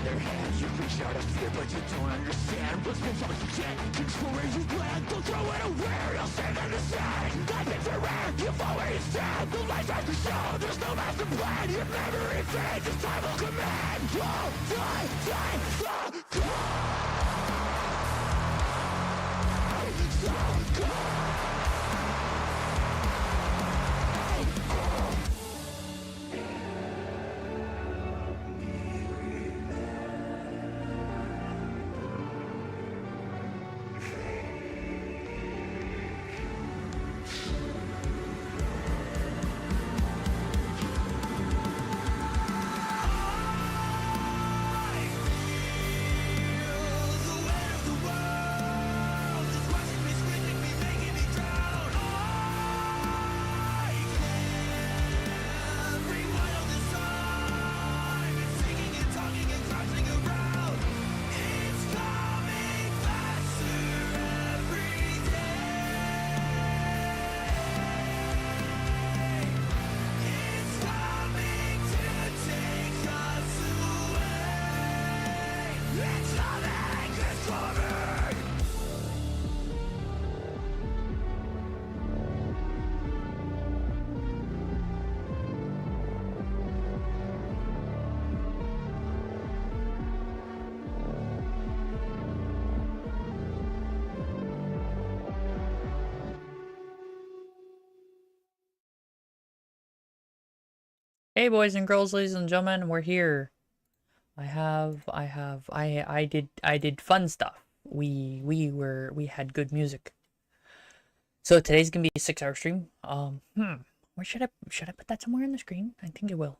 other hand, you reach out of fear, but you don't understand what's been taught you can't control where you land. Don't throw it away, you'll stand in the sand. Life is your end, you fall where you stand. The life's out to show, there's no master plan. Your memory fades, as time will command. All die, so good. Hey boys and girls, ladies and gentlemen, we're here. I did fun stuff. We had good music. So today's gonna be a 6-hour stream. Where should I put that somewhere on the screen? I think it will.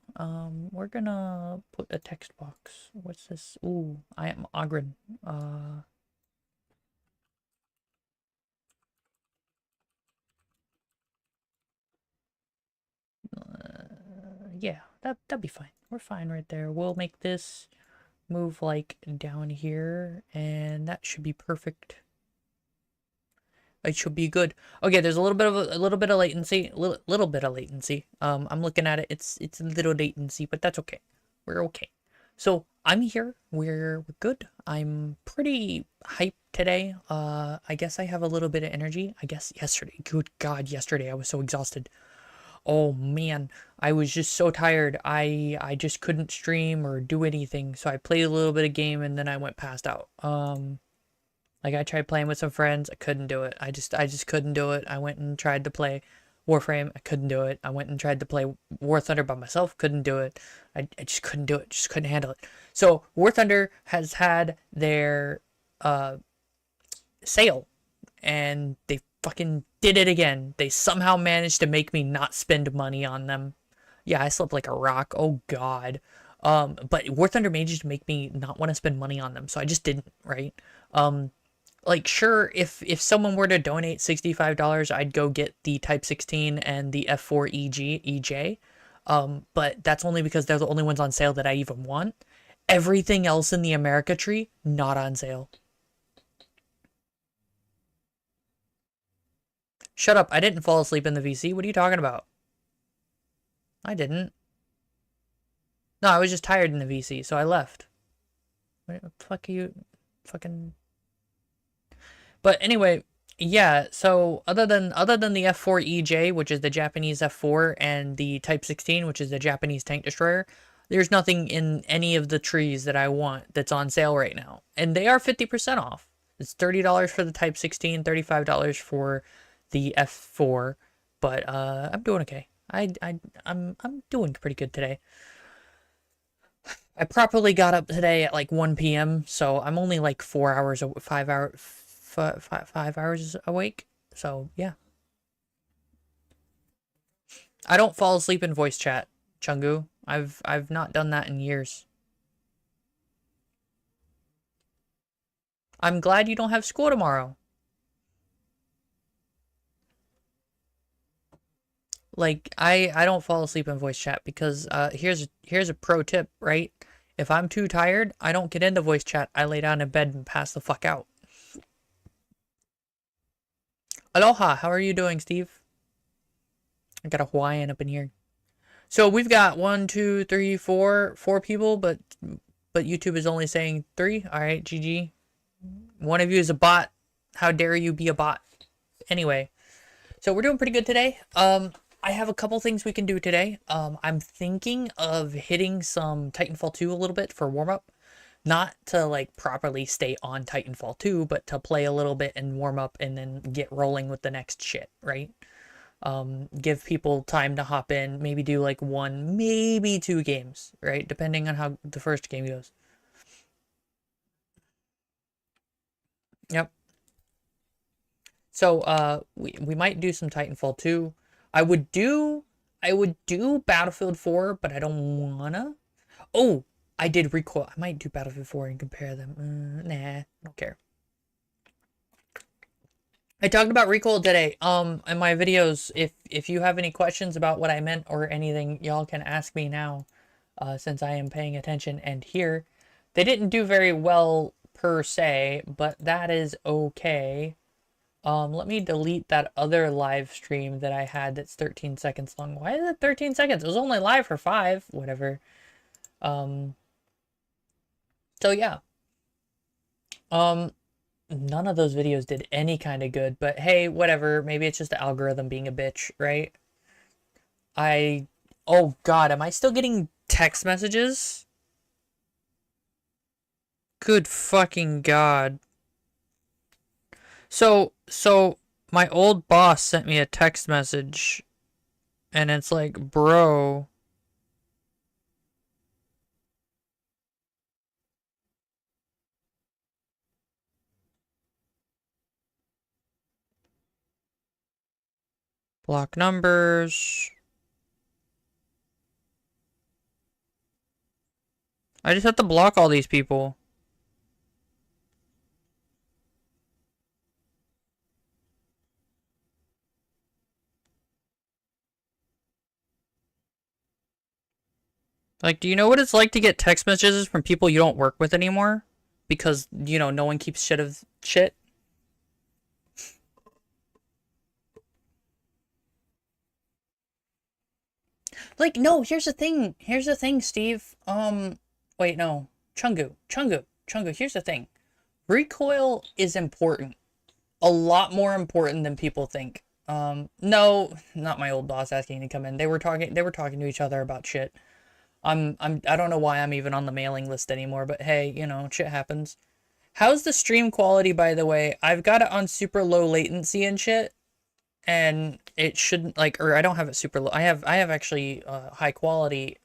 We're gonna put a text box. What's this? Ooh, I am Ogren. Yeah, that'd be fine. We're fine right there. We'll make this move like down here, and that should be perfect. It should be good. Okay, there's a little bit of latency, little bit of latency. I'm looking at it. It's a little latency, but that's okay. We're okay. So I'm here. We're good. I'm pretty hyped today. I guess I have a little bit of energy. I guess yesterday. Good God, yesterday I was so exhausted. Oh man, I was just so tired. I just couldn't stream or do anything. So I played a little bit of game and then I went passed out. Like I tried playing with some friends, I couldn't do it. I just couldn't do it. I went and tried to play Warframe, I couldn't do it. I went and tried to play War Thunder by myself, couldn't do it. I just couldn't do it. Just couldn't handle it. So War Thunder has had their sale and they fucking did it again. They somehow managed to make me not spend money on them. Yeah, I slept like a rock. Oh god. But War Thunder managed to make me not want to spend money on them, so I just didn't, right? Like sure, if someone were to donate $65, I'd go get the Type 16 and the F4 EJ. But that's only because they're the only ones on sale that I even want. Everything else in the America tree, not on sale. Shut up, I didn't fall asleep in the VC. What are you talking about? I didn't. No, I was just tired in the VC, so I left. What the fuck are you... fucking... But anyway, yeah, so other than the F4 EJ, which is the Japanese F4, and the Type 16, which is the Japanese tank destroyer, there's nothing in any of the trees that I want that's on sale right now. And they are 50% off. It's $30 for the Type 16, $35 for the F4, but I'm doing okay. I'm doing pretty good today. I properly got up today at like 1 p.m. so I'm only like 5 hours awake. So yeah, I don't fall asleep in voice chat, Chungu. I've not done that in years. I'm glad you don't have school tomorrow. Like I don't fall asleep in voice chat because here's a pro tip, right? If I'm too tired, I don't get into voice chat. I lay down in bed and pass the fuck out. Aloha, how are you doing, Steve? I got a Hawaiian up in here. So we've got 4 people, but but YouTube is only saying 3. All right, GG. One of you is a bot. How dare you be a bot? Anyway, so we're doing pretty good today. I have a couple things we can do today. I'm thinking of hitting some Titanfall 2 a little bit for warm-up. Not to, like, properly stay on Titanfall 2, but to play a little bit and warm up and then get rolling with the next shit, right? Give people time to hop in, maybe do, like, 1, maybe 2 games, right? Depending on how the first game goes. Yep. So, we might do some Titanfall 2. I would do Battlefield 4, but I don't wanna. Oh, I did Recoil. I might do Battlefield 4 and compare them. Nah, I don't care. I talked about Recoil today, in my videos. If you have any questions about what I meant or anything, y'all can ask me now, since I am paying attention and here. They didn't do very well per se, but that is okay. Let me delete that other live stream that I had that's 13 seconds long. Why is it 13 seconds? It was only live for 5, whatever. So yeah. None of those videos did any kind of good, but hey, whatever. Maybe it's just the algorithm being a bitch, right? Oh God, am I still getting text messages? Good fucking God. So my old boss sent me a text message and it's like, bro. Block numbers. I just have to block all these people. Like, do you know what it's like to get text messages from people you don't work with anymore? Because, you know, no one keeps shit of shit. Like, no, here's the thing. Here's the thing, Steve. Wait, no. Chungu. Here's the thing. Recoil is important. A lot more important than people think. No, not my old boss asking to come in. They were talking to each other about shit. I don't know why I'm even on the mailing list anymore, but hey, you know, shit happens. How's the stream quality, by the way? I've got it on super low latency and shit, and it shouldn't, like, or I don't have it super low. I have actually high quality,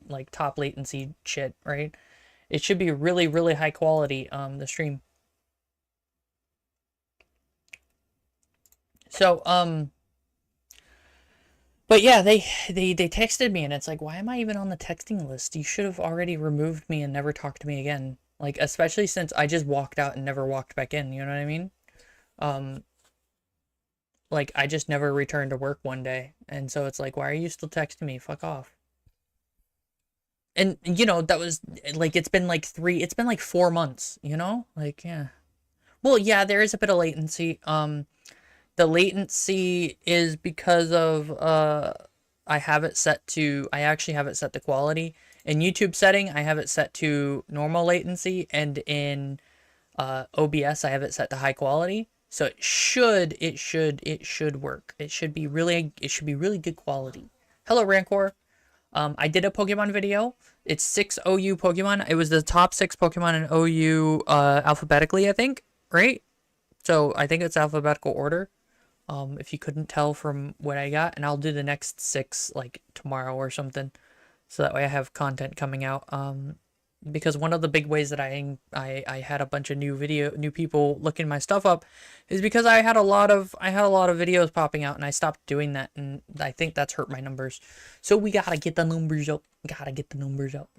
like top latency shit, right? It should be really, really high quality, the stream. So, but yeah, they texted me and it's like, why am I even on the texting list? You should have already removed me and never talked to me again. Like, especially since I just walked out and never walked back in, you know what I mean? Like, I just never returned to work one day. And so it's like, why are you still texting me? Fuck off. And, you know, that was, like, it's been like 4 months, you know? Like, yeah. Well, yeah, there is a bit of latency. The latency is because of, I actually have it set to quality. In YouTube setting, I have it set to normal latency, and in OBS, I have it set to high quality. So it should work. It should be really good quality. Hello, Rancor. I did a Pokemon video. It's 6 OU Pokemon. It was the top 6 Pokemon in OU alphabetically, I think, right? So I think it's alphabetical order. If you couldn't tell from what I got, and I'll do the next 6 like tomorrow or something, so that way I have content coming out. Because one of the big ways that I had a bunch of new people looking my stuff up is because I had a lot of videos popping out and I stopped doing that, and I think that's hurt my numbers. So we gotta get the numbers up.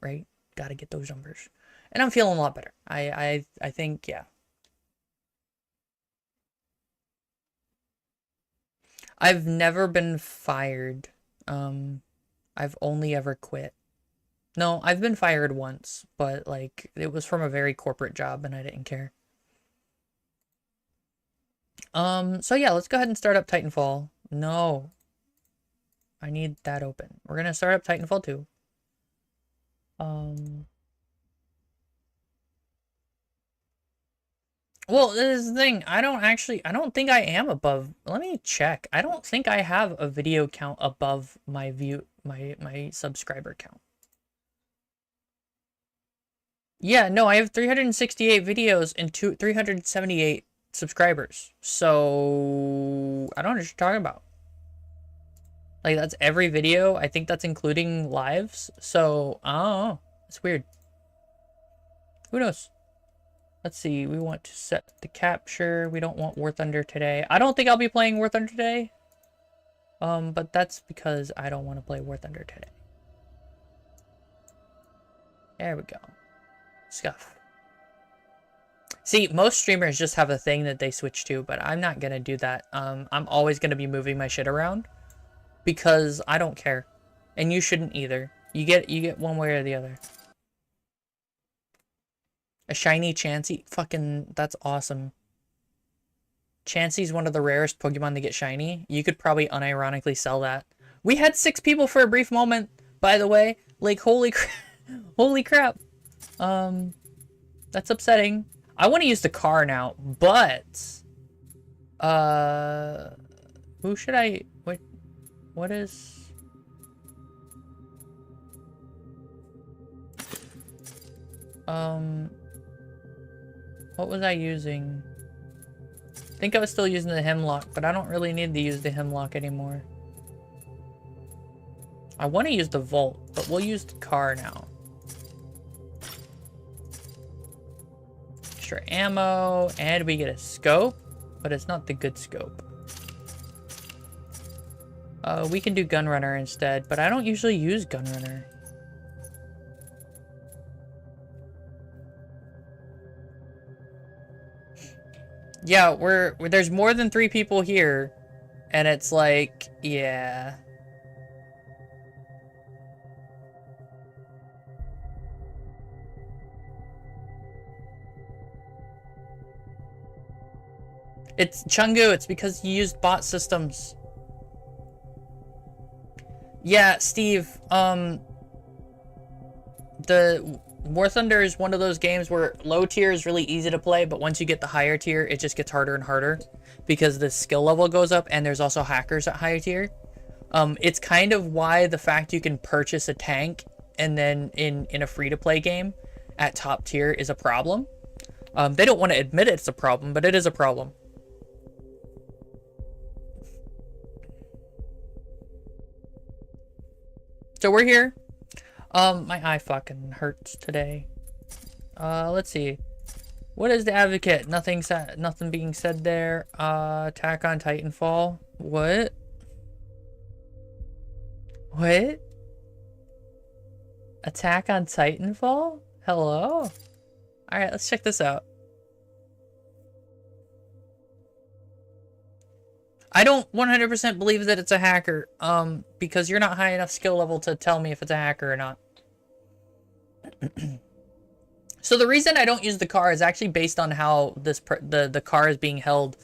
Right? Gotta get those numbers. And I'm feeling a lot better. I think, yeah. I've never been fired. I've only ever quit. No, I've been fired once, but like it was from a very corporate job and I didn't care. So yeah, let's go ahead and start up Titanfall. No. I need that open. We're gonna start up Titanfall 2. Well, this is the thing. I don't think I am above. Let me check. I don't think I have a video count above my my subscriber count. Yeah, no, I have 368 videos and 378 subscribers. So I don't know what you're talking about. Like, that's every video. I think that's including lives. So I don't know. It's weird. Who knows? Let's see. We want to set the capture. We don't want War Thunder today. I don't think I'll be playing War Thunder today. But that's because I don't want to play War Thunder today. There we go. Scuff. See, most streamers just have a thing that they switch to, but I'm not gonna do that. I'm always gonna be moving my shit around because I don't care, and you shouldn't either. You get one way or the other. A shiny Chansey, fucking, that's awesome. Chansey's one of the rarest Pokemon to get shiny. You could probably unironically sell that. We had 6 people for a brief moment, by the way. Like, holy crap. Holy crap. That's upsetting. I want to use the car now, but who should I what is what was I using? I think I was still using the Hemlock, but I don't really need to use the Hemlock anymore. I want to use the Volt, but we'll use the car now. Extra ammo, and we get a scope, but it's not the good scope. We can do Gunrunner instead, but I don't usually use Gunrunner. Yeah, there's more than 3 people here, and it's like, yeah. It's Chungu, it's because you used bot systems. Yeah, Steve, the War Thunder is one of those games where low tier is really easy to play, but once you get the higher tier, it just gets harder and harder because the skill level goes up, and there's also hackers at higher tier. It's kind of why the fact you can purchase a tank and then in a free-to-play game at top tier is a problem. They don't want to admit it's a problem, but it is a problem. So we're here. My eye fucking hurts today. Let's see. What is the Advocate? Nothing being said there. Attack on Titanfall. What? What? Attack on Titanfall? Hello? Alright, let's check this out. I don't 100% believe that it's a hacker, because you're not high enough skill level to tell me if it's a hacker or not. So the reason I don't use the car is actually based on how the car is being held.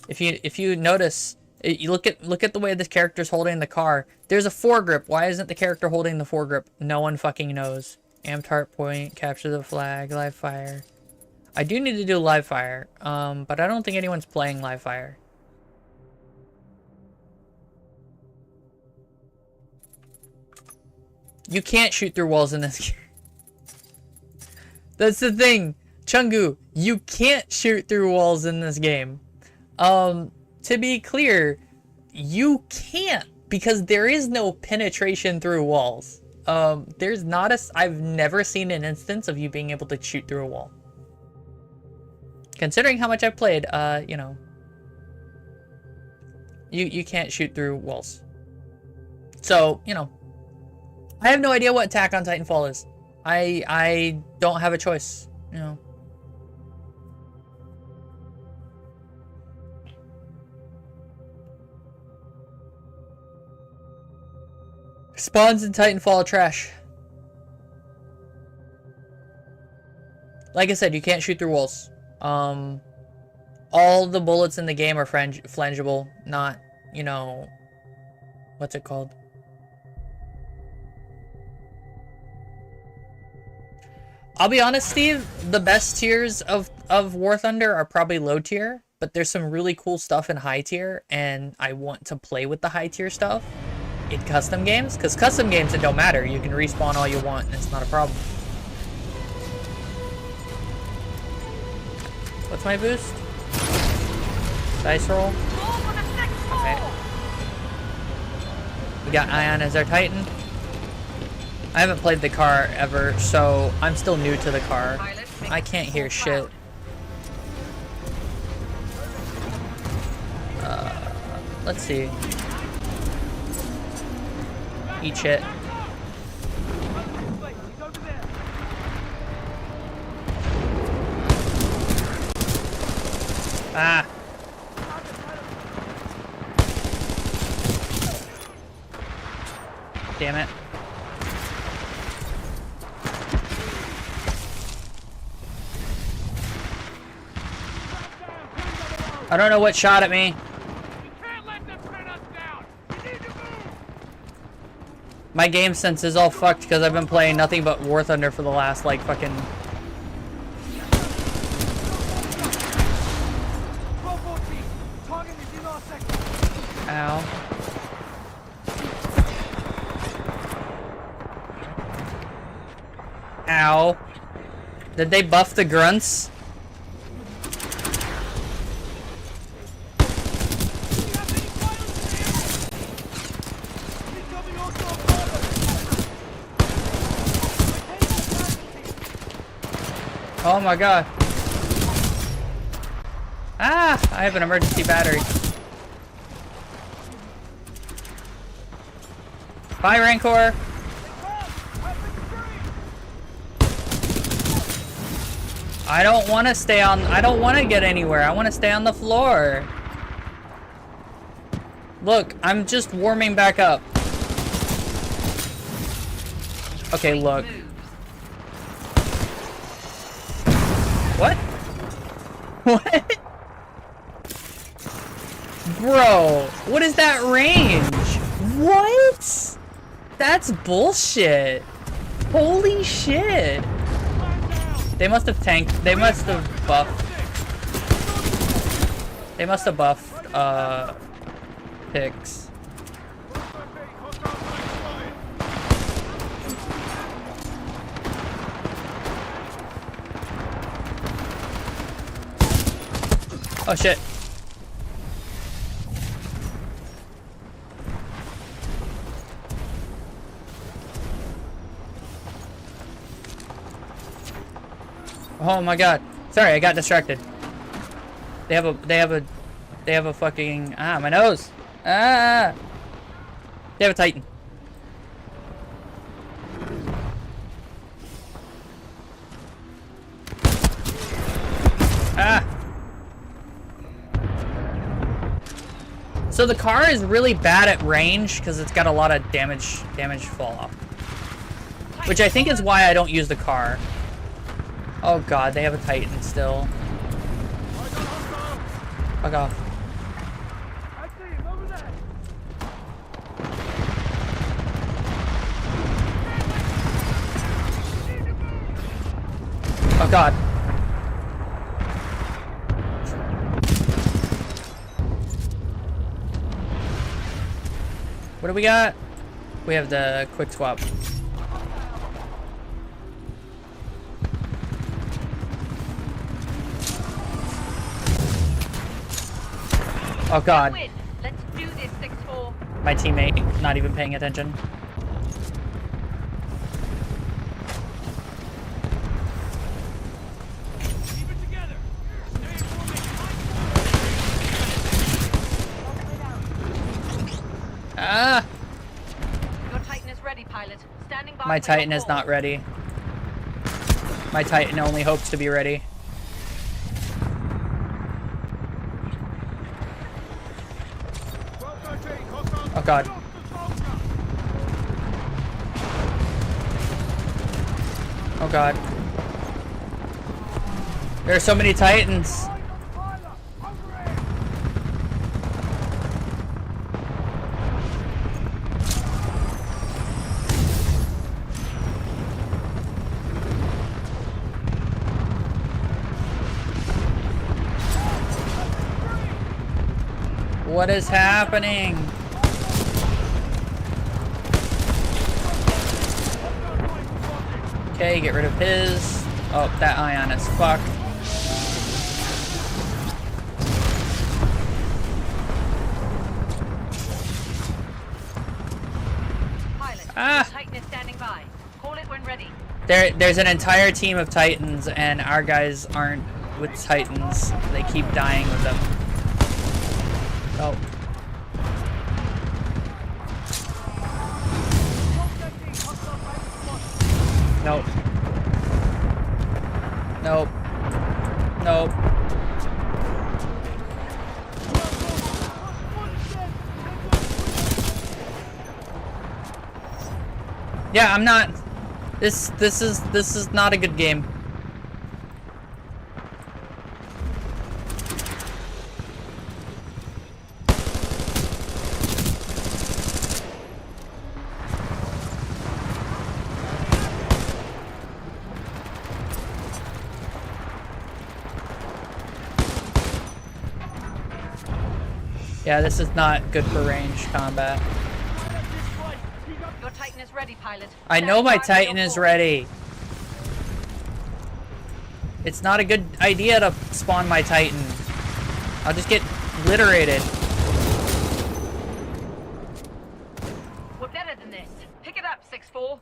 If you notice, you look at the way this character's holding the car. There's a foregrip. Why isn't the character holding the foregrip? No one fucking knows. Amped heart point, capture the flag, live fire. I do need to do live fire, but I don't think anyone's playing live fire. You can't shoot through walls in this game. That's the thing. Chungu, you can't shoot through walls in this game. To be clear, you can't, because there is no penetration through walls. There's not I've never seen an instance of you being able to shoot through a wall. Considering how much I've played, you know, you can't shoot through walls. So, you know, I have no idea what Attack on Titanfall is. I don't have a choice, you know. Spawns in Titanfall are trash. Like I said, you can't shoot through walls. All the bullets in the game are flangeable, not, you know, what's it called? I'll be honest, Steve, the best tiers of of War Thunder are probably low tier, but there's some really cool stuff in high tier, and I want to play with the high tier stuff in custom games, because custom games, it don't matter. You can respawn all you want, and it's not a problem. What's my boost? Dice roll. Okay. We got Ion as our Titan. I haven't played the car ever, so I'm still new to the car. I can't hear shit. Let's see. Eat shit. Ah. Damn it. I don't know what shot at me. My game sense is all fucked because I've been playing nothing but War Thunder for the last, like, fucking... Ow. Ow. Did they buff the grunts? Oh my god. Ah! I have an emergency battery. Bye, Rancor! I don't want to stay on... I don't want to get anywhere. I want to stay on the floor. Look, I'm just warming back up. Okay, look. What? What? Bro, what is that range? What? That's bullshit. Holy shit. They must have tanked. They must have buffed. They must have buffed, picks. Oh shit. Oh my god. Sorry, I got distracted. They have a fucking... Ah, my nose! Ah! They have a Titan. Ah! So the car is really bad at range because it's got a lot of damage fall off. Which I think is why I don't use the car. Oh god, they have a Titan still. Fuck off. Oh god. What do we got? We have the quick swap. Oh god. Let's do this, 6-4. My teammate not even paying attention. Keep it together. Ah! Your Titan is ready, pilot. Standing by. My Titan is not ready. My Titan only hopes to be ready. Oh god. Oh god. There are so many Titans. What is happening? Okay, get rid of his. Oh, that ion is fucked. Pilot, Titan is standing by. Call it when ready. There's an entire team of Titans, and our guys aren't with Titans. They keep dying with them. Oh. Nope. Nope. Nope. Yeah, I'm not. This is not a good game. Yeah, this is not good for range combat. Your Titan is ready, pilot. I know my Titan is ready. It's not a good idea to spawn my Titan. I'll just get obliterated. We're better than this. Pick it up, 6-4.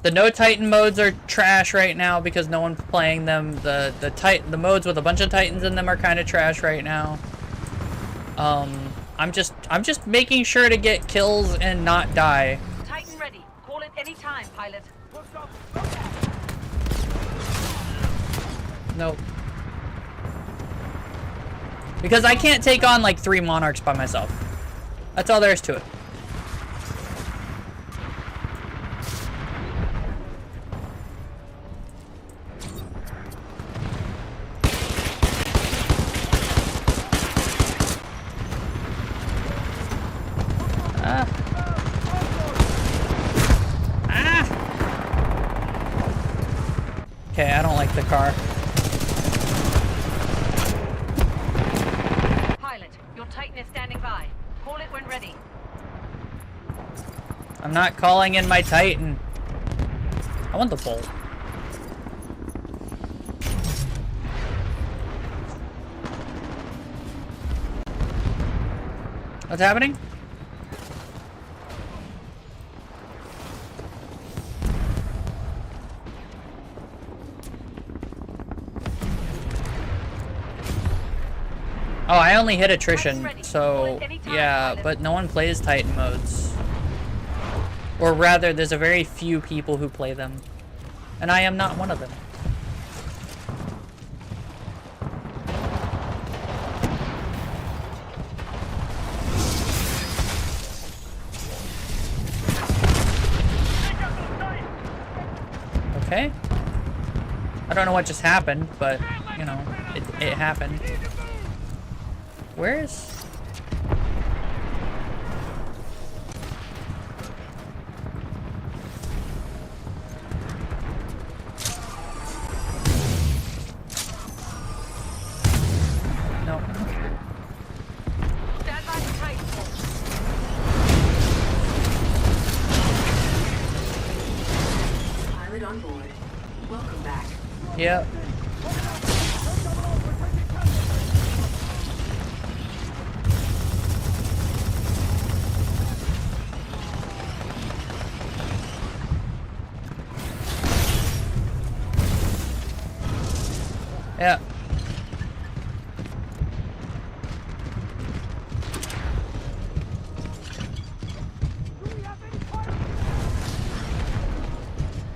The no Titan modes are trash right now because no one's playing them. The modes with a bunch of Titans in them are kind of trash right now. I'm just making sure to get kills and not die. Titan ready. Call it any time, pilot. Nope. Because I can't take on like 3 monarchs by myself. That's all there is to it. Okay, I don't like the car. Pilot, your Titan is standing by. Call it when ready. I'm not calling in my Titan. I want the bolt. What's happening? Oh, I only hit attrition, so yeah, but no one plays Titan modes. Or rather, there's a very few people who play them. And I am not one of them. Okay. I don't know what just happened, but, you know, it happened. Where's... No. Stand by for Titan. Pilot on board. Welcome back. Yep. Yeah.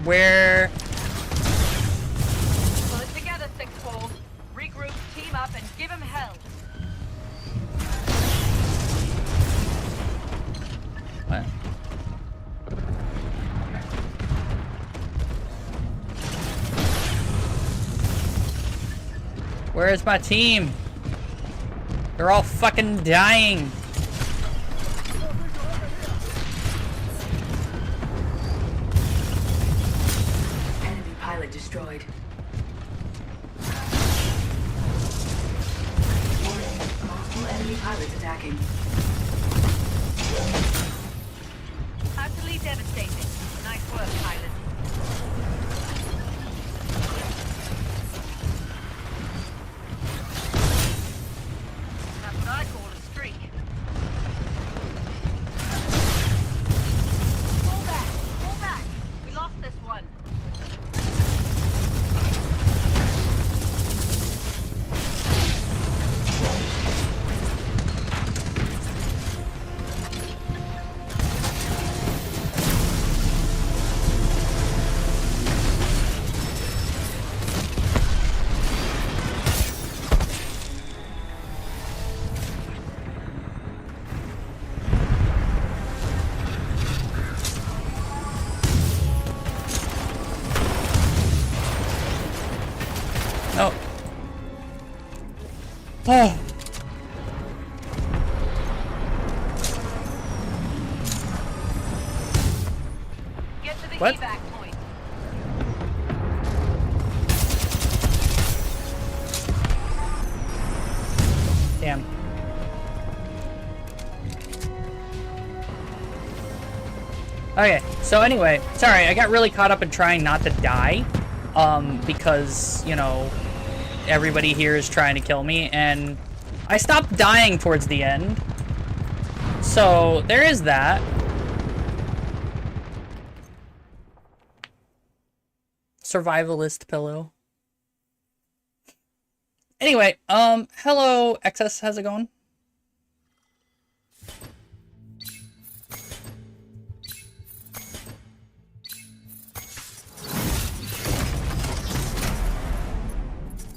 Where? Pull it together, 6-4. Regroup, team up, and give him hell. What? Where is my team? They're all fucking dying. Enemy pilot destroyed. Warning, multiple enemy pilots attacking. tracking. Utterly devastating. Nice work, pilot. That's what I call a streak. Pull back! Pull back! We lost this one. No. Oh. Get to the What? evac point. Damn. Okay, so anyway, sorry, I got really caught up in trying not to die, because, you know, everybody here is trying to kill me, and I stopped dying towards the end. So, there is that. Survivalist pillow. Anyway, hello, XS, how's it going?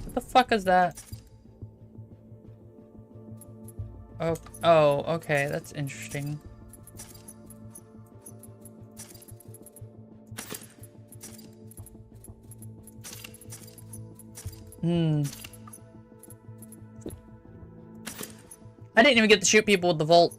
What the fuck is that? Oh, okay, that's interesting. I didn't even get to shoot people with the Volt.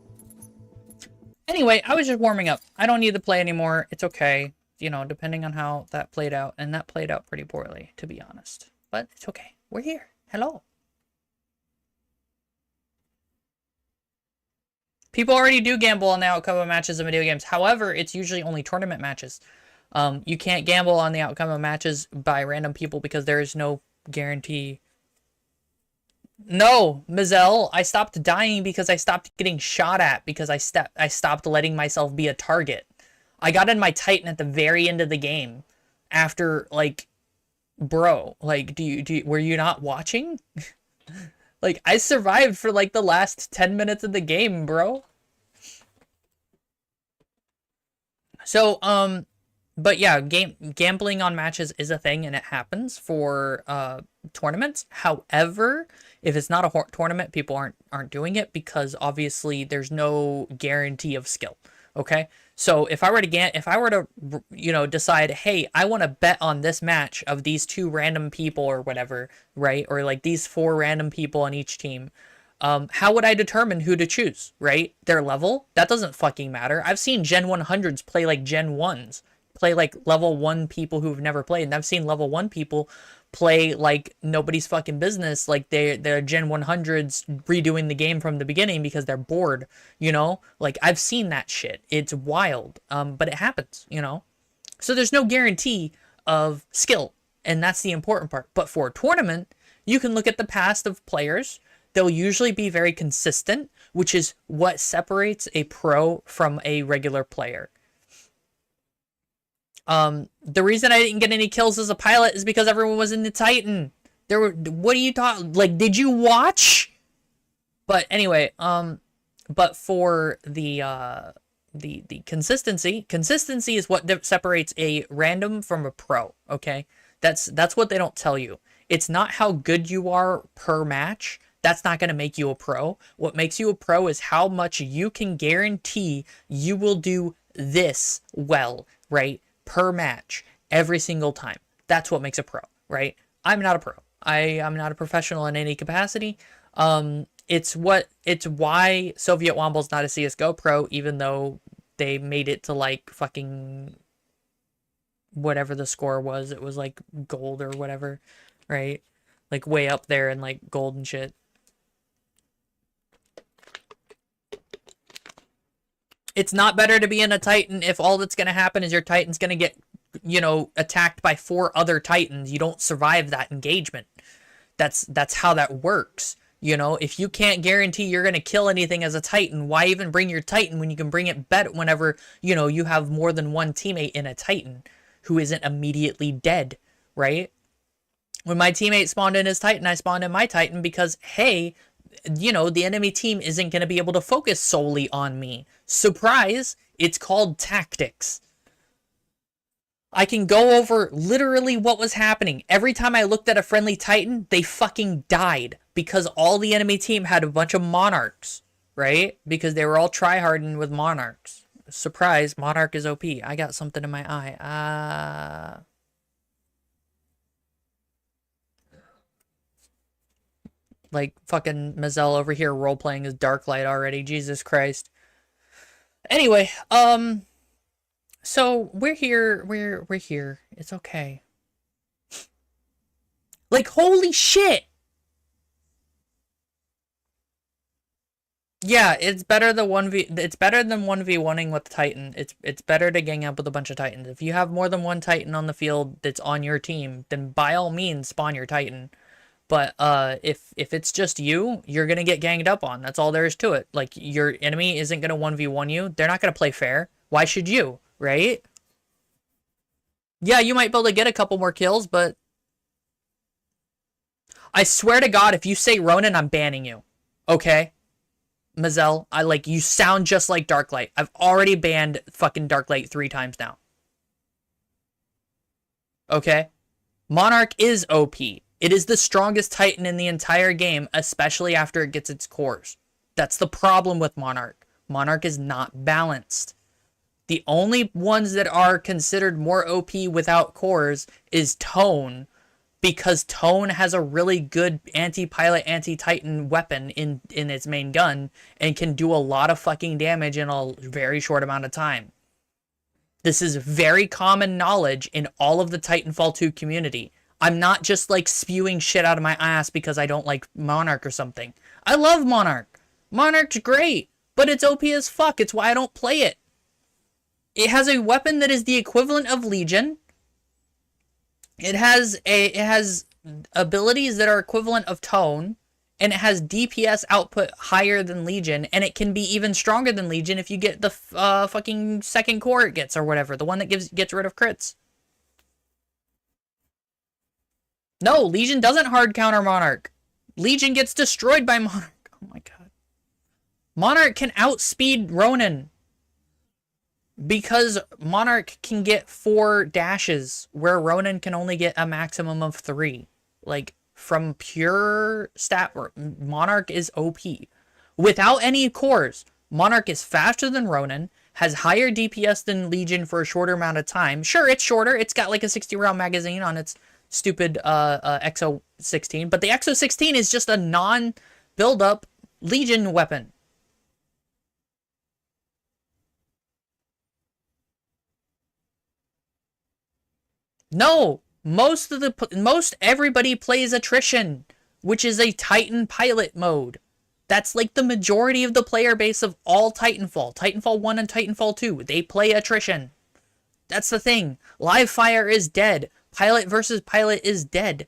Anyway, I was just warming up. I don't need to play anymore. It's okay. You know, depending on how that played out. And that played out pretty poorly, to be honest. But it's okay. We're here. Hello. People already do gamble on the outcome of matches in video games. However, it's usually only tournament matches. You can't gamble on the outcome of matches by random people because there is no guarantee. No, Mizelle, I stopped dying because I stopped getting shot at because I stopped letting myself be a target. I got in my Titan at the very end of the game after, like, bro, like, were you not watching? Like, I survived for, like, the last 10 minutes of the game, bro. So, but yeah, gambling on matches is a thing, and it happens for tournaments. However, if it's not a tournament, people aren't doing it because obviously there's no guarantee of skill. Okay, so if I were to you know, decide, hey, I want to bet on this match of these two random people or whatever, right, or like these 4 random people on each team. How would I determine who to choose, right? Their level? That doesn't fucking matter. I've seen Gen 100s play like Gen 1s. Play like level 1 people who've never played. And I've seen level 1 people play like nobody's fucking business. Like they're Gen 100s redoing the game from the beginning because they're bored, you know? Like, I've seen that shit. It's wild. But it happens, you know? So there's no guarantee of skill. And that's the important part. But for a tournament, you can look at the past of players. They'll usually be very consistent, which is what separates a pro from a regular player. The reason I didn't get any kills as a pilot is because everyone was in the Titan. What are you talking, like, did you watch? But anyway, but for the consistency is what separates a random from a pro, okay? That's what they don't tell you. It's not how good you are per match. That's not going to make you a pro. What makes you a pro is how much you can guarantee you will do this well, right? Per match, every single time. That's what makes a pro, right? I'm not a pro. I'm not a professional in any capacity. It's why Soviet Womble's not a CSGO pro, even though they made it to like fucking whatever the score was. It was like gold or whatever, right? Like way up there in like gold and shit. It's not better to be in a Titan if all that's going to happen is your Titan's going to get, you know, attacked by 4 other Titans. You don't survive that engagement. That's how that works. You know, if you can't guarantee you're going to kill anything as a Titan, why even bring your Titan when you can bring it better whenever, you know, you have more than one teammate in a Titan who isn't immediately dead, right? When my teammate spawned in his Titan, I spawned in my Titan because, hey, you know, the enemy team isn't going to be able to focus solely on me. Surprise, it's called tactics. I can go over literally what was happening. Every time I looked at a friendly Titan, they fucking died because all the enemy team had a bunch of Monarchs, right? Because they were all tryharding with Monarchs. Surprise, Monarch is OP. I got something in my eye. Like fucking Mazel over here role-playing as Darklight already. Jesus Christ. Anyway, so we're here. We're here. It's okay. Like, holy shit! Yeah, it's better than 1v1ing with Titan. It's better to gang up with a bunch of Titans. If you have more than one Titan on the field that's on your team, then by all means spawn your Titan. But if it's just you, you're gonna get ganged up on. That's all there is to it. Like, your enemy isn't gonna 1v1 you. They're not gonna play fair. Why should you, right? Yeah, you might be able to get a couple more kills, but I swear to God, if you say Ronin, I'm banning you. Okay? Mazel, you sound just like Darklight. I've already banned fucking Darklight 3 times now. Okay? Monarch is OP. It is the strongest Titan in the entire game, especially after it gets its cores. That's the problem with Monarch. Monarch is not balanced. The only ones that are considered more OP without cores is Tone, because Tone has a really good anti-pilot, anti-Titan weapon in its main gun and can do a lot of fucking damage in a very short amount of time. This is very common knowledge in all of the Titanfall 2 community. I'm not just like spewing shit out of my ass because I don't like Monarch or something. I love Monarch. Monarch's great, but it's OP as fuck. It's why I don't play it. It has a weapon that is the equivalent of Legion. It has abilities that are equivalent of Tone, and it has DPS output higher than Legion, and it can be even stronger than Legion if you get the fucking second core it gets or whatever, the one that gets rid of crits. No, Legion doesn't hard counter Monarch. Legion gets destroyed by Monarch. Oh my god. Monarch can outspeed Ronin. Because Monarch can get 4 dashes, where Ronin can only get a maximum of 3. Like, from pure stat, Monarch is OP. Without any cores, Monarch is faster than Ronin, has higher DPS than Legion for a shorter amount of time. Sure, it's shorter. It's got like a 60-round magazine on its stupid XO16, but the XO16 is just a non-build-up Legion weapon. No, most everybody plays attrition, which is a Titan pilot mode. That's like the majority of the player base of all Titanfall. Titanfall 1 and Titanfall 2, they play attrition. That's the thing. Live fire is dead. Pilot versus pilot is dead.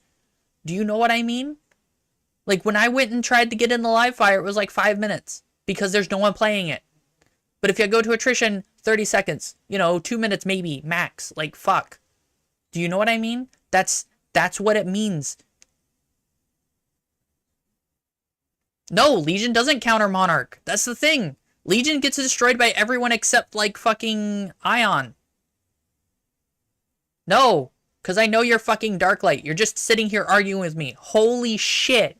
Do you know what I mean? Like, when I went and tried to get in the live fire, it was like 5 minutes because there's no one playing it. But if you go to attrition, 30 seconds, you know, 2 minutes maybe max. Like, fuck. Do you know what I mean? That's what it means. No, Legion doesn't counter Monarch. That's the thing. Legion gets destroyed by everyone except, like, fucking Ion. No, because I know you're fucking Darklight. You're just sitting here arguing with me. Holy shit.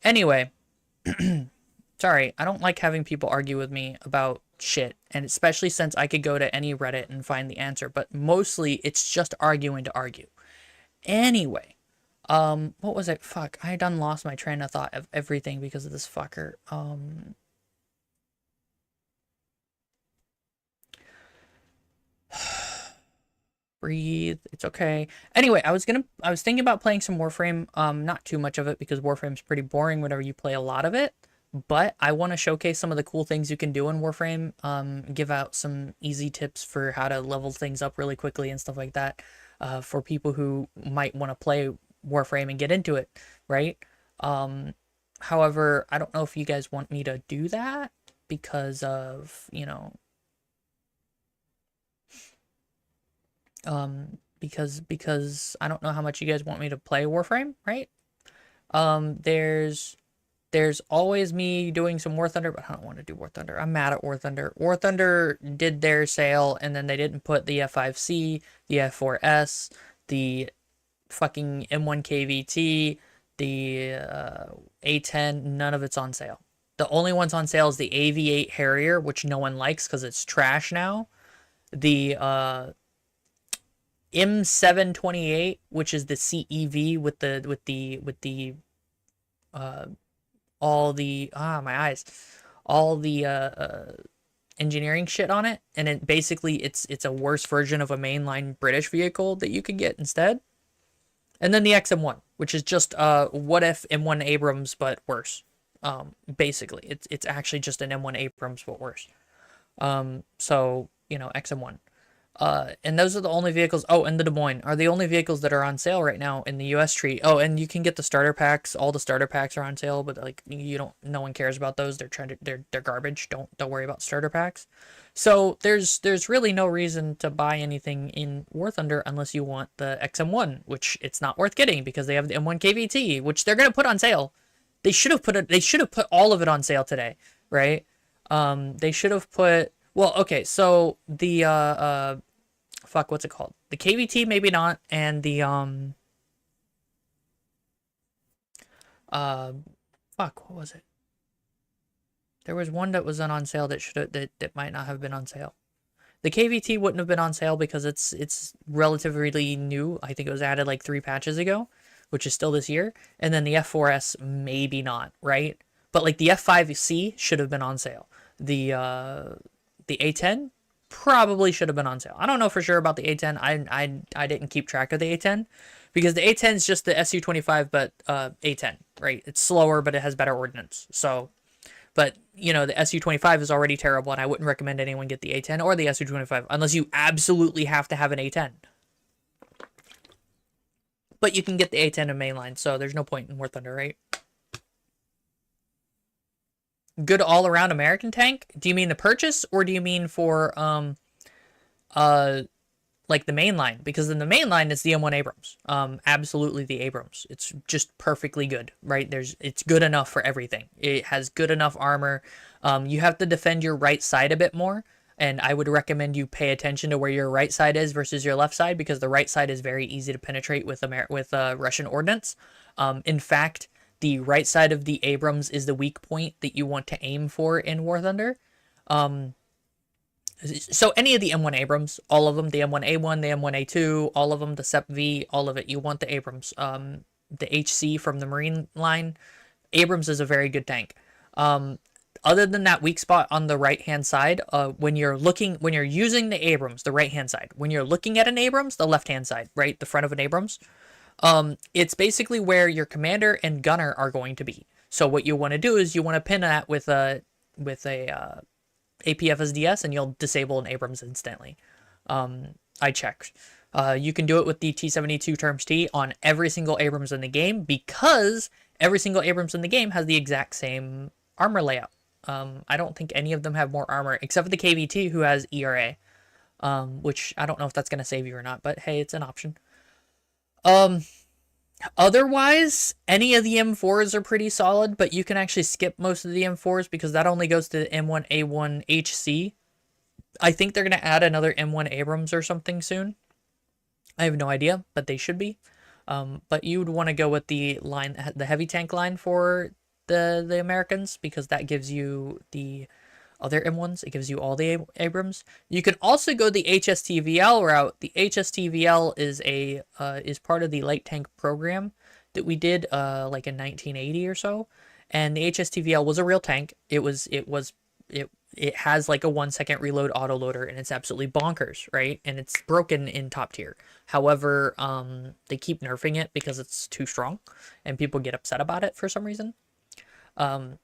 Anyway. Sorry, I don't like having people argue with me about shit, and especially since I could go to any Reddit and find the answer, but mostly it's just arguing to argue. Anyway, what was it? Fuck, I done lost my train of thought of everything because of this fucker. Breathe. It's okay. Anyway, I was thinking about playing some Warframe. Not too much of it because Warframe's pretty boring whenever you play a lot of it. But I want to showcase some of the cool things you can do in Warframe. Give out some easy tips for how to level things up really quickly and stuff like that. For people who might want to play Warframe and get into it, right? However, I don't know if you guys want me to do that because of, you know, because I don't know how much you guys want me to play Warframe, right? There's always me doing some War Thunder, but I don't want to do War Thunder. I'm mad at War Thunder. War Thunder did their sale, and then they didn't put the F5C, the F4S, the fucking M1 KVT, the A10. None of it's on sale. The only ones on sale is the AV8 Harrier, which no one likes because it's trash now. The M728, which is the CEV with the all the all the engineering shit on it, and it basically it's a worse version of a mainline British vehicle that you could get instead. And then the XM1, which is just what if M1 Abrams but worse. Basically it's actually just an M1 Abrams but worse. So you know, XM1. And those are the only vehicles. Oh, and the Des Moines are the only vehicles that are on sale right now in the US tree. Oh, and you can get the starter packs. All the starter packs are on sale, but like no one cares about those. They're garbage. Don't worry about starter packs. So there's really no reason to buy anything in War Thunder unless you want the XM1, which it's not worth getting because they have the M1 KVT, which they're gonna put on sale. They should have put all of it on sale today, right? They should have put. Well, okay, so the fuck, what's it called? The KVT, maybe not, and the fuck, what was it? There was one that was on sale that might not have been on sale. The KVT wouldn't have been on sale because it's relatively new. I think it was added like 3 patches ago, which is still this year. And then the F4S, maybe not, right? But like the F5C should have been on sale. The A10 probably should have been on sale. I don't know for sure about the A10. I didn't keep track of the A10 because the A10 is just the SU25 but A10, right? It's slower but it has better ordnance. So, but you know, the SU25 is already terrible and I wouldn't recommend anyone get the A10 or the SU25 unless you absolutely have to have an A10. But you can get the A10 in mainline, so there's no point in War Thunder, right? Good all-around American tank? Do you mean the purchase, or do you mean for like the mainline? Because in the mainline it's the M1 Abrams. Absolutely the Abrams. It's just perfectly good, right? It's good enough for everything. It has good enough armor. You have to defend your right side a bit more, and I would recommend you pay attention to where your right side is versus your left side because the right side is very easy to penetrate with Russian ordnance. In fact, the right side of the Abrams is the weak point that you want to aim for in War Thunder. So any of the M1 Abrams, all of them, the M1A1, the M1A2, all of them, the SEP-V, all of it, you want the Abrams. The HC from the Marine line, Abrams is a very good tank. Other than that weak spot on the right-hand side, when you're using the Abrams, the right-hand side, when you're looking at an Abrams, the left-hand side, right, the front of an Abrams, it's basically where your commander and gunner are going to be. So what you want to do is you want to pin that with a APFSDS and you'll disable an Abrams instantly. I checked. You can do it with the T72 terms T on every single Abrams in the game because every single Abrams in the game has the exact same armor layout. I don't think any of them have more armor except for the KVT who has ERA, which I don't know if that's going to save you or not, but hey, it's an option. Otherwise, any of the M4s are pretty solid, but you can actually skip most of the M4s because that only goes to the M1A1 HC. I think they're going to add another M1 Abrams or something soon. I have no idea, but they should be. But you would want to go with the heavy tank line for the Americans because that gives you the other M1s. It gives you all the Abrams. You can also go the HSTVL route. The HSTVL is part of the light tank program that we did like in 1980 or so. And the HSTVL was a real tank. It it has like a 1 second reload autoloader, and it's absolutely bonkers, right? And it's broken in top tier. However, they keep nerfing it because it's too strong, and people get upset about it for some reason. And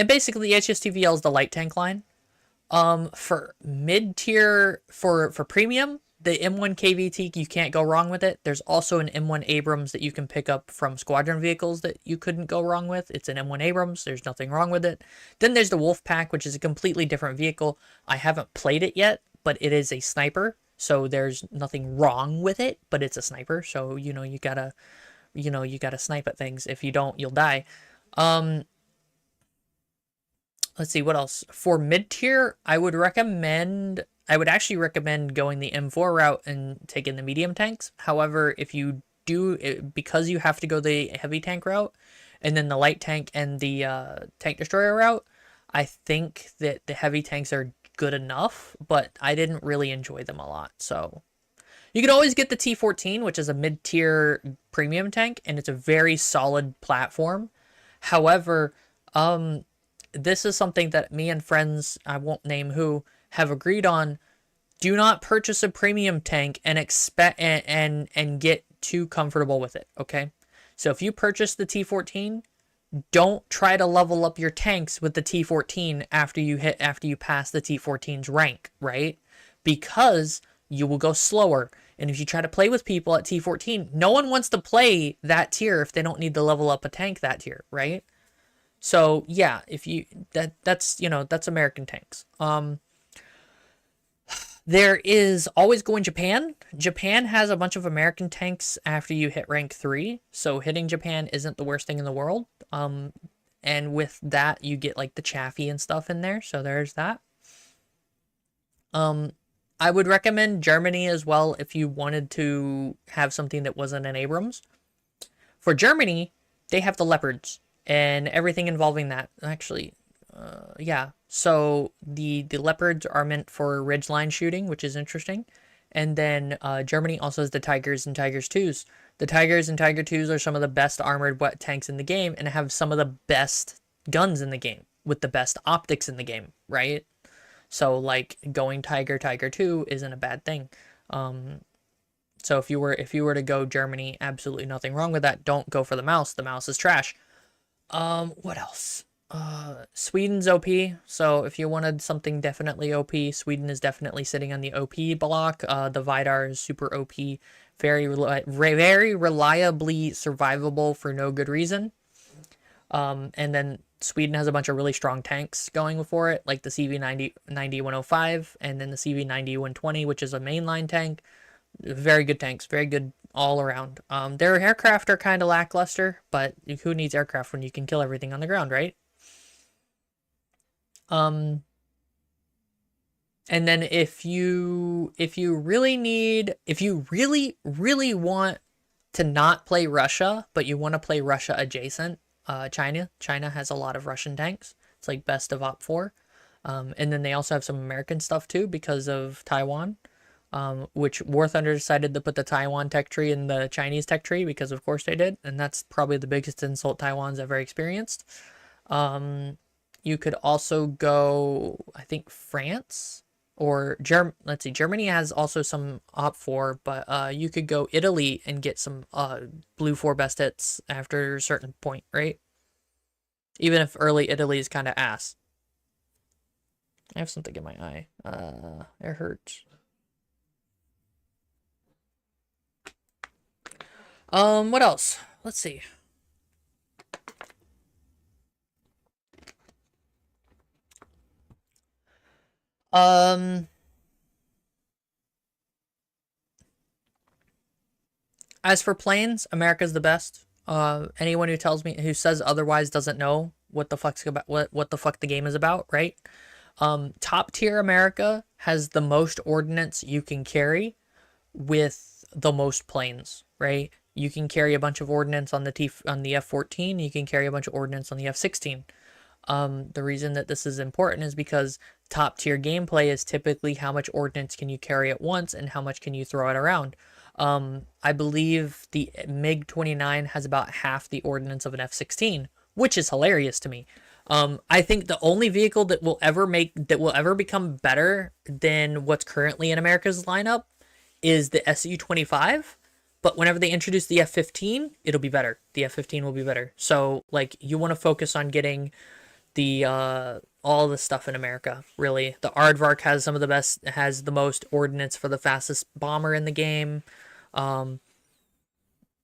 basically, the HSTVL is the light tank line. For mid tier, for premium, the M1 KVT, you can't go wrong with it. There's also an M1 Abrams that you can pick up from squadron vehicles that you couldn't go wrong with. It's an M1 Abrams. There's nothing wrong with it. Then there's the Wolfpack, which is a completely different vehicle. I haven't played it yet, but it is a sniper. So there's nothing wrong with it, but it's a sniper. So, you gotta snipe at things. If you don't, you'll die. Let's see, what else? For mid-tier, I would actually recommend going the M4 route and taking the medium tanks. However, if you do, because you have to go the heavy tank route, and then the light tank and the tank destroyer route, I think that the heavy tanks are good enough, but I didn't really enjoy them a lot. So you can always get the T14, which is a mid-tier premium tank, and it's a very solid platform. However, this is something that me and friends, I won't name who, have agreed on. Do not purchase a premium tank and expect and get too comfortable with it, okay? So if you purchase the T14, don't try to level up your tanks with the T14 after you pass the T14's rank, right? Because you will go slower. And if you try to play with people at T14, no one wants to play that tier if they don't need to level up a tank that tier, right? So yeah, if you that's American tanks. There is always going Japan. Japan has a bunch of American tanks after you hit rank 3, so hitting Japan isn't the worst thing in the world. And with that, you get like the Chaffee and stuff in there, so there's that. I would recommend Germany as well if you wanted to have something that wasn't an Abrams. For Germany, they have the Leopards and everything involving that. Actually, yeah. So the Leopards are meant for ridgeline shooting, which is interesting. And then Germany also has the Tigers and Tigers 2s. The Tigers and Tiger 2s are some of the best armored wet tanks in the game and have some of the best guns in the game with the best optics in the game, right? So like going Tiger 2 isn't a bad thing. So if you were to go Germany, absolutely nothing wrong with that. Don't go for the mouse. The mouse is trash. What else? Sweden's OP. So if you wanted something definitely OP, Sweden is definitely sitting on the OP block. The Vidar is super OP, very reliably survivable for no good reason. And then Sweden has a bunch of really strong tanks going for it, like the CV90-105 and then the CV90-120, which is a mainline tank. Very good tanks, very good all around. Their aircraft are kind of lackluster, but who needs aircraft when you can kill everything on the ground, right? And then if you really want to not play Russia, but you want to play Russia adjacent, China has a lot of Russian tanks. It's like best of Op 4. And then they also have some American stuff too because of Taiwan. Which War Thunder decided to put the Taiwan tech tree in the Chinese tech tree because of course they did, and that's probably the biggest insult Taiwan's ever experienced. You could also go, I think, France or let's see, Germany has also some Op 4, but you could go Italy and get some blue 4 best hits after a certain point, right? Even if early Italy is kind of ass. I have something in my eye. It hurts. What else? Let's see. As for planes, America's the best. Anyone who says otherwise doesn't know what the fuck's about, what the fuck the game is about, right? Top tier America has the most ordnance you can carry with the most planes, right? You can carry a bunch of ordnance on the F-14. You can carry a bunch of ordnance on the F-16. The reason that this is important is because top tier gameplay is typically how much ordnance can you carry at once and how much can you throw it around. I believe the MiG-29 has about half the ordnance of an F-16, which is hilarious to me. I think the only vehicle that will ever become better than what's currently in America's lineup is the Su-25. But whenever they introduce the F-15, it'll be better. The F-15 will be better. So like you want to focus on getting the all the stuff in America, really. The Aardvark has has the most ordnance for the fastest bomber in the game.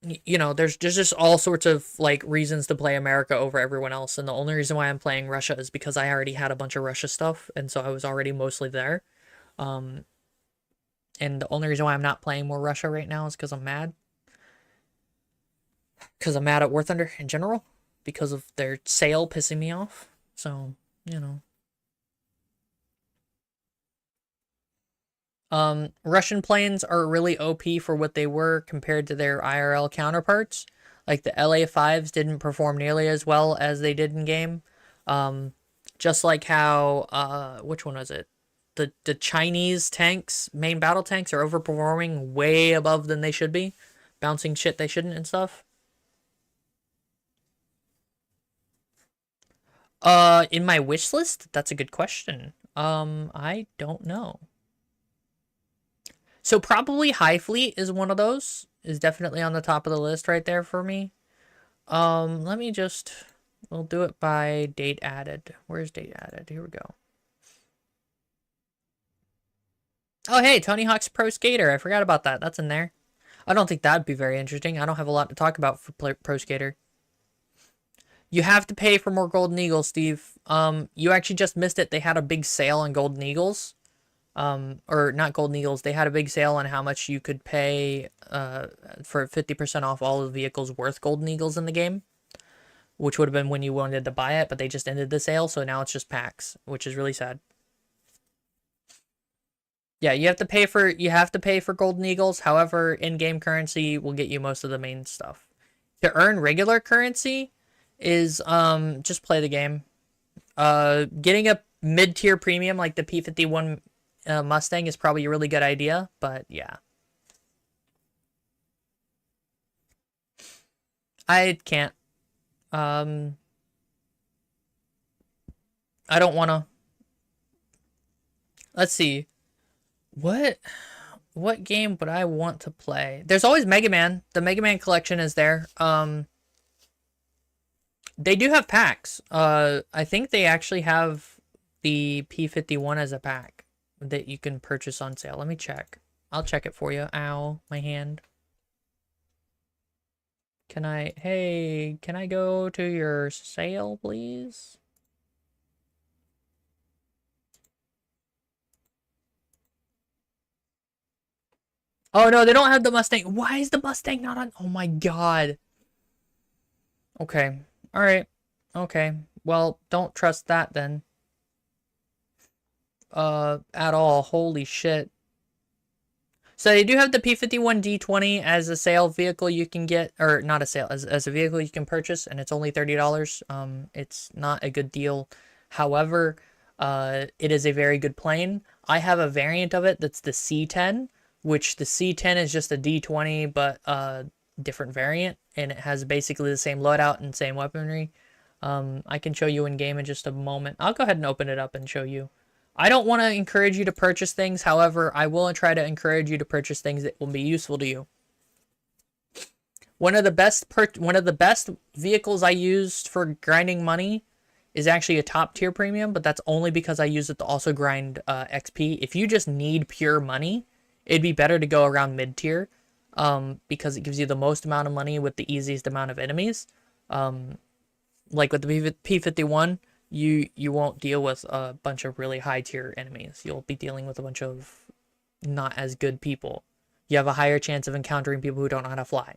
You know, there's just all sorts of like reasons to play America over everyone else, and the only reason why I'm playing Russia is because I already had a bunch of Russia stuff, and so I was already mostly there. And the only reason why I'm not playing more Russia right now is because I'm mad. Because I'm mad at War Thunder in general, because of their sale pissing me off. So, you know. Russian planes are really OP for what they were compared to their IRL counterparts. Like the LA-5s didn't perform nearly as well as they did in game. Just like how, which one was it? The Chinese tanks, main battle tanks, are overperforming way above than they should be. Bouncing shit they shouldn't and stuff. In my wish list? That's a good question. I don't know. So probably High Fleet is one of those. Is definitely on the top of the list right there for me. Let me just... We'll do it by date added. Where's date added? Here we go. Oh, hey, Tony Hawk's Pro Skater. I forgot about that. That's in there. I don't think that'd be very interesting. I don't have a lot to talk about for Pro Skater. You have to pay for more Golden Eagles, Steve. You actually just missed it. They had a big sale on Golden Eagles. Or not Golden Eagles. They had a big sale on how much you could pay for 50% off all of the vehicles worth Golden Eagles in the game. Which would have been when you wanted to buy it, but they just ended the sale, so now it's just packs, which is really sad. Yeah, you have to pay for Golden Eagles. However, in-game currency will get you most of the main stuff. To earn regular currency is just play the game. Getting a mid-tier premium like the P-51 Mustang is probably a really good idea, but yeah. I can't. I don't want to. Let's see. What game would I want to play? There's always Mega Man. The Mega Man collection is there. They do have packs. I think they actually have the P-51 as a pack that you can purchase on sale. Let me check. I'll check it for you. Ow, my hand. Can I go to your sale, please? Oh, no, they don't have the Mustang. Why is the Mustang not on? Oh, my God. Okay. All right. Okay. Well, don't trust that then. At all. Holy shit. So they do have the P-51 D20 as a sale vehicle you can get, or not a sale, as a vehicle you can purchase, and it's only $30. It's not a good deal. However, it is a very good plane. I have a variant of it that's the C-10, which the C-10 is just a D20, but different variant, and it has basically the same loadout and same weaponry. I can show you in game in just a moment. I'll go ahead and open it up and show you. I don't want to encourage you to purchase things. However, I will try to encourage you to purchase things that will be useful to you. One of the best vehicles I used for grinding money is actually a top tier premium, but that's only because I use it to also grind XP. If you just need pure money, it'd be better to go around mid tier, because it gives you the most amount of money with the easiest amount of enemies. Like with the P-51. You won't deal with a bunch of really high tier enemies. You'll be dealing with a bunch of not as good people. You have a higher chance of encountering people who don't know how to fly.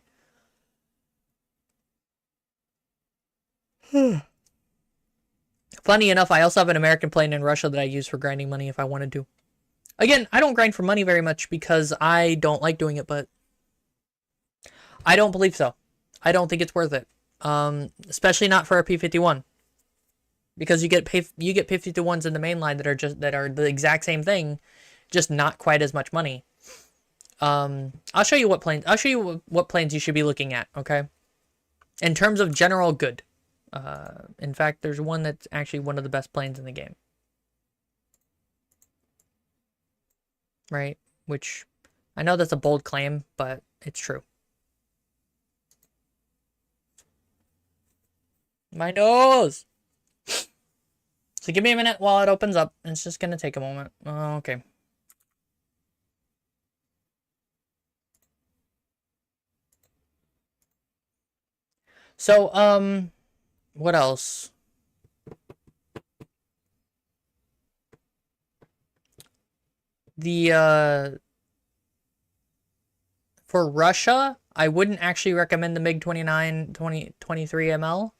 Funny enough, I also have an American plane in Russia that I use for grinding money if I wanted to. Again, I don't grind for money very much because I don't like doing it, but I don't believe so. I don't think it's worth it. Especially not for a P-51. Because you get P-51s in the main line that are the exact same thing, just not quite as much money. I'll show you what planes you should be looking at, okay? In terms of general good. In fact, there's one that's actually one of the best planes in the game. Right? Which, I know that's a bold claim, but it's true. My nose! So give me a minute while it opens up. It's just gonna take a moment. Oh, okay. So, what else? For Russia, I wouldn't actually recommend the MiG-29 23 ML,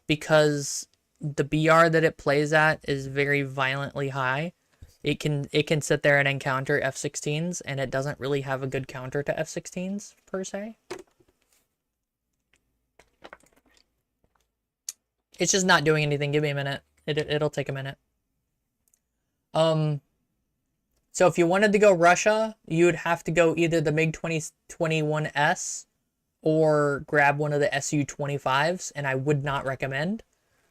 because the BR that it plays at is very violently high. It can sit there and encounter F-16s, and it doesn't really have a good counter to F-16s per se. It's just not doing anything. Give me a minute. It'll take a minute. So if you wanted to go Russia, you would have to go either the MiG-21S or grab one of the Su-25s, and I would not recommend.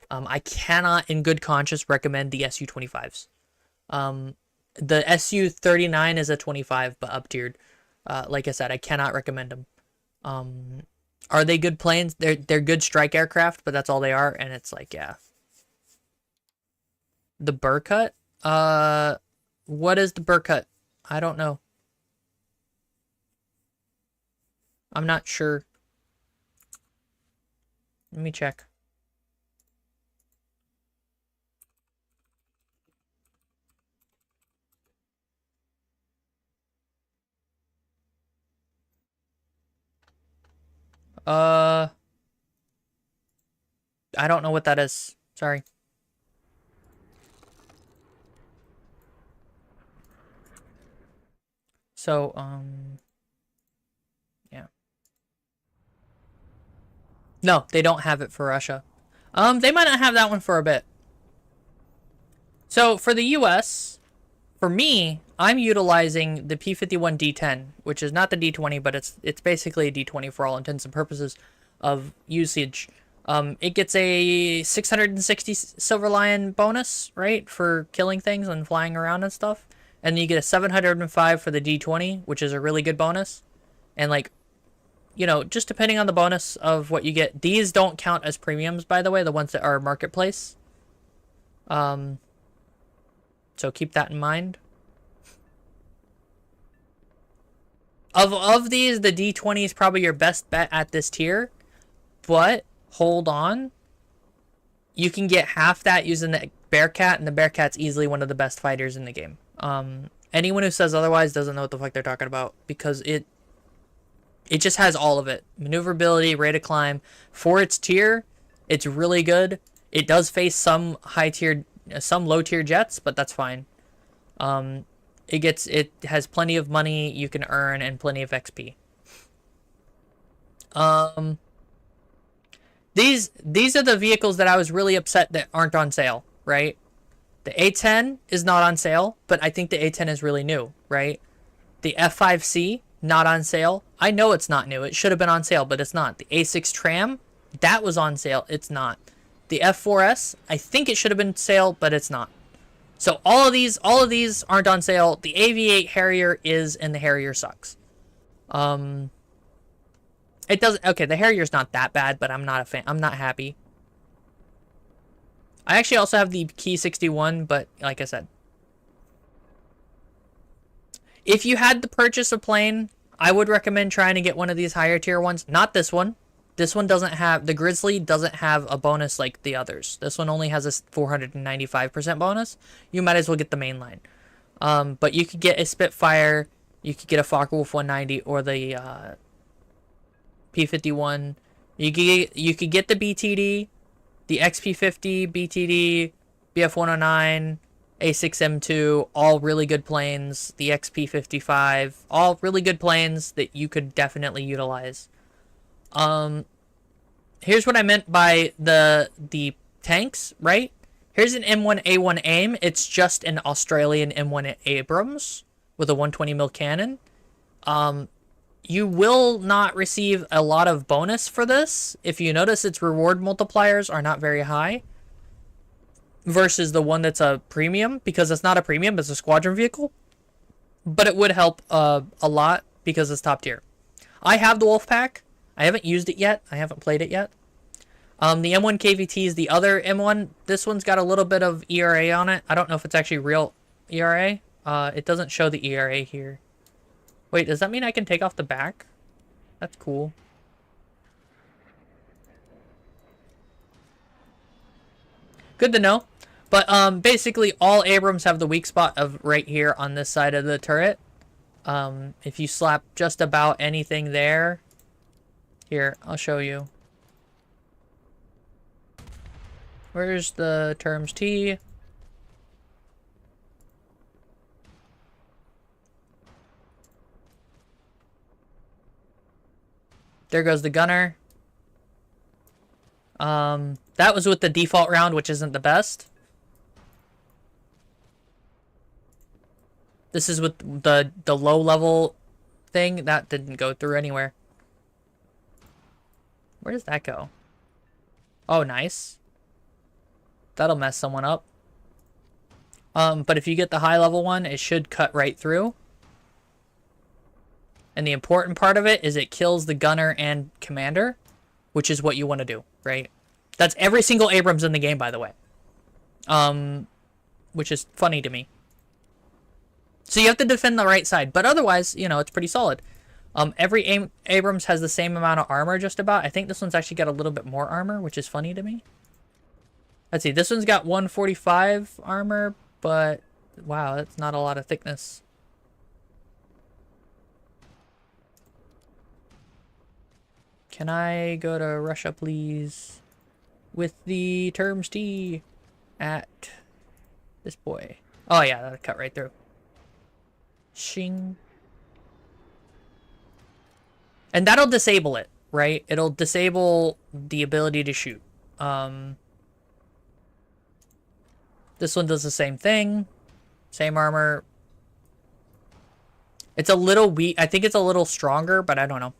I cannot, in good conscience, recommend the Su-25s. The Su-39 is a 25, but up-tiered. Like I said, I cannot recommend them. Are they good planes? They're good strike aircraft, but that's all they are, and it's like, yeah. The burr cut? What is the burr cut? I don't know. I'm not sure. Let me check. I don't know what that is. Sorry. So, yeah. No, they don't have it for Russia. They might not have that one for a bit. So, for the US, for me, I'm utilizing the P-51 D10, which is not the D20, but it's basically a D20 for all intents and purposes of usage. It gets a 660 Silver Lion bonus, right, for killing things and flying around and stuff. And then you get a 705 for the D20, which is a really good bonus. And, like, you know, just depending on the bonus of what you get. These don't count as premiums, by the way, the ones that are marketplace. So keep that in mind. Of these, the D20 is probably your best bet at this tier. But hold on. You can get half that using the Bearcat, and the Bearcat's easily one of the best fighters in the game. Anyone who says otherwise doesn't know what the fuck they're talking about, because it just has all of it. Maneuverability, rate of climb. For its tier, it's really good. It does face some some low tier jets, but that's fine. It has plenty of money you can earn and plenty of XP. These are the vehicles that I was really upset that aren't on sale, right? The A10 is not on sale, but I think the A10 is really new, right? The F5C, not on sale. I know it's not new. It should have been on sale, but it's not. The A6 Tram, that was on sale. It's not. The F4S, I think it should have been sale, but it's not. So all of these aren't on sale. The AV8 Harrier is, and the Harrier sucks. It doesn't. Okay, the Harrier's not that bad, but I'm not a fan. I'm not happy. I actually also have the Key 61, but like I said, if you had to purchase a plane, I would recommend trying to get one of these higher tier ones. Not this one. This one doesn't have, the Grizzly doesn't have a bonus like the others. This one only has a 495% bonus. You might as well get the main line. But you could get a Spitfire, you could get a Focke-Wulf 190, or the P-51. You could get the BTD, the XP-50, BTD, BF-109, A6M2, all really good planes. The XP-55, all really good planes that you could definitely utilize. Here's what I meant by the tanks, right? Here's an M1A1 AIM. It's just an Australian M1 Abrams with a 120mm cannon. you will not receive a lot of bonus for this. If you notice, its reward multipliers are not very high versus the one that's a premium, because it's not a premium, it's a squadron vehicle. But it would help a lot because it's top tier. I have the wolf pack. I haven't used it yet. I haven't played it yet. The M1 KVT is the other M1. This one's got a little bit of ERA on it. I don't know if it's actually real ERA. It doesn't show the ERA here. Wait, does that mean I can take off the back? That's cool. Good to know. But basically all Abrams have the weak spot of right here on this side of the turret. If you slap just about anything there. Here, I'll show you. Where's the terms T? There goes the gunner. That was with the default round, which isn't the best. This is with the low level thing. That didn't go through anywhere. Where does that go? Oh, nice. That'll mess someone up. But if you get the high level one, it should cut right through. And the important part of it is it kills the gunner and commander, which is what you want to do, right? That's every single Abrams in the game, by the way. Which is funny to me. So you have to defend the right side, but otherwise, you know, it's pretty solid. Every Abrams has the same amount of armor, just about. I think this one's actually got a little bit more armor, which is funny to me. Let's see, this one's got 145 armor, but wow, that's not a lot of thickness. Can I go to Russia, please? With the terms T at this boy. Oh yeah, that'll cut right through. Shing. And that'll disable it, right? It'll disable the ability to shoot. This one does the same thing. Same armor. It's a little weak. I think it's a little stronger, but I don't know.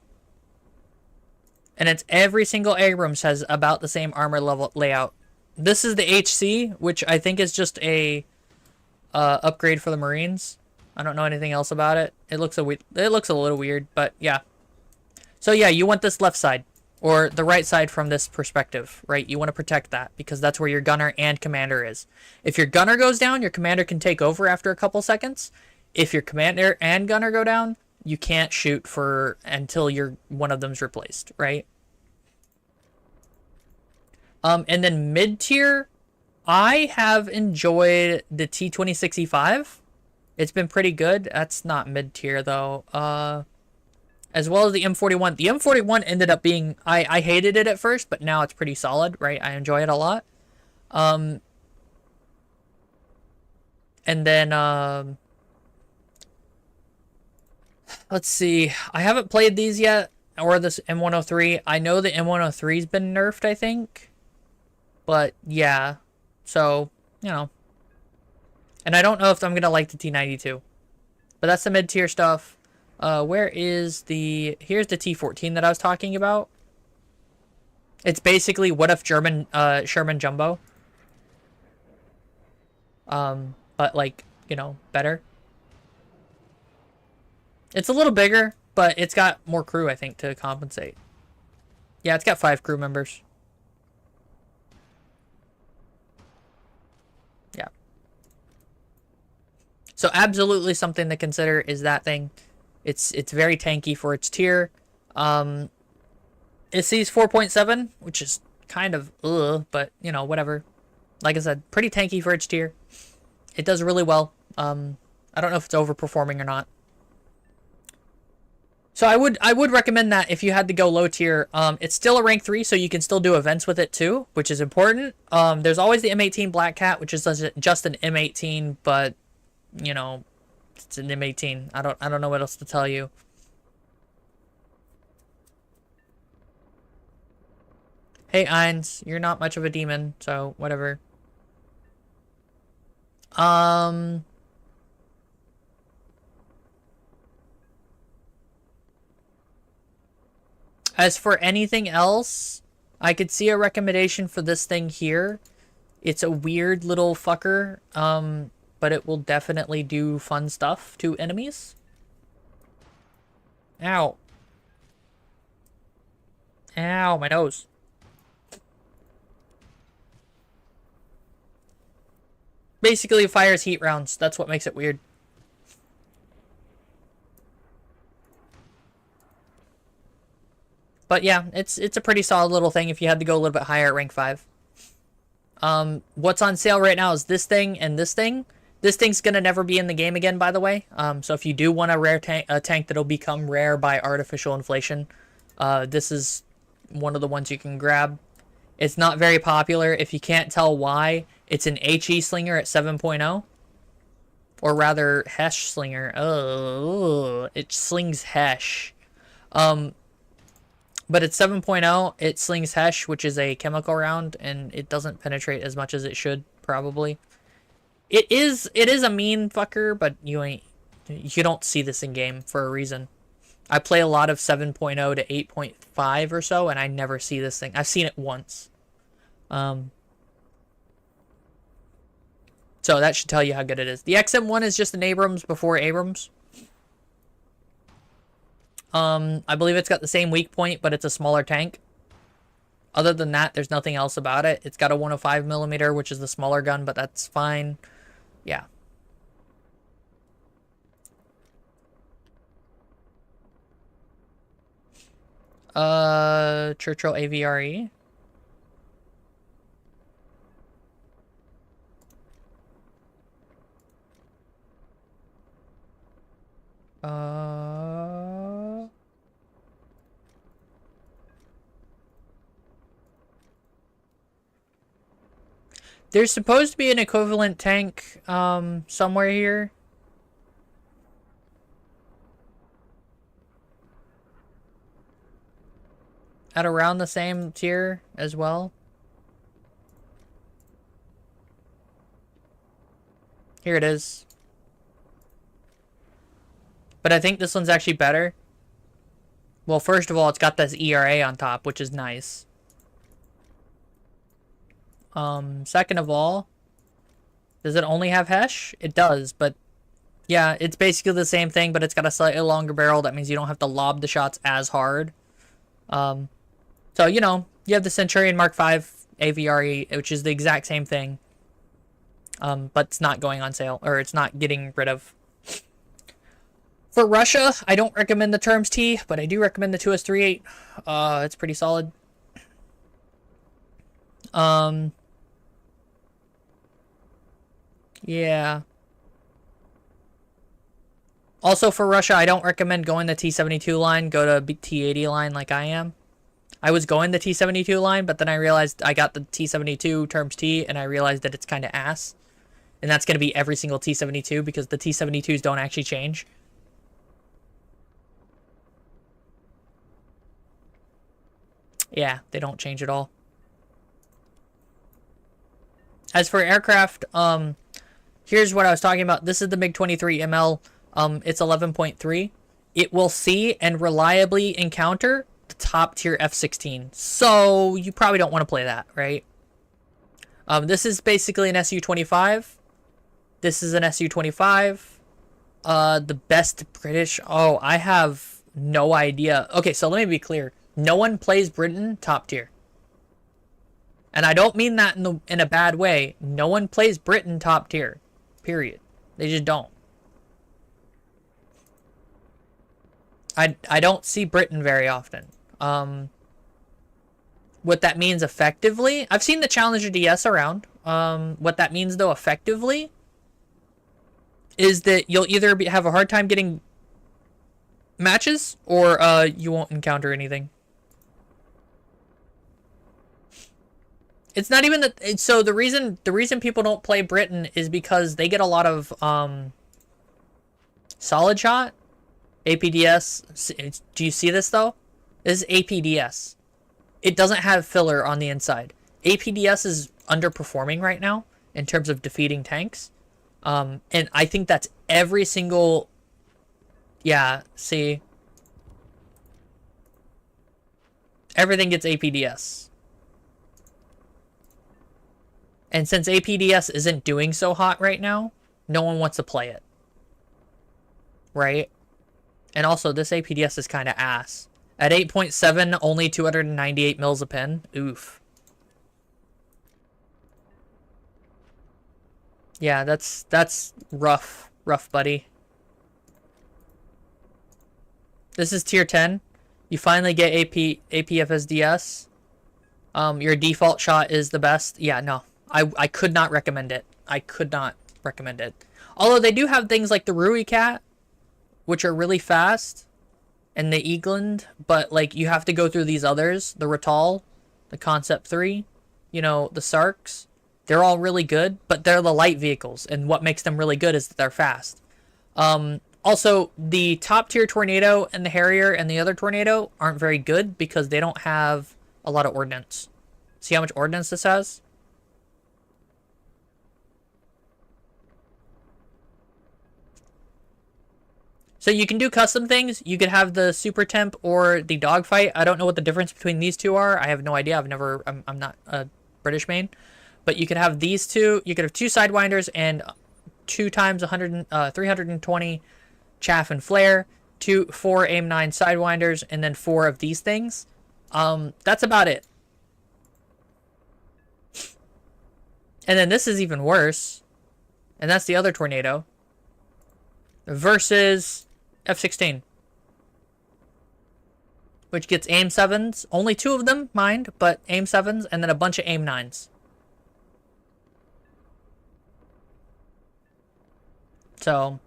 And it's every single Abrams has about the same armor level layout. This is the HC, which I think is just a upgrade for the Marines. I don't know anything else about it. It looks a little weird, but yeah. So yeah, you want this left side or the right side from this perspective, right? You want to protect that because that's where your gunner and commander is. If your gunner goes down, your commander can take over after a couple seconds. If your commander and gunner go down, you can't shoot for until one of them's replaced, right? And then mid-tier, I have enjoyed the T-2065. It's been pretty good. That's not mid-tier, though. As well as the M41. The M41 ended up being... I hated it at first, but now it's pretty solid, right? I enjoy it a lot. And then... let's see. I haven't played these yet, or this M103. I know the M103's been nerfed, I think. But, yeah. So, you know. And I don't know if I'm going to like the T92. But that's the mid-tier stuff. Where is the... Here's the T14 that I was talking about. It's basically what if Sherman Jumbo. But, like, you know, better. It's a little bigger, but it's got more crew, I think, to compensate. Yeah, it's got 5 crew members. Yeah. So absolutely something to consider is that thing. It's very tanky for its tier. It sees 4.7, which is kind of but you know, whatever. Like I said, pretty tanky for its tier. It does really well. I don't know if it's overperforming or not. So I would recommend that if you had to go low tier. It's still a rank 3, so you can still do events with it too, which is important. There's always the M18 Black Cat, which is just an M18, but you know, it's an M18. I don't know what else to tell you. Hey Eins, you're not much of a demon, so whatever. As for anything else, I could see a recommendation for this thing here. It's a weird little fucker, but it will definitely do fun stuff to enemies. Ow. Ow, my nose. Basically, it fires heat rounds. That's what makes it weird. But yeah, it's a pretty solid little thing if you had to go a little bit higher at rank 5. What's on sale right now is this thing and this thing. This thing's gonna never be in the game again, by the way. So if you do want a tank that'll become rare by artificial inflation, this is one of the ones you can grab. It's not very popular. If you can't tell why, it's an HE slinger at 7.0. Or rather, Hesh slinger. Oh, it slings Hesh. But at 7.0, it slings Hesh, which is a chemical round, and it doesn't penetrate as much as it should, probably. It is a mean fucker, but you don't see this in game for a reason. I play a lot of 7.0 to 8.5 or so, and I never see this thing. I've seen it once. So that should tell you how good it is. The XM1 is just an Abrams before Abrams. I believe it's got the same weak point, but it's a smaller tank. Other than that, there's nothing else about it. It's got a 105mm, which is the smaller gun, but that's fine. Yeah. Churchill AVRE. There's supposed to be an equivalent tank, somewhere here. At around the same tier as well. Here it is. But I think this one's actually better. Well, first of all, it's got this ERA on top, which is nice. Second of all, does it only have Hesh? It does, but yeah, it's basically the same thing, but it's got a slightly longer barrel. That means you don't have to lob the shots as hard. So, you know, you have the Centurion Mark V AVRE, which is the exact same thing. But it's not going on sale, or it's not getting rid of. For Russia, I don't recommend the Terms T, but I do recommend the 2S38. It's pretty solid. Yeah. Also for Russia, I don't recommend going the T72 line. Go to T80 line like I am. I was going the T72 line, but then I realized I got the T72 Terms T, and I realized that it's kind of ass. And that's going to be every single T72, because the T72s don't actually change. Yeah, they don't change at all. As for aircraft, here's what I was talking about. This is the MiG-23 ML. It's 11.3. It will see and reliably encounter the top tier F-16. So you probably don't want to play that, right? This is basically an Su-25. This is an Su-25. The best British. Oh, I have no idea. Okay, so let me be clear. No one plays Britain top tier. And I don't mean that in a bad way. No one plays Britain top tier. Period. They just don't. I don't see Britain very often. What that means effectively, I've seen the Challenger DS around. What that means though effectively is that you'll either have a hard time getting matches, or you won't encounter anything. It's not even that. So the reason people don't play Britain is because they get a lot of solid shot, APDS. Do you see this though? This is APDS. It doesn't have filler on the inside. APDS is underperforming right now in terms of defeating tanks, and I think that's every single. Yeah. See. everything gets APDS. And since APDS isn't doing so hot right now, no one wants to play it. Right? And also, this APDS is kind of ass. At 8.7, only 298 mils a pin. Oof. Yeah, that's rough. Rough, buddy. This is tier 10. You finally get APFSDS. Your default shot is the best. Yeah, no. I could not recommend it. I could not recommend it. Although they do have things like the Rui Cat, which are really fast, and the Eagland, but like you have to go through these others, the Ratal, the Concept 3, you know, the Sarks. They're all really good, but they're the light vehicles, and what makes them really good is that they're fast. Also, the top tier Tornado and the Harrier and the other Tornado aren't very good because they don't have a lot of ordnance. See how much ordnance this has? So you can do custom things. You could have the Super Temp or the Dogfight. I don't know what the difference between these two are. I have no idea. I'm not a British main. But you could have these two. You could have two Sidewinders and 2 times 320 Chaff and Flare. 4 Aim 9 Sidewinders and then 4 of these things. That's about it. And then this is even worse. And that's the other Tornado. Versus F-16. Which gets Aim 7s. Only 2 of them, mind. But Aim 7s and then a bunch of Aim 9s. So,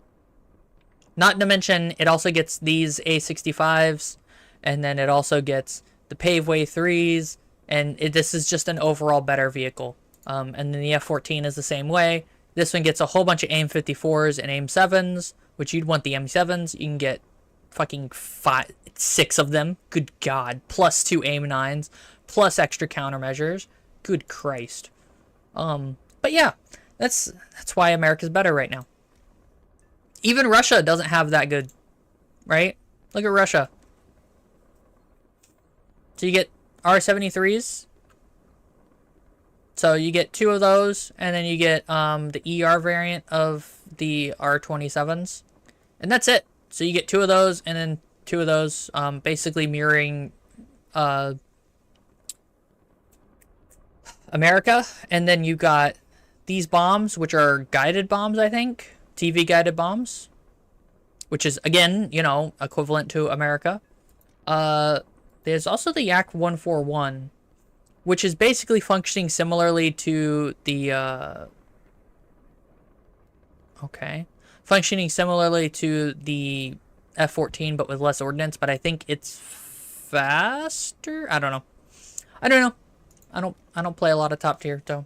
not to mention, it also gets these A65s. And then it also gets the Paveway 3s. And this is just an overall better vehicle. And then the F-14 is the same way. This one gets a whole bunch of Aim 54s and Aim 7s. Which you'd want the M7s. You can get fucking 6 of them. Good God. Plus 2 Aim 9s. Plus extra countermeasures. Good Christ. But yeah. That's why America's better right now. Even Russia doesn't have that good. Right? Look at Russia. So you get R-73s. So you get 2 of those. And then you get the ER variant of the R-27s. And that's it. So you get 2 of those and then 2 of those. Basically mirroring America. And then you got these bombs, which are guided bombs, I think. TV guided bombs. Which is, again, you know, equivalent to America. There's also the Yak-141. Which is basically functioning similarly to the, okay. Functioning similarly to the F-14, but with less ordnance, but I think it's faster? I don't know. I don't know. I don't play a lot of top tier, so.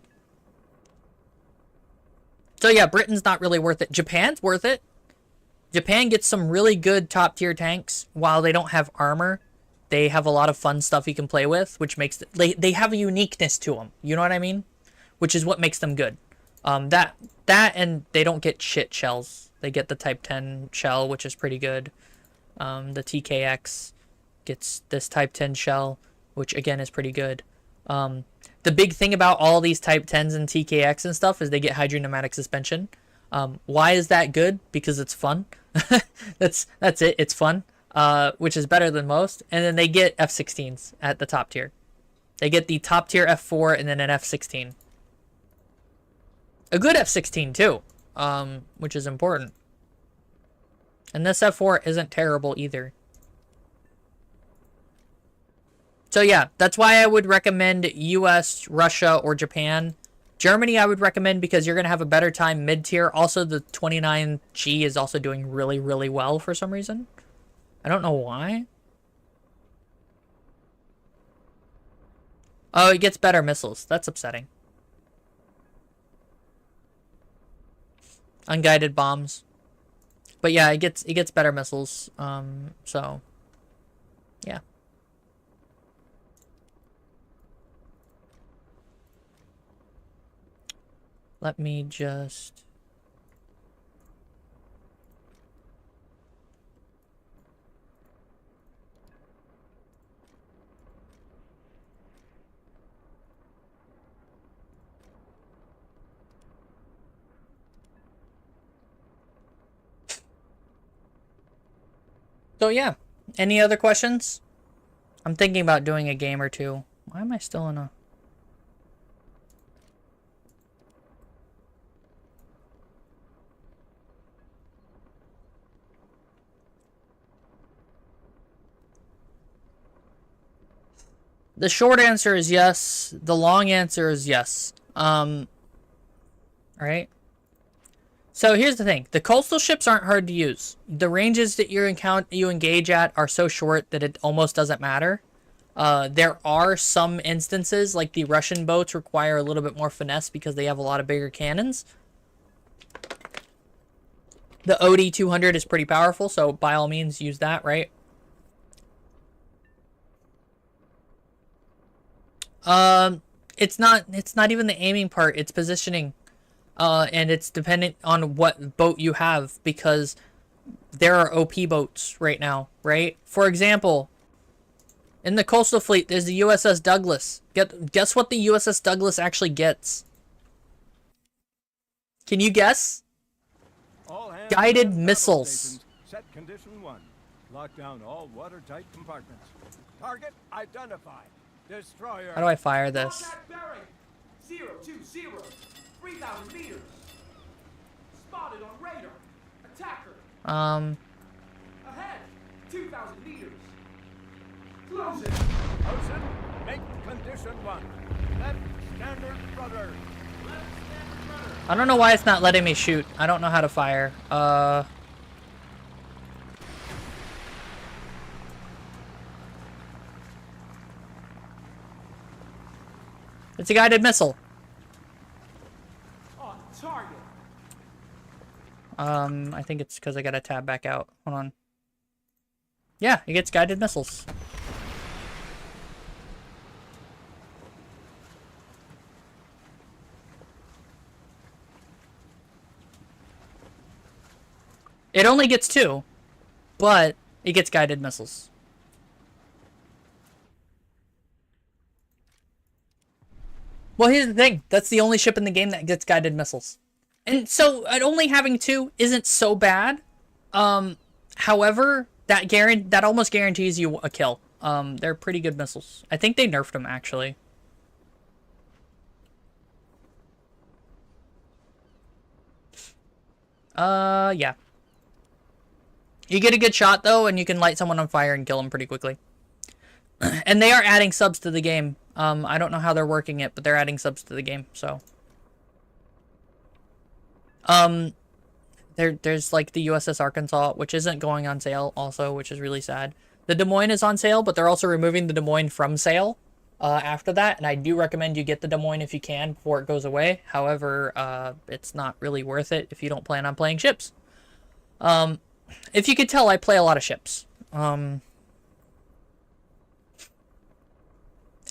So yeah, Britain's not really worth it. Japan's worth it. Japan gets some really good top tier tanks while they don't have armor. They have a lot of fun stuff you can play with, which makes they have a uniqueness to them. You know what I mean? Which is what makes them good. That and they don't get shit shells. They get the Type 10 shell, which is pretty good. The TKX gets this Type 10 shell, which again is pretty good. The big thing about all these Type 10s and TKX and stuff is they get hydropneumatic suspension. Why is that good? Because it's fun. That's it. It's fun. Which is better than most. And then they get F-16s at the top tier. They get the top tier F4 and then an F-16. A good F-16 too, which is important. And this F4 isn't terrible either. So yeah, that's why I would recommend US, Russia, or Japan. Germany I would recommend because you're going to have a better time mid-tier. Also, the 29G is also doing really, really well for some reason. I don't know why. Oh, it gets better missiles. That's upsetting. Unguided bombs. But yeah, it gets better missiles. So yeah. Let me just So yeah, any other questions? I'm thinking about doing a game or two. Why am I still in a... The short answer is yes. The long answer is yes. Right? So here's the thing. The coastal ships aren't hard to use. The ranges that you engage at are so short that it almost doesn't matter. There are some instances, like the Russian boats require a little bit more finesse because they have a lot of bigger cannons. The OD-200 is pretty powerful, so by all means use that, right? It's not even the aiming part, it's positioning. And it's dependent on what boat you have, because there are OP boats right now, right? For example, in the coastal fleet, there's the USS Douglas. Guess what the USS Douglas actually gets? Can you guess? Guided missiles. Set condition 1. Lock down all watertight compartments. Target identified. Destroyer. How do I fire this? Contact bearing 020, 3,000 meters. Spotted on radar. Attacker. Ahead, 2,000 meters. Close it. Ocean, make condition 1. Left standard rudder. I don't know why it's not letting me shoot. I don't know how to fire. It's a guided missile. On target. I think it's because I gotta tab back out. Hold on. Yeah, it gets guided missiles. It only gets 2, but it gets guided missiles. Well, here's the thing. That's the only ship in the game that gets guided missiles. And so, only having 2 isn't so bad. However, that almost guarantees you a kill. They're pretty good missiles. I think they nerfed them, actually. Yeah. You get a good shot, though, and you can light someone on fire and kill them pretty quickly. And they are adding subs to the game. I don't know how they're working it, but they're adding subs to the game, so. There's like the USS Arkansas, which isn't going on sale also, which is really sad. The Des Moines is on sale, but they're also removing the Des Moines from sale after that, and I do recommend you get the Des Moines if you can before it goes away. However, it's not really worth it if you don't plan on playing ships. If you could tell, I play a lot of ships.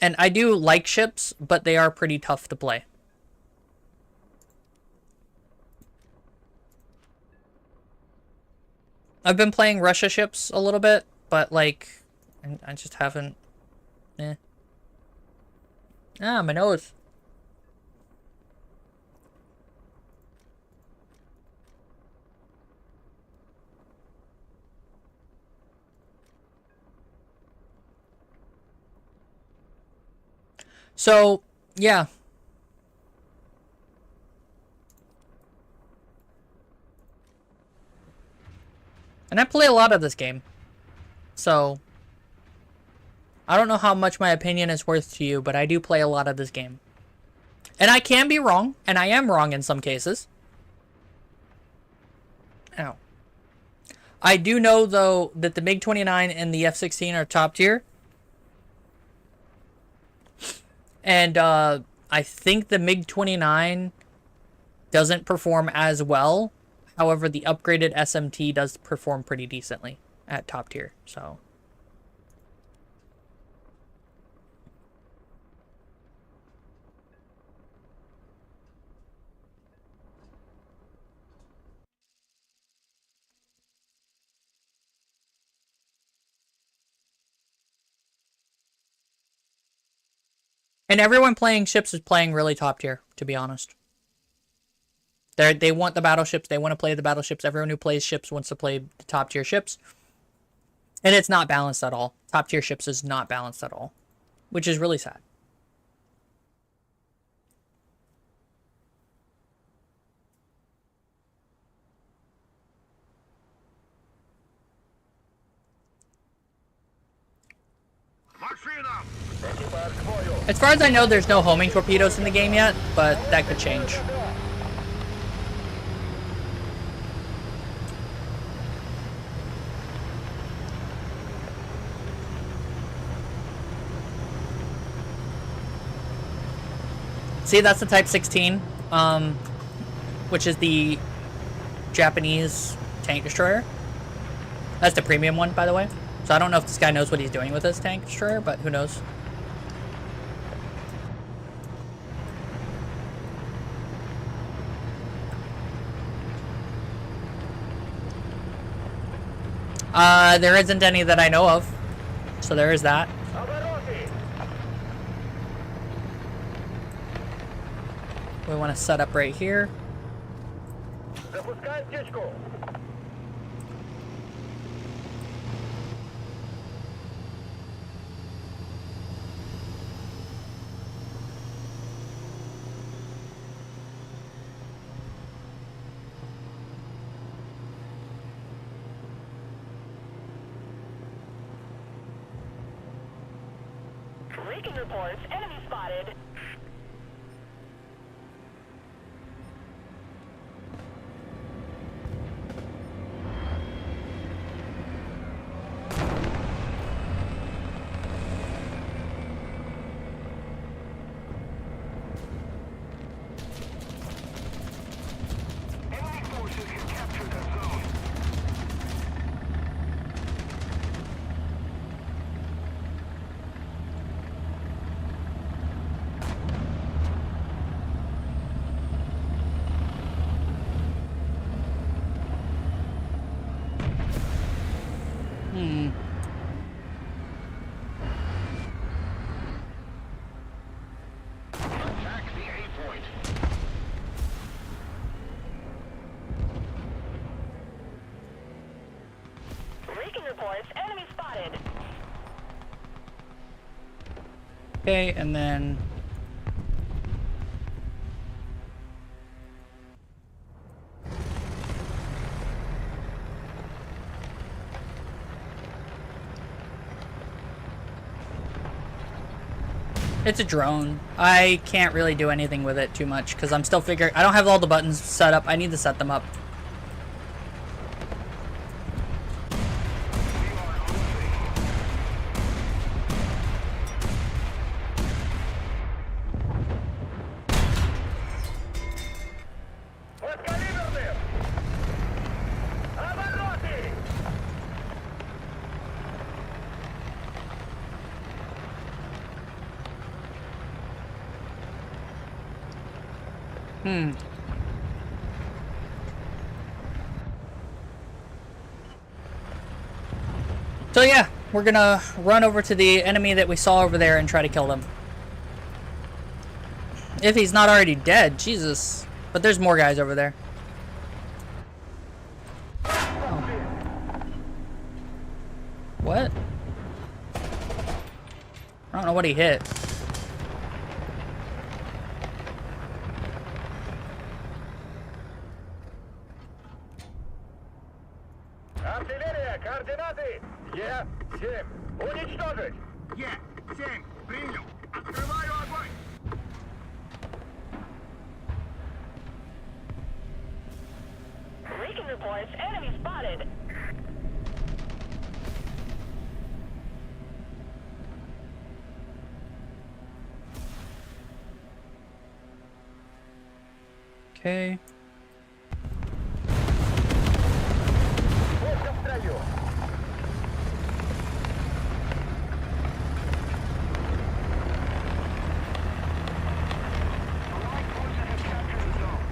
And I do like ships, but they are pretty tough to play. I've been playing Russia ships a little bit, but like, I just haven't. Ah, my nose. So, yeah. And I play a lot of this game. So, I don't know how much my opinion is worth to you, but I do play a lot of this game. And I can be wrong, and I am wrong in some cases. Ow. I do know, though, that the MiG-29 and the F-16 are top tier. And I think the MiG-29 doesn't perform as well. However, the upgraded SMT does perform pretty decently at top tier. So. And everyone playing ships is playing really top tier, to be honest. They want the battleships. They want to play the battleships. Everyone who plays ships wants to play the top tier ships. And it's not balanced at all. Top tier ships is not balanced at all, which is really sad. As far as I know, there's no homing torpedoes in the game yet, but that could change. See, that's the Type 16, which is the Japanese tank destroyer. That's the premium one, by the way. So I don't know if this guy knows what he's doing with his tank destroyer, but who knows. There isn't any that I know of. So there is that. We want to set up right here. Recon reports, enemy spotted. Enemy forces have captured the zone. Attack the A point. Recon reports, enemy spotted. Okay, and then... It's a drone. I can't really do anything with it too much because I'm still figuring... I don't have all the buttons set up. I need to set them up. So yeah, we're gonna run over to the enemy that we saw over there and try to kill them. If he's not already dead, Jesus. But there's more guys over there. Oh. What? I don't know what he hit. Артиллерия, координаты! Е-7. Уничтожить! Е-7. Принял. Открываю огонь! Recon reports, enemy spotted. Okay. Пушка в строю! Allied forces have captured the zone.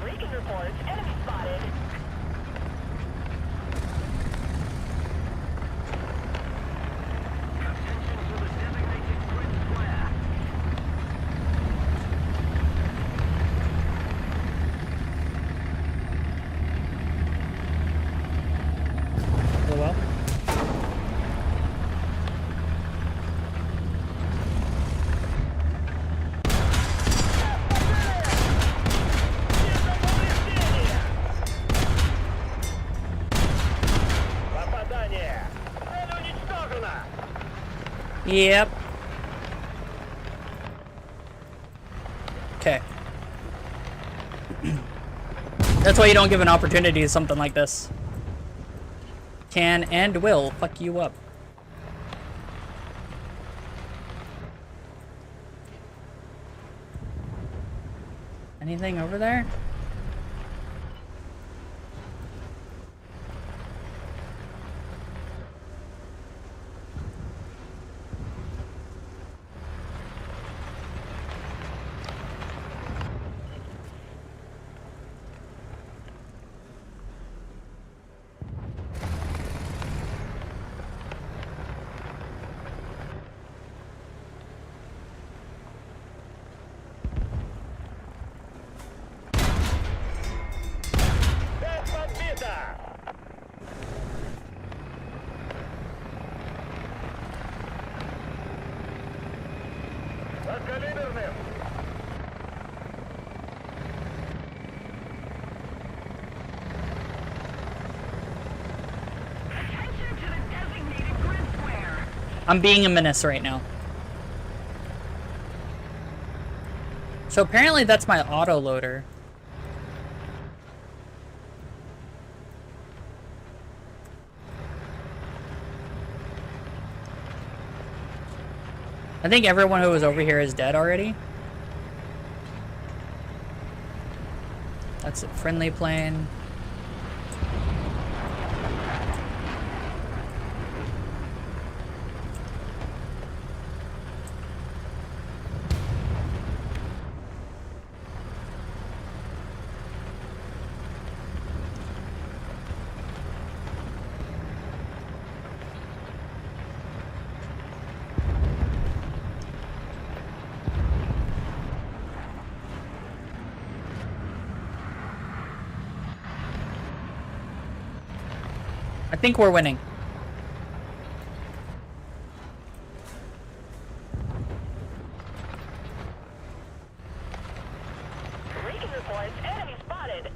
Recon reports, enemy spotted. Attention to the designated grid Yep. Okay. That's why you don't give an opportunity to something like this. Can and will fuck you up. Anything over there? I'm being a menace right now. So apparently that's my auto loader. I think everyone who was over here is dead already. That's a friendly plane. I think we're winning. Recon reports enemy spotted.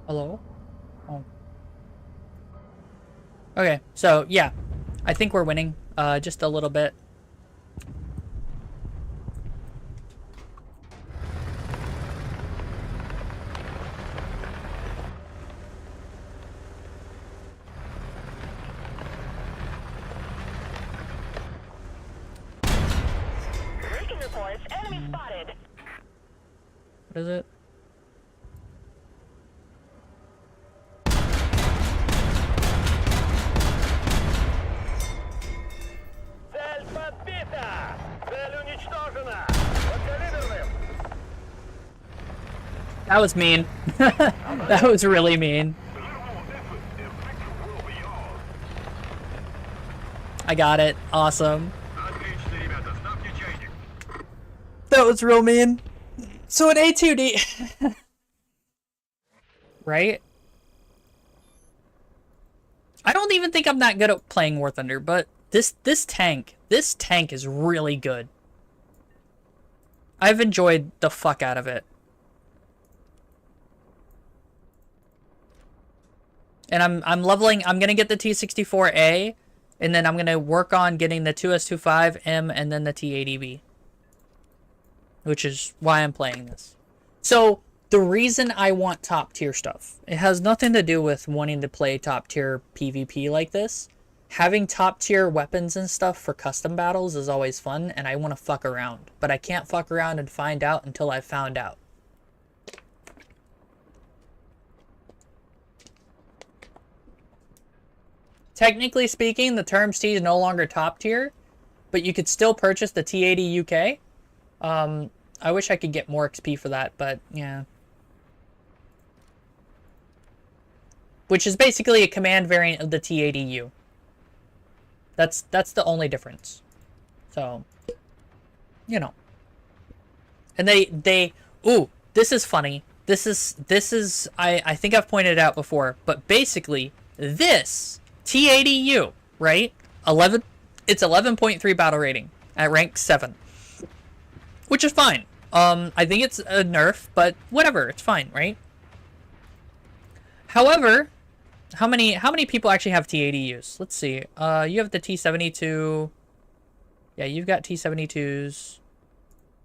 Hello? Oh. Okay, so yeah. I think we're winning. Just a little bit. Recon reports enemy spotted. What is it? Цель подбита! Цель уничтожена! Подкалиберным! That was mean. That was really mean. I got it. Awesome. That was real mean. So an A2D... Right? I don't even think I'm that good at playing War Thunder, but this tank is really good. I've enjoyed the fuck out of it. And I'm leveling, I'm gonna get the T64A, and then I'm gonna work on getting the 2S25M and then the T80B. Which is why I'm playing this. So, the reason I want top tier stuff, it has nothing to do with wanting to play top tier PvP like this. Having top tier weapons and stuff for custom battles is always fun, and I want to fuck around. But I can't fuck around and find out until I've found out. Technically speaking, the Terms T is no longer top tier, but you could still purchase the T80 UK. I wish I could get more XP for that, but yeah. Which is basically a command variant of the T80U. That's the only difference. So, you know. And ooh, this is funny. This is I think I've pointed it out before, but basically this T80U, right? It's 11.3 battle rating at rank 7. Which is fine. I think it's a nerf, but whatever, it's fine, right? However, how many people actually have T80Us? Let's see. You have the T72. Yeah, you've got T72s.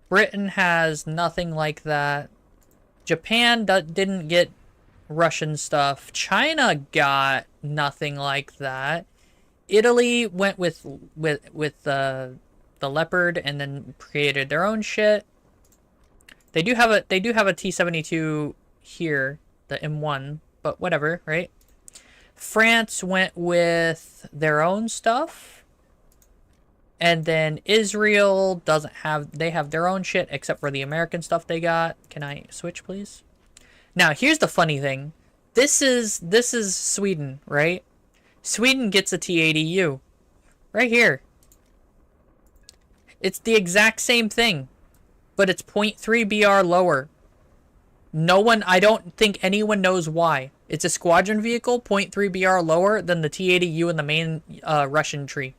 Britain has nothing like that. Japan didn't get Russian stuff. China got nothing like that. Italy went with the Leopard and then created their own shit. They do have a T72 here, the M1, but whatever, right? France went with their own stuff. And then Israel doesn't have, they have their own shit except for the American stuff they got. Can I switch, please? Now, here's the funny thing. This is Sweden, right? Sweden gets a T80U. Right here. It's the exact same thing. But it's 0.3 BR lower. No one, I don't think anyone knows why. It's a squadron vehicle, 0.3 BR lower than the T80U in the main Russian tree.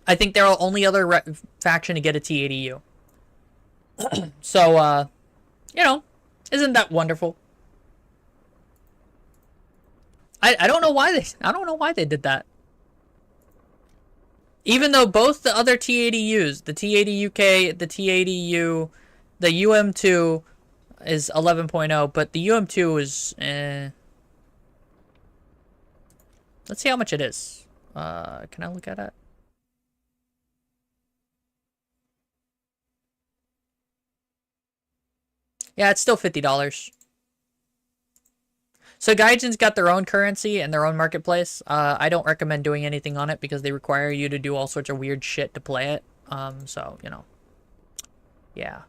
I think they're the only other faction to get a T80U. So, you know, isn't that wonderful? I don't know why they did that. Even though both the other T80Us, the T80UK, the T80U, the UM2 is 11.0, but the UM2 is let's see how much it is. Can I look at it? Yeah, it's still $50. So Gaijin's got their own currency and their own marketplace. I don't recommend doing anything on it because they require you to do all sorts of weird shit to play it. So, you know. Yeah.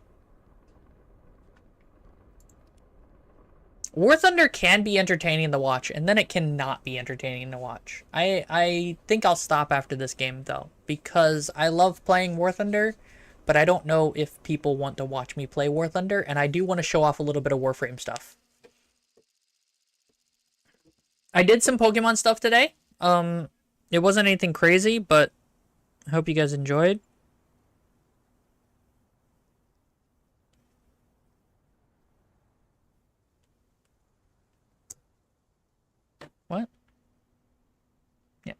War Thunder can be entertaining to watch, and then it cannot be entertaining to watch. I think I'll stop after this game, though, because I love playing War Thunder, but I don't know if people want to watch me play War Thunder, and I do want to show off a little bit of Warframe stuff. I did some Pokemon stuff today. It wasn't anything crazy, but I hope you guys enjoyed. What? Yeah.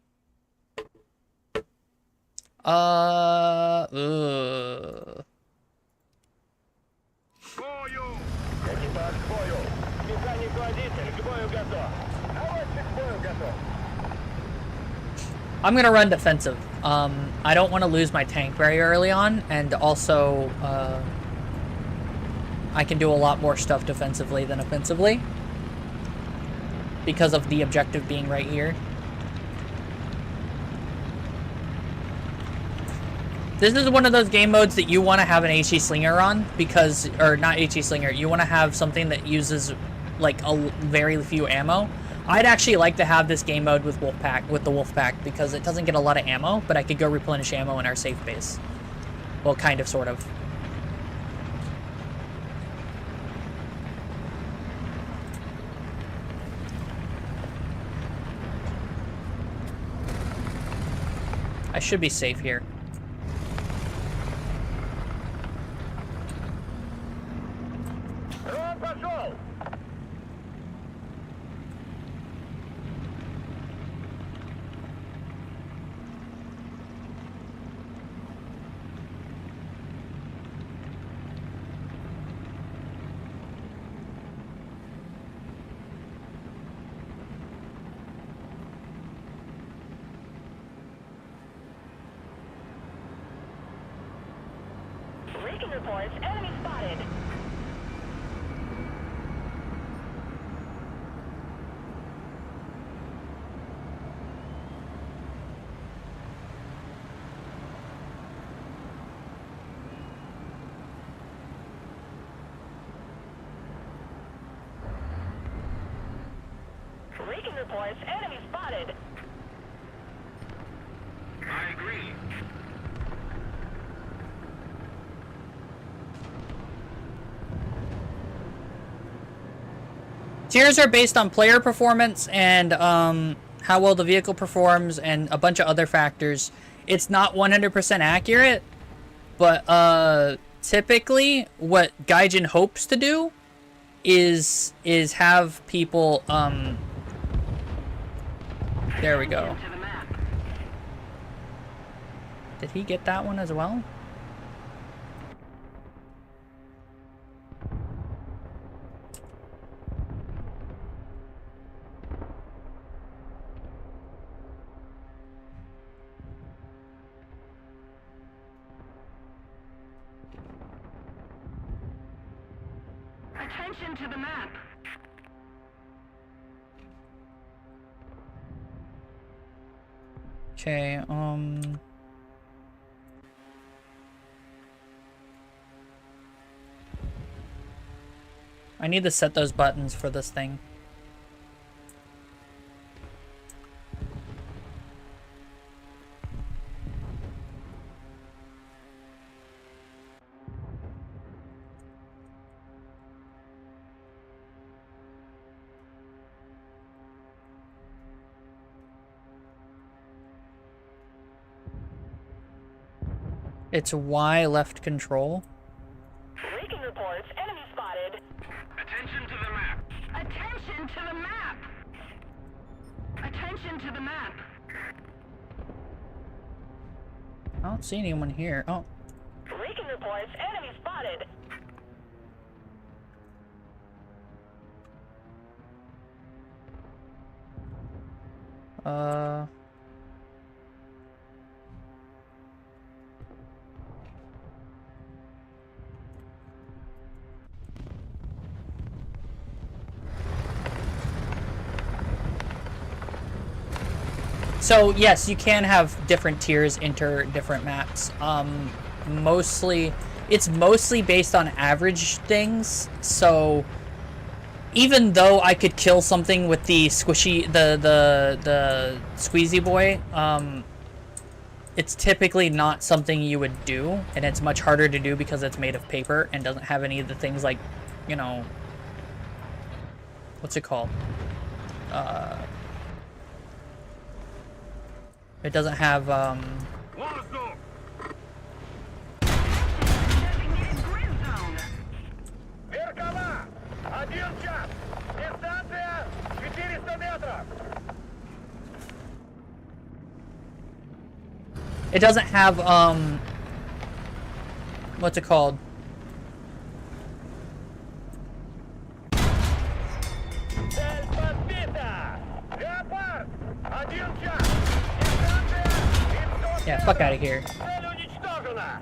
Экипаж к бою. Механик-водитель к бою готов. Наводчик к бою готов. I'm gonna run defensive. I don't want to lose my tank very early on, and also I can do a lot more stuff defensively than offensively because of the objective being right here. This is one of those game modes that you want to have an HE Slinger on, because, or not HE Slinger, you want to have something that uses like a very few ammo. I'd actually like to have this game mode with the Wolf Pack, because it doesn't get a lot of ammo, but I could go replenish ammo in our safe base. Well, kind of, sort of. I should be safe here. Дрон пошел. Recon reports enemy spotted. Recon reports enemy spotted. I agree. Tiers are based on player performance and how well the vehicle performs and a bunch of other factors. It's not 100% accurate, but typically what Gaijin hopes to do is have people there we go. Did he get that one as well? Attention to the map. Okay, I need to set those buttons for this thing. It's Y left control. Leaking reports. Enemy spotted. Attention to the map. Attention to the map. Attention to the map. I don't see anyone here. Oh, Leaking reports. Enemy spotted. So yes, you can have different tiers enter different maps. It's mostly based on average things. So even though I could kill something with the squishy, the squeezy boy, it's typically not something you would do, and it's much harder to do because it's made of paper and doesn't have any of the things like, you know, what's it called? It doesn't have, Веркова! 1 час! Дистанция 400 метров! it doesn't have, what's it called? Цель подбита! Леопард! 1 час! Дистанция 500 Yeah, fuck out of here. Цель уничтожена!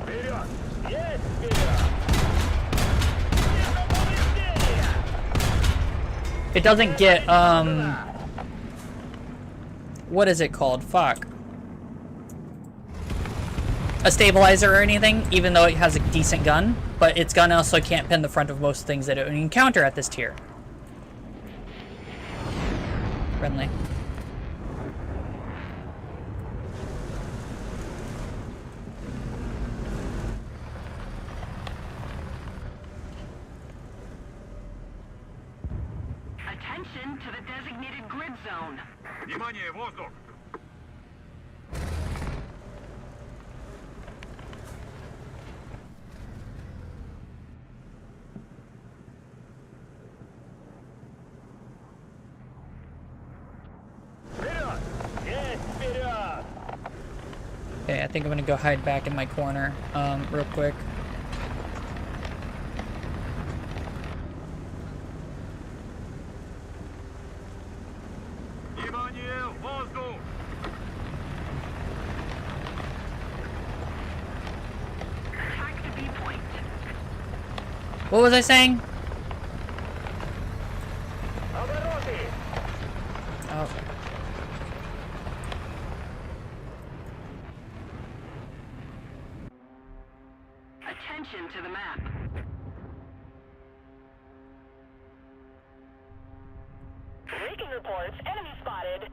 Вперед! Есть вперед! Вижу повреждения! It doesn't get, what is it called? Fuck. A stabilizer or anything, even though it has a decent gun, but its gun also can't pin the front of most things that it would encounter at this tier. Friendly. Attention to the designated grid zone. Внимание, воздух. Вперед! Есть вперед! Okay, I think I'm gonna go hide back in my corner, real quick. Внимание, воздух. Attack the B point. What was I saying? Обороты! Oh. Attention to the map. Leaking reports. Enemy spotted.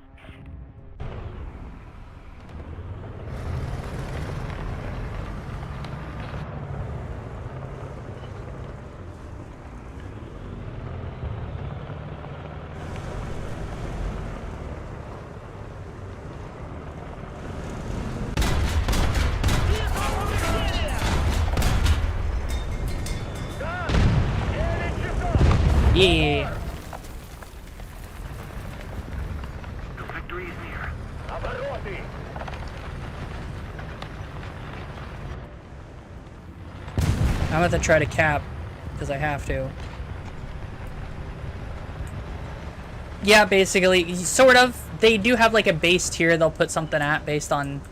Yeah. The victory is near. Обороты! I'm about to try to cap, because I have to. Yeah, basically, sort of. They do have like a base tier they'll put something at based on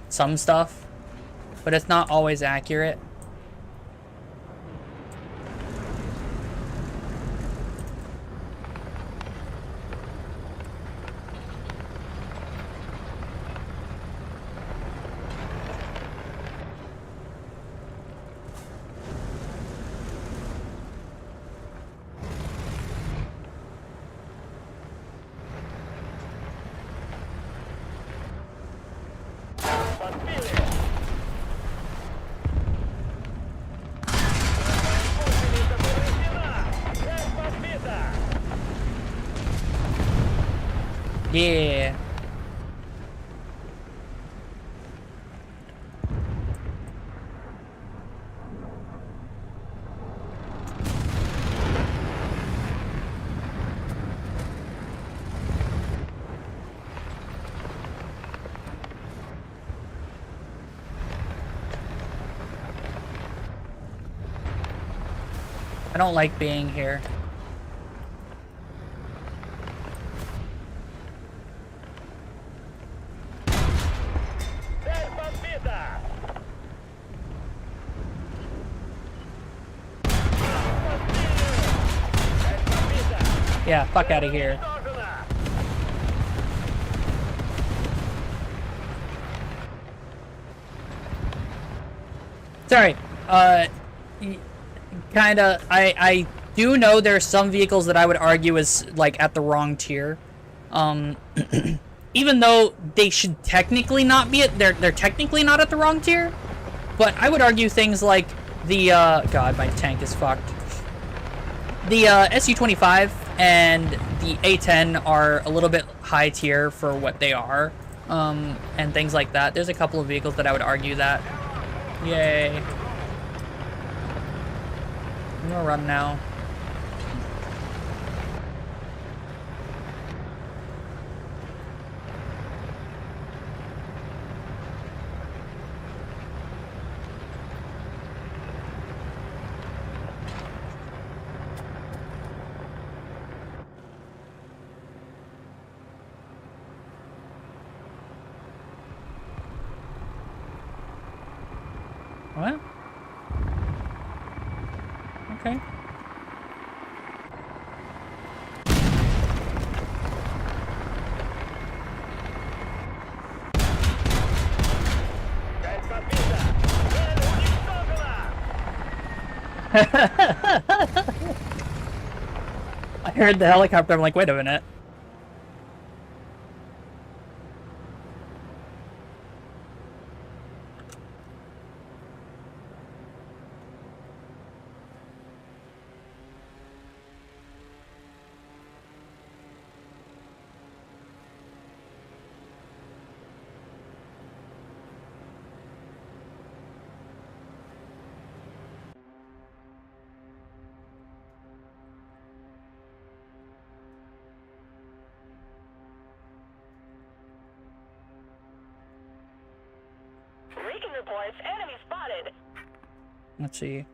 some stuff, but it's not always accurate. Подбили! Цель подбита! Yeah. I don't like being here. Цель подбита! Yeah, fuck out of here. Уничтожена! Sorry. Kinda. I do know there are some vehicles that I would argue is like at the wrong tier. Even though they should technically not be they're technically not at the wrong tier. But I would argue things like the God, my tank is fucked. The SU-25 and the A-10 are a little bit high tier for what they are. And things like that. There's a couple of vehicles that I would argue that. Yay. I'm gonna run now. What? Okay. Цель подбита! Цель уничтожена! I heard the helicopter, I'm like, wait a minute. Recon reports enemy spotted. Let's see.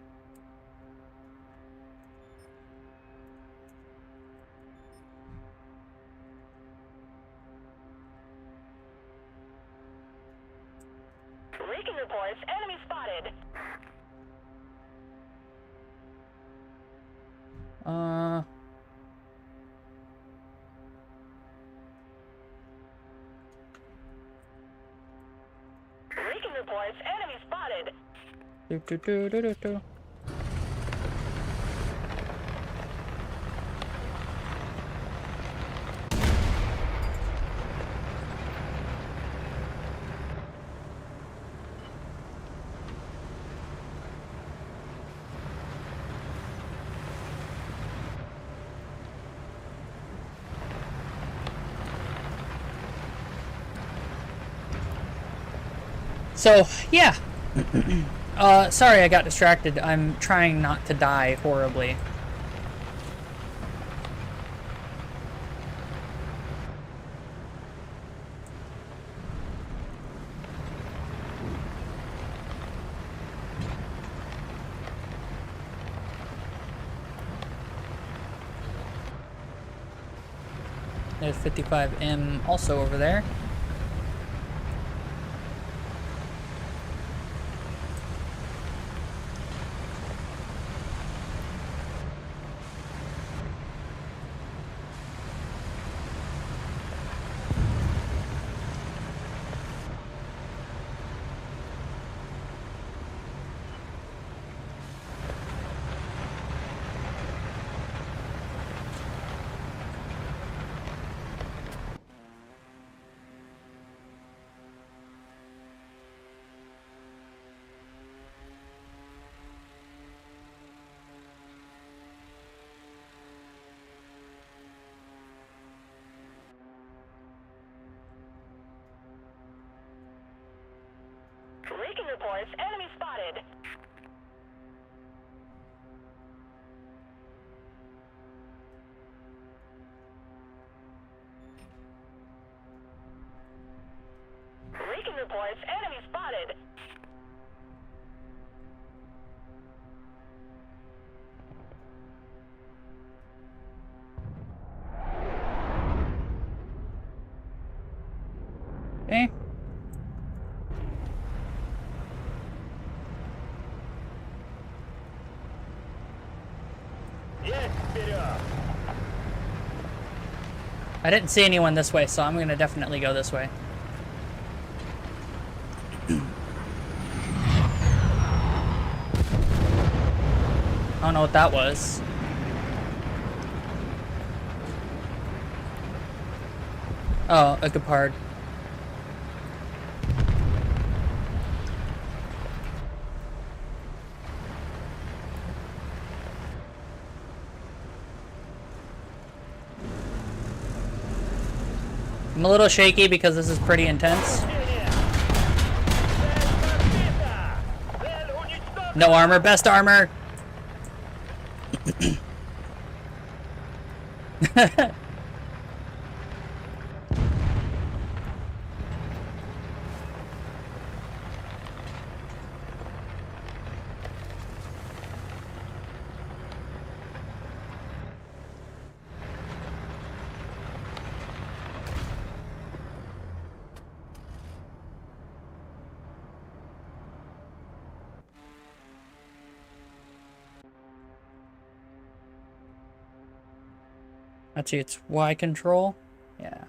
Recon reports enemy spotted. Recon reports enemy spotted. Do. So, yeah. Sorry I got distracted. I'm trying not to die horribly. There's 55M also over there. Recon reports, enemy spotted. Recon reports, enemy spotted. Okay. Есть вперед! I didn't see anyone this way, so I'm gonna definitely go this way. I don't know what that was. Oh, a gepard. I'm a little shaky because this is pretty intense. No armor, best armor. Actually, it's Y control. Yeah.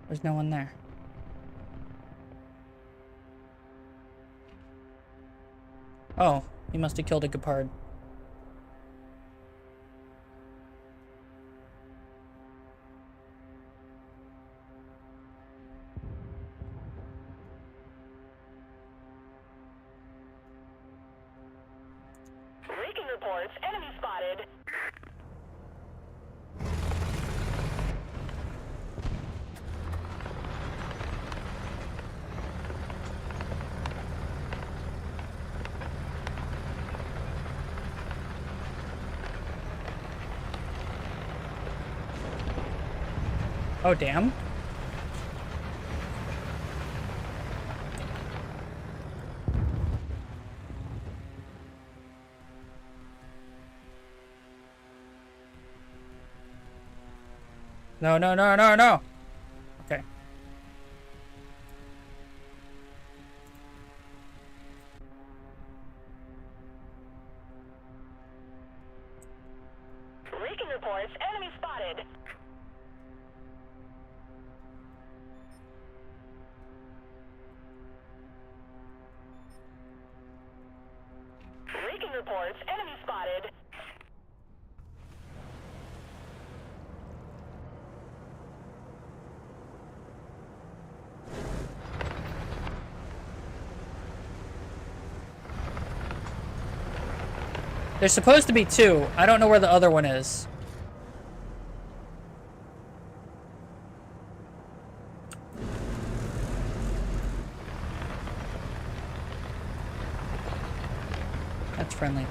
There's no one there. Oh, he must have killed a gepard. Recon reports, enemy spotted. Oh, damn. No, no, no, no, no. Okay. Recon reports, enemy spotted. Recon reports, enemy spotted. There's supposed to be two. I don't know where the other one is. That's friendly.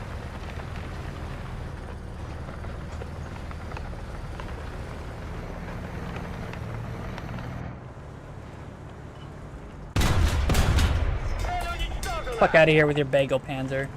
Цель уничтожена! Fuck out of here with your bagel panzer.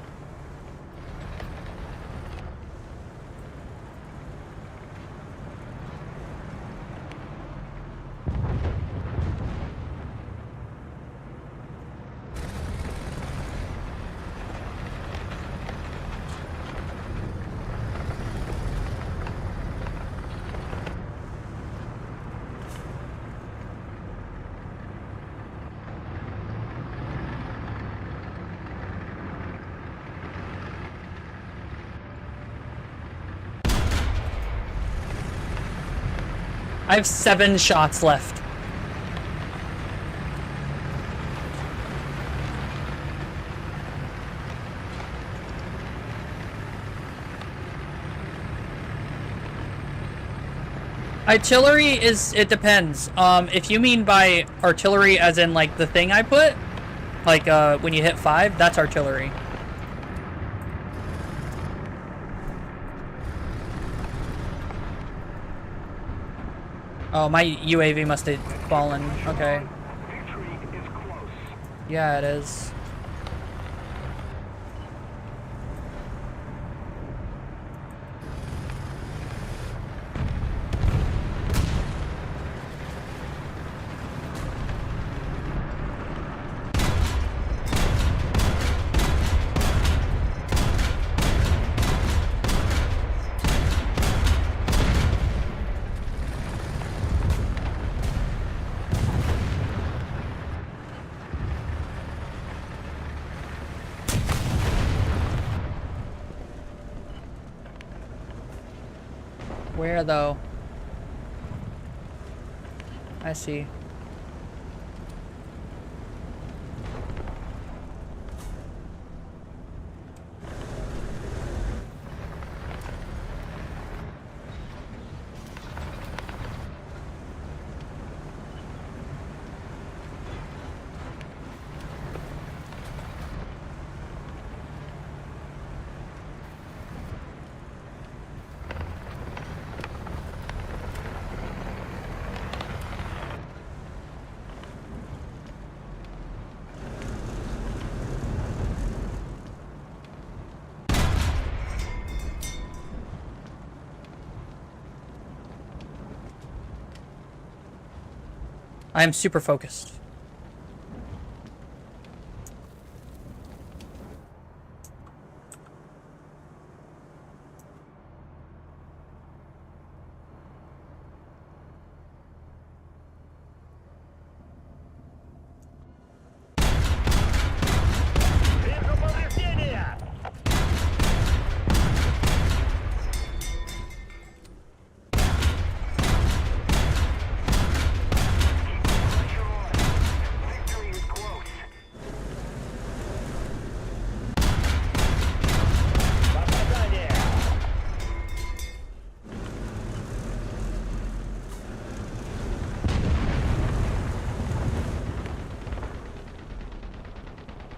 I have 7 shots left. Artillery is, it depends. If you mean by artillery as in like the thing I put, like when you hit 5, that's artillery. Oh, my UAV must have fallen. Okay. Yeah, it is. Where though? I see. I am super focused.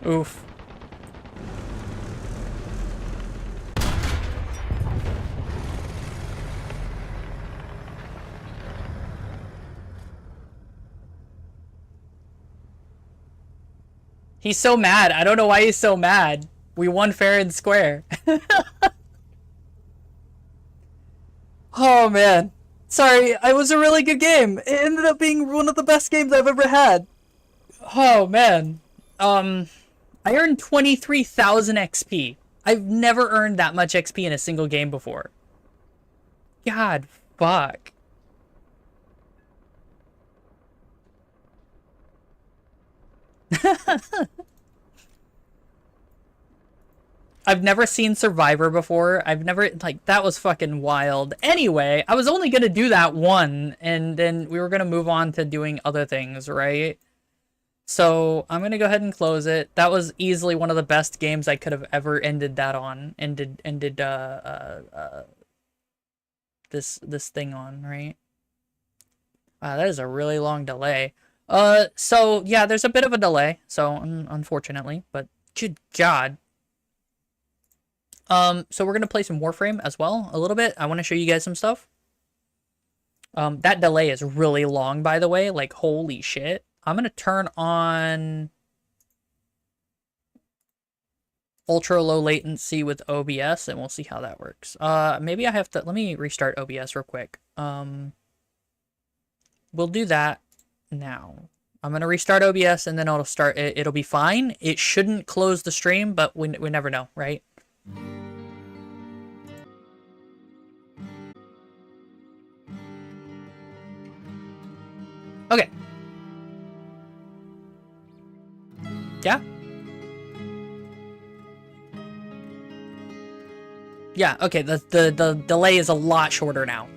Oof. He's so mad. I don't know why he's so mad. We won fair and square. Oh, man. Sorry, it was a really good game. It ended up being one of the best games I've ever had. Oh, man. I earned 23,000 XP. I've never earned that much XP in a single game before. God, fuck. I've never seen Survivor before. I've never, like, that was fucking wild. Anyway, I was only gonna do that one, and then we were gonna move on to doing other things, right? So, I'm gonna go ahead and close it. That was easily one of the best games I could have ever ended that on. Ended this thing on, right? Wow, that is a really long delay. So, yeah, there's a bit of a delay, so, unfortunately, but good God. So we're gonna play some Warframe as well, a little bit. I want to show you guys some stuff. That delay is really long, by the way, like, holy shit. I'm gonna turn on ultra low latency with OBS, and we'll see how that works. Maybe I have to, let me restart OBS real quick. We'll do that now. I'm gonna restart OBS and then it'll start. It'll be fine. It shouldn't close the stream, but we never know, right? Okay. Yeah. Yeah. Okay. The delay is a lot shorter now.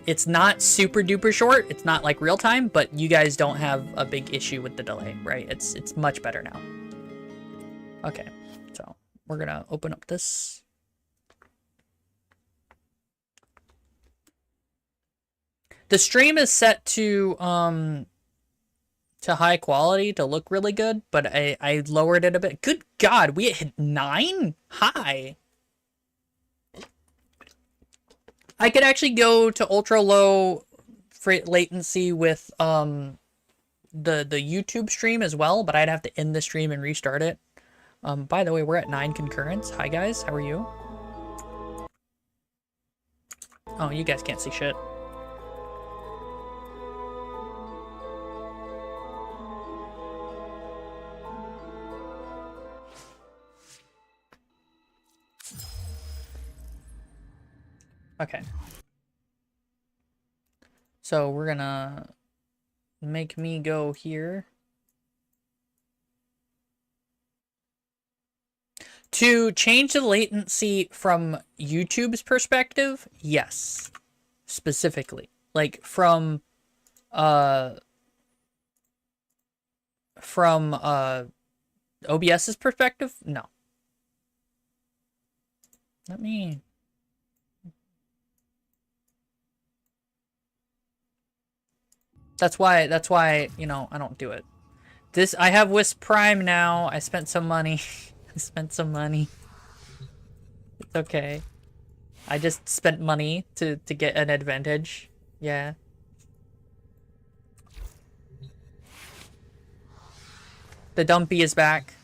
It's not super duper short. It's not like real time, but you guys don't have a big issue with the delay, right? It's much better now. Okay, so we're gonna open up this. The stream is set to high quality to look really good, but I lowered it a bit. Good God, we hit 9? High. I could actually go to ultra low latency with the YouTube stream as well, but I'd have to end the stream and restart it. By the way, we're at 9 concurrents. Hi guys, how are you? Oh, you guys can't see shit. Okay. So we're gonna make me go here. To change the latency from YouTube's perspective, yes. Specifically. Like from OBS's perspective, no. Let me... That's why, you know, I don't do it. I have Wisp Prime now. I spent some money. I spent some money. It's okay. I just spent money to get an advantage. Yeah. The Dumpy is back.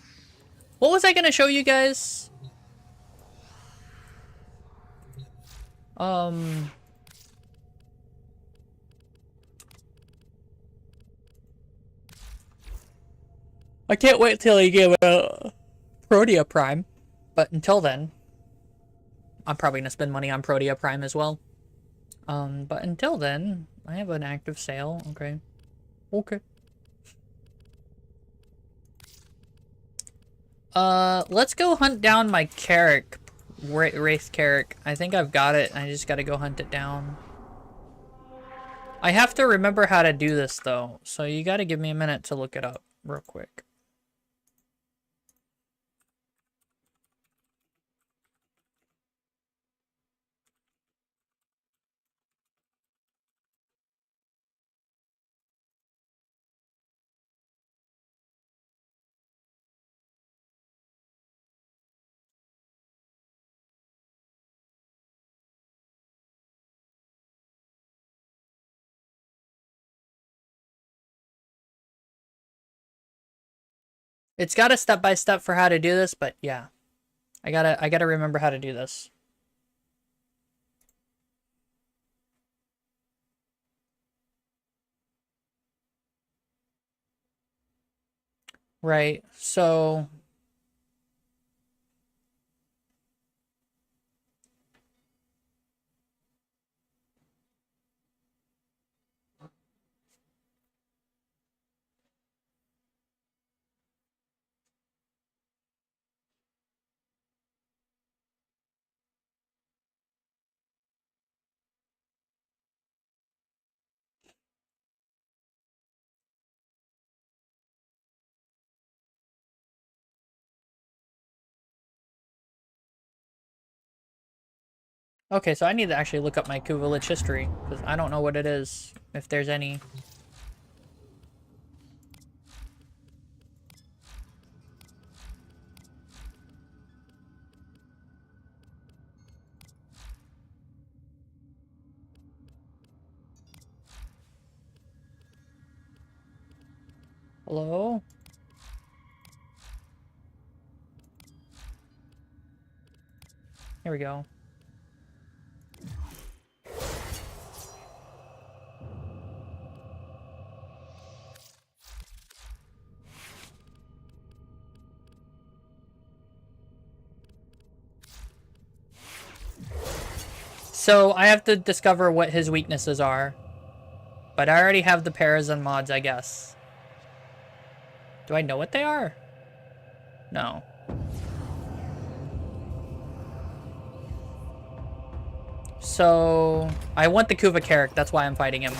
What was I gonna show you guys? I can't wait till you give a Protea Prime, but until then, I'm probably gonna spend money on Protea Prime as well. But until then, I have an active sale. Okay. Okay. Let's go hunt down my Carrick, Wraith Carrick. I think I've got it. I just gotta go hunt it down. I have to remember how to do this though, so you gotta give me a minute to look it up real quick. It's got a step-by-step for how to do this, but yeah. I gotta remember how to do this. Right, so... Okay, so I need to actually look up my Ku village history, because I don't know what it is, if there's any. Hello? Here we go. So I have to discover what his weaknesses are. But I already have the paras and mods, I guess. Do I know what they are? No. So I want the Kuva Carrick, that's why I'm fighting him.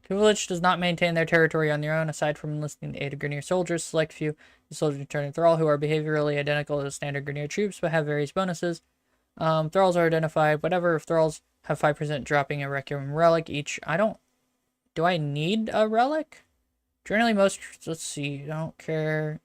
Village does not maintain their territory on their own, aside from enlisting the aid of Grineer soldiers. Select few soldiers returning Thrall who are behaviorally identical to standard Grineer troops, but have various bonuses. Thralls are identified. Whatever, if Thralls have 5% dropping a Requiem relic each. Do I need a relic? Generally most, let's see, I don't care.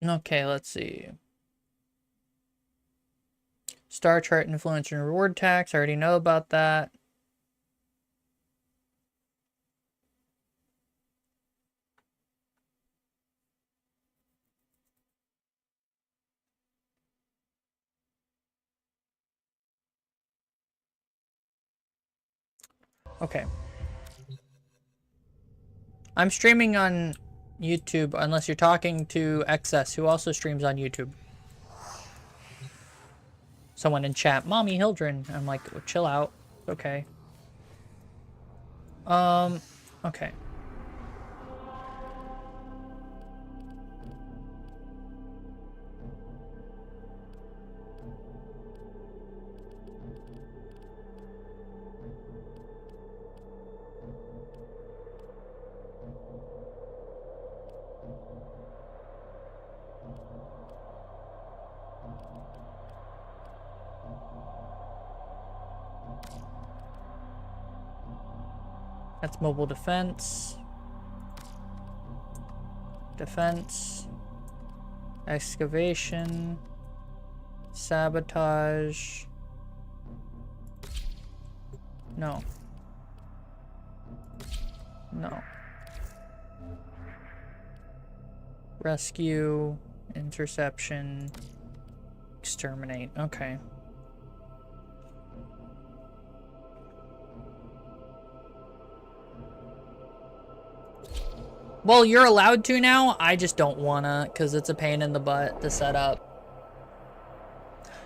Okay, let's see. Star chart influence and reward tax. I already know about that. Okay. I'm streaming on YouTube unless you're talking to XS, who also streams on YouTube. Someone in chat, Mommy Hildren. I'm like, well, chill out. Okay. Okay. That's mobile defense. Defense. Excavation. Sabotage. No. No. Rescue. Interception. Exterminate. Okay. Well, you're allowed to now. I just don't wanna, because it's a pain in the butt to set up.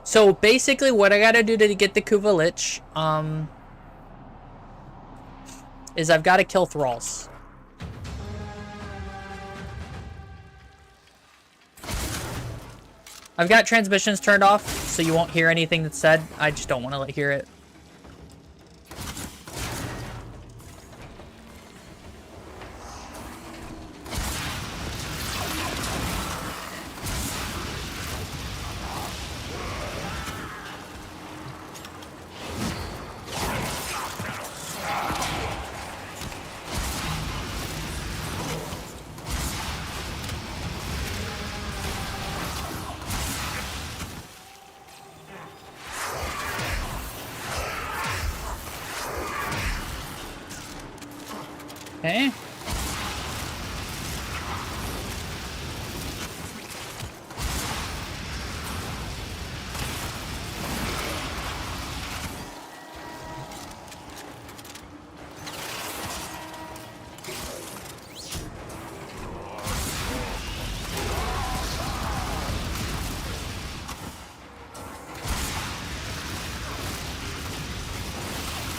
So basically what I gotta do to get the Kuva Lich, is I've gotta kill Thralls. I've got transmissions turned off, so you won't hear anything that's said. I just don't want to hear it. Okay.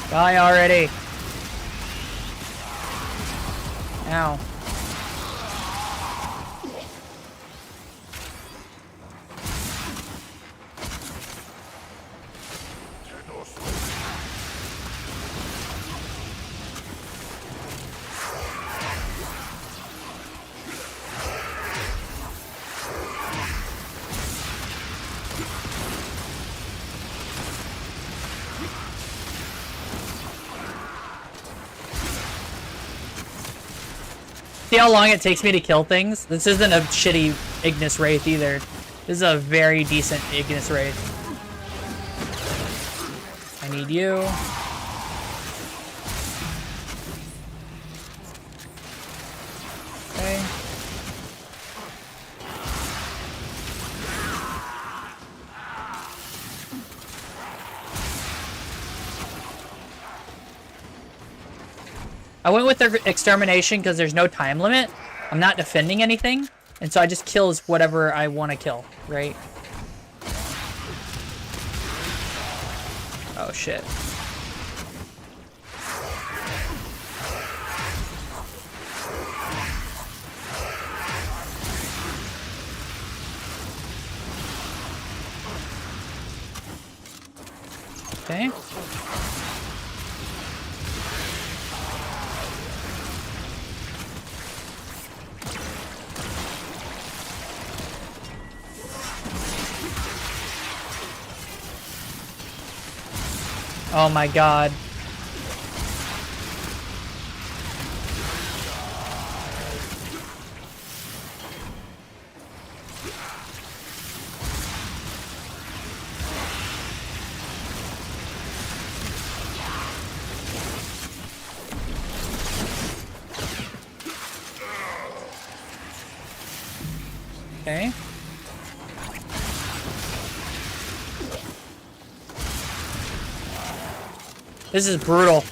Die already. Ow. see how long it takes me to kill things? This isn't a shitty Ignis Wraith either. This is a very decent Ignis Wraith. I need you. Okay. I went with their extermination because there's no time limit. I'm not defending anything, and so I just kills whatever I want to kill, right? Oh shit. Okay. Oh my god. Okay. This is brutal.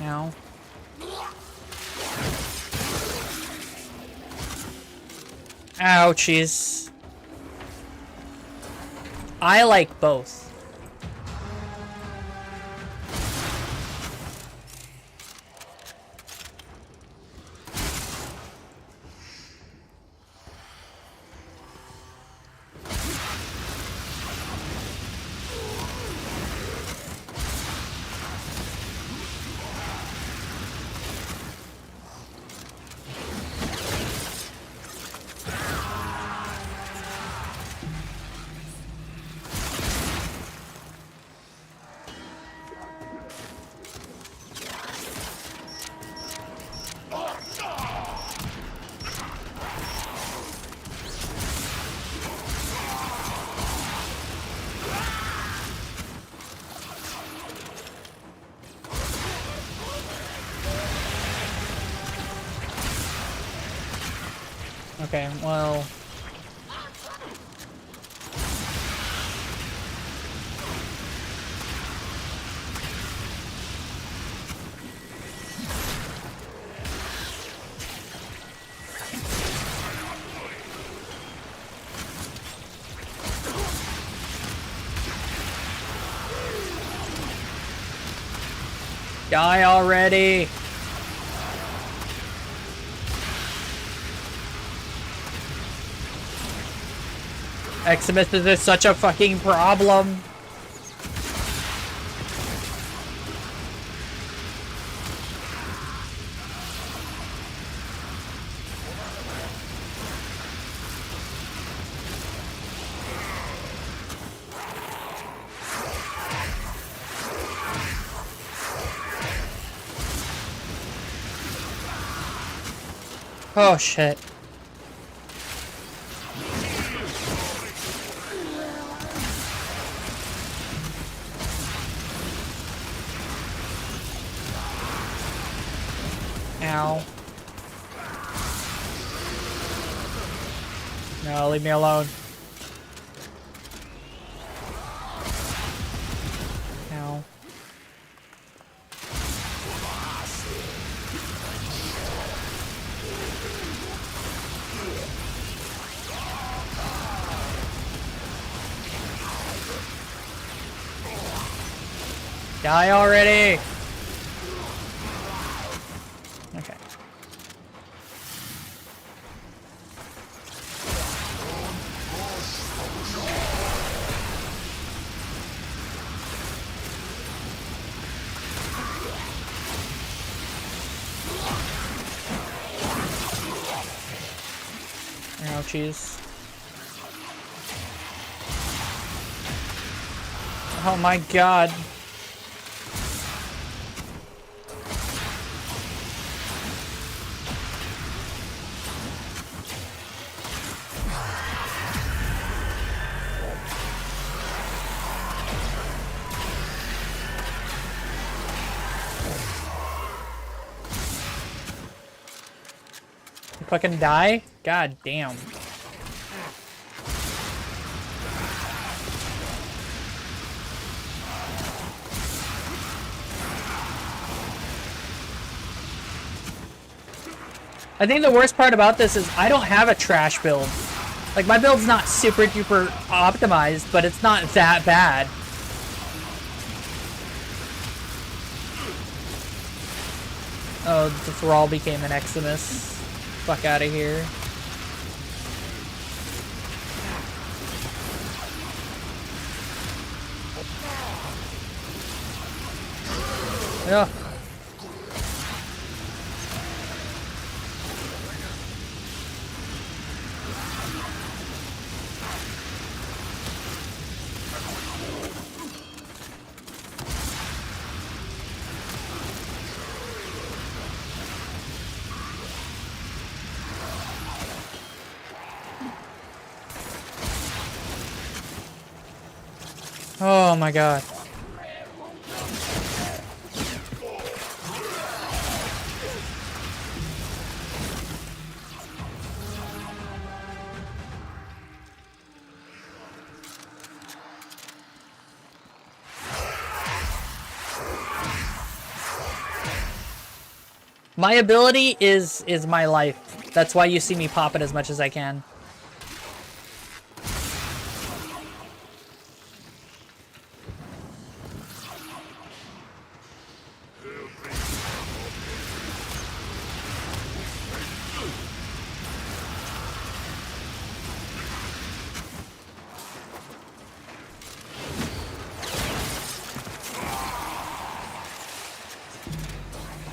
Ow. Ouchies. I like both. Okay, well... Die already! Eximus is such a fucking problem. Oh shit. Ow. No, leave me alone. Ow. Die already! Okay. ouchies. Oh my god. Fucking die? God damn. I think the worst part about this is I don't have a trash build. Like, my build's not super duper optimized, but it's not that bad. Oh, the Thrall became an Eximus. Fuck out of here. Yeah. Oh my god. My ability is my life. That's why you see me pop it as much as I can.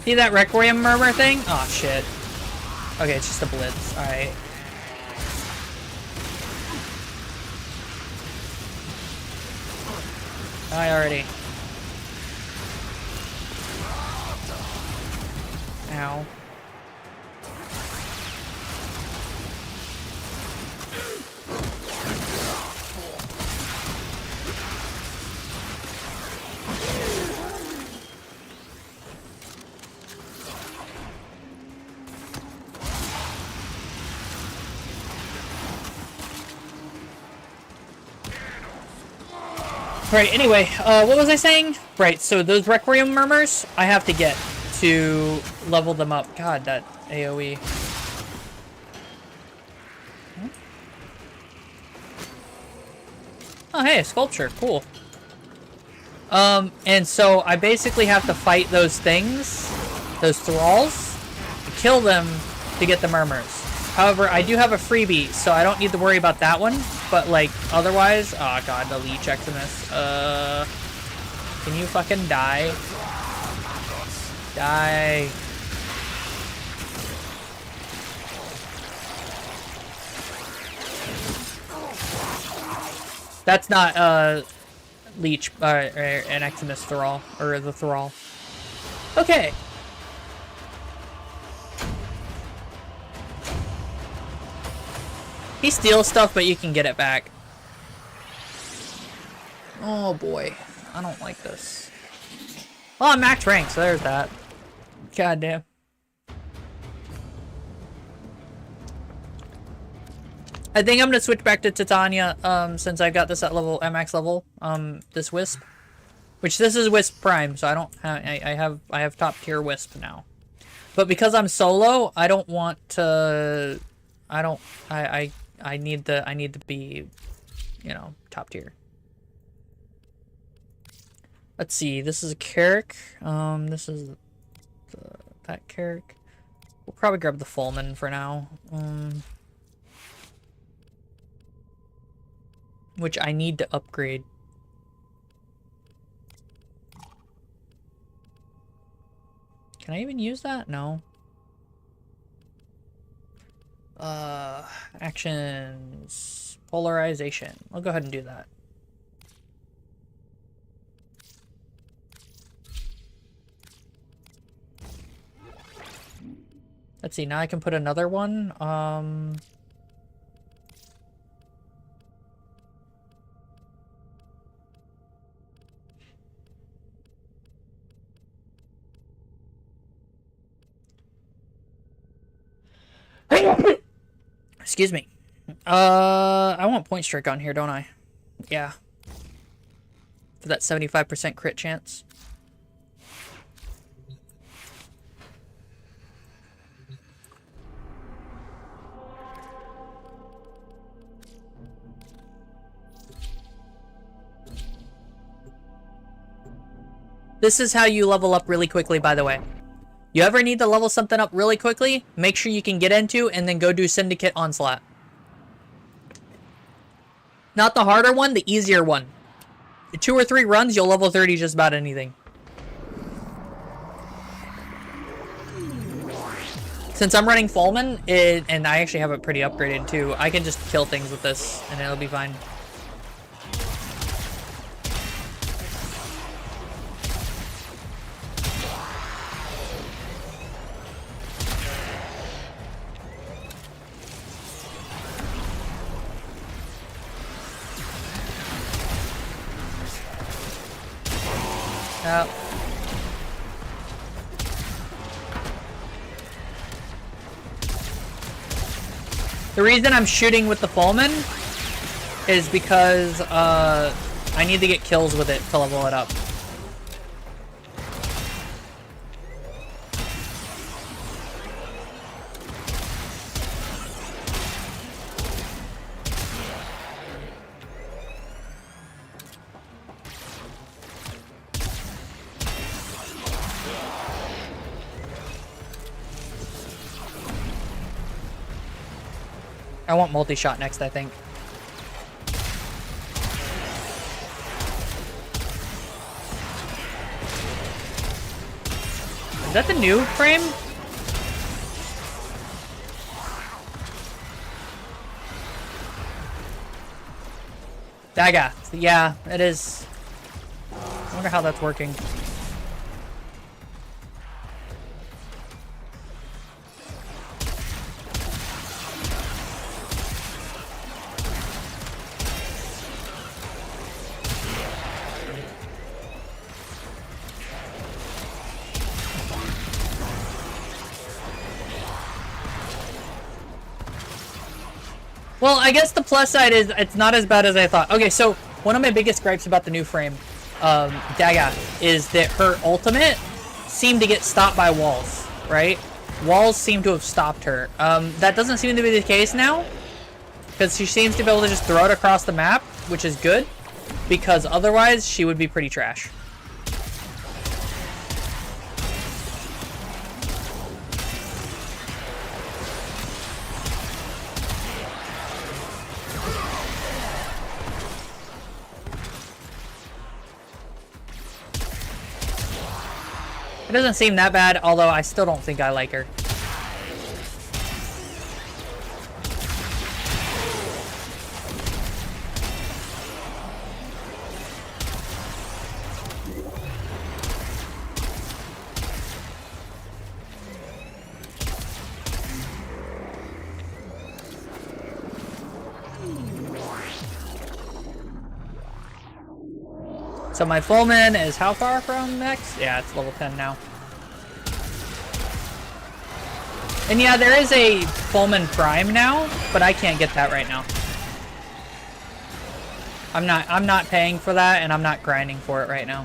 See that Requiem Murmur thing? Oh shit. Okay, it's just a blitz. Alright. Die already. Ow. Right, anyway, what was I saying? Right, so those Requiem Murmurs, I have to get to level them up. God, that AoE. Oh, hey, a sculpture. Cool. And so I basically have to fight those things, those thralls, kill them to get the Murmurs. However, I do have a freebie, so I don't need to worry about that one. But, like, otherwise... Oh, God, the Leech Eximus. Can you fucking die? Die. That's not, Leech, an Eximus Thrall, or the Thrall. Okay. He steals stuff, but you can get it back. Oh boy, I don't like this. Well, I'm max rank, so there's that. God damn. I think I'm gonna switch back to Titania, since I got this at level max level. This Wisp, which this is Wisp Prime, so I don't have I have top tier Wisp now. But because I'm solo, I don't want to. I need to be, you know, top tier. Let's see. This is a Carrick. This is that Carrick. We'll probably grab the Fulman for now. Which I need to upgrade. Can I even use that? No. Actions. Polarization. I'll go ahead and do that. Let's see, now I can put another one. Excuse me. I want point strike on here, don't I? Yeah. For that 75% crit chance. This is how you level up really quickly, by the way. You ever need to level something up really quickly, make sure you can get into and then go do Syndicate Onslaught. Not the harder one, the easier one. 2 or 3 runs, you'll level 30 just about anything. Since I'm running Fulman, and I actually have it pretty upgraded too, I can just kill things with this and it'll be fine. The reason I'm shooting with the Fulman is because I need to get kills with it to level it up. I want multi-shot next, I think. Is that the new frame? Daga. Yeah, it is. I wonder how that's working. Well, I guess the plus side is it's not as bad as I thought. Okay, so one of my biggest gripes about the new frame, Daga, is that her ultimate seemed to get stopped by walls, right? Walls seem to have stopped her. That doesn't seem to be the case now, because she seems to be able to just throw it across the map, which is good, because otherwise she would be pretty trash. It doesn't seem that bad, although I still don't think I like her. So my Fulman is how far from max? Yeah, it's level 10 now. And yeah, there is a Fulman Prime now, but I can't get that right now. I'm not paying for that, and I'm not grinding for it right now.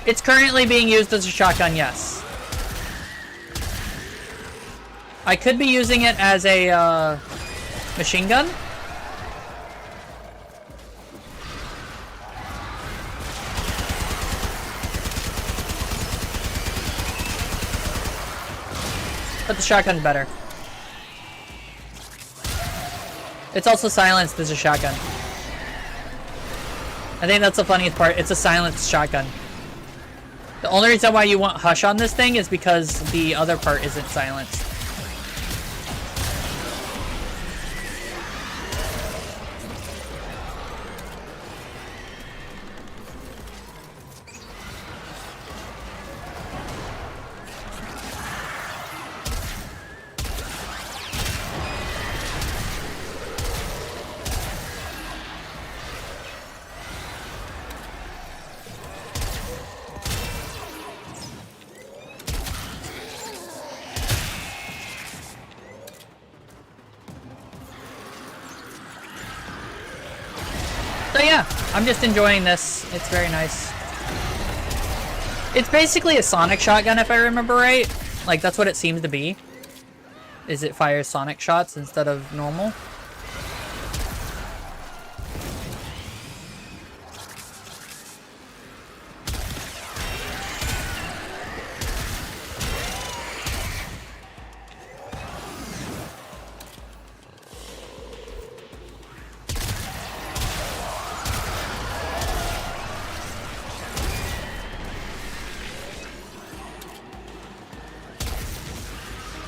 It's currently being used as a shotgun, yes. I could be using it as a machine gun. But the shotgun's better. It's also silenced as a shotgun. I think that's the funniest part. It's a silenced shotgun. The only reason why you want hush on this thing is because the other part isn't silenced. So yeah, I'm just enjoying this. It's very nice. It's basically a sonic shotgun if I remember right. Like that's what it seems to be. Is it fires sonic shots instead of normal?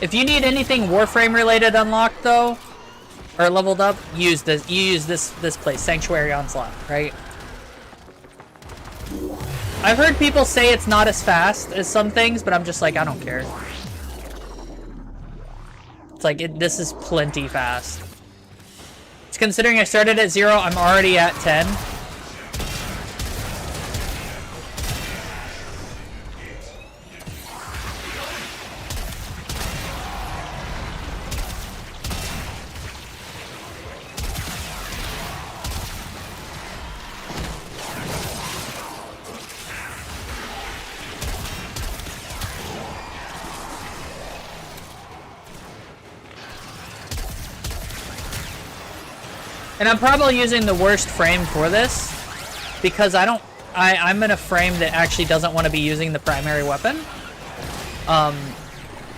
If you need anything Warframe related unlocked though, or leveled up, use this. You use this place, Sanctuary Onslaught, right? I've heard people say it's not as fast as some things, but I'm just like, I don't care. It's like this is plenty fast. It's considering I started at 0, I'm already at 10. And I'm probably using the worst frame for this because I'm in a frame that actually doesn't want to be using the primary weapon.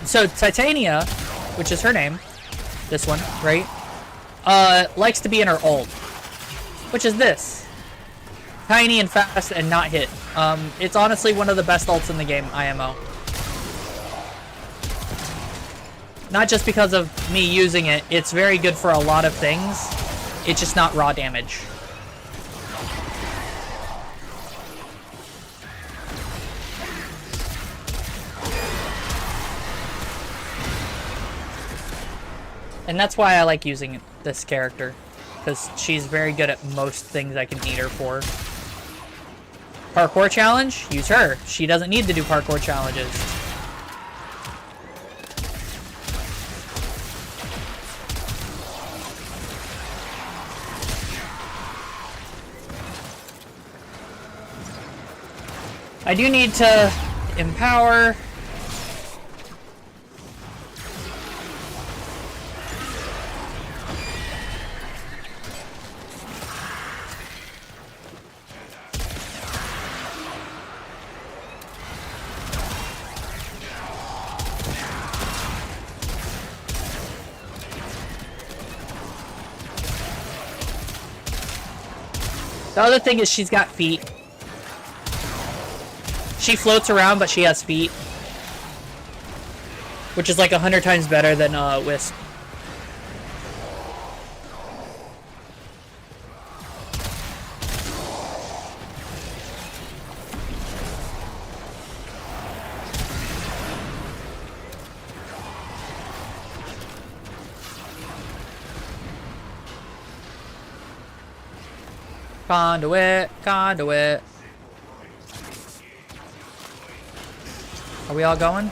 So Titania, which is her name, this one, right? Likes to be in her ult, which is this. Tiny and fast and not hit. It's honestly one of the best ults in the game, IMO. Not just because of me using it, it's very good for a lot of things. It's just not raw damage. And that's why I like using this character, because she's very good at most things I can need her for. Parkour challenge? Use her. She doesn't need to do parkour challenges. I do need to empower. The other thing is she's got feet. She floats around, but she has feet. Which is like 100 times better than Wisp. Conduit, conduit. Are we all going?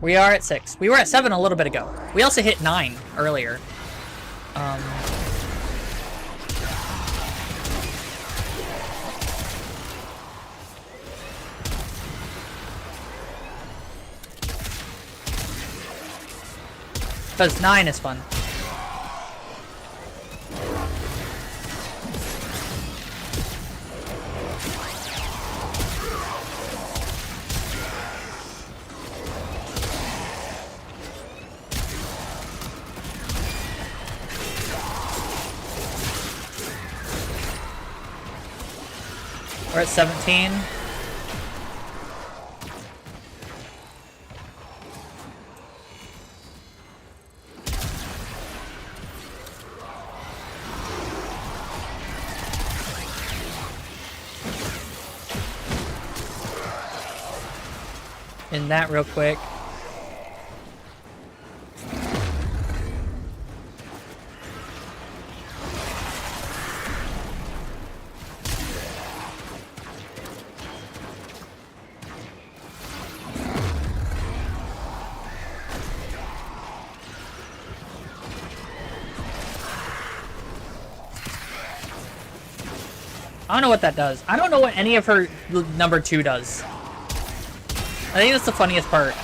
We are at 6. We were at 7 a little bit ago. We also hit 9 earlier. Because 9 is fun. We're at 17. In that real quick. I don't know what that does. I don't know what any of her number 2 does. I think that's the funniest part.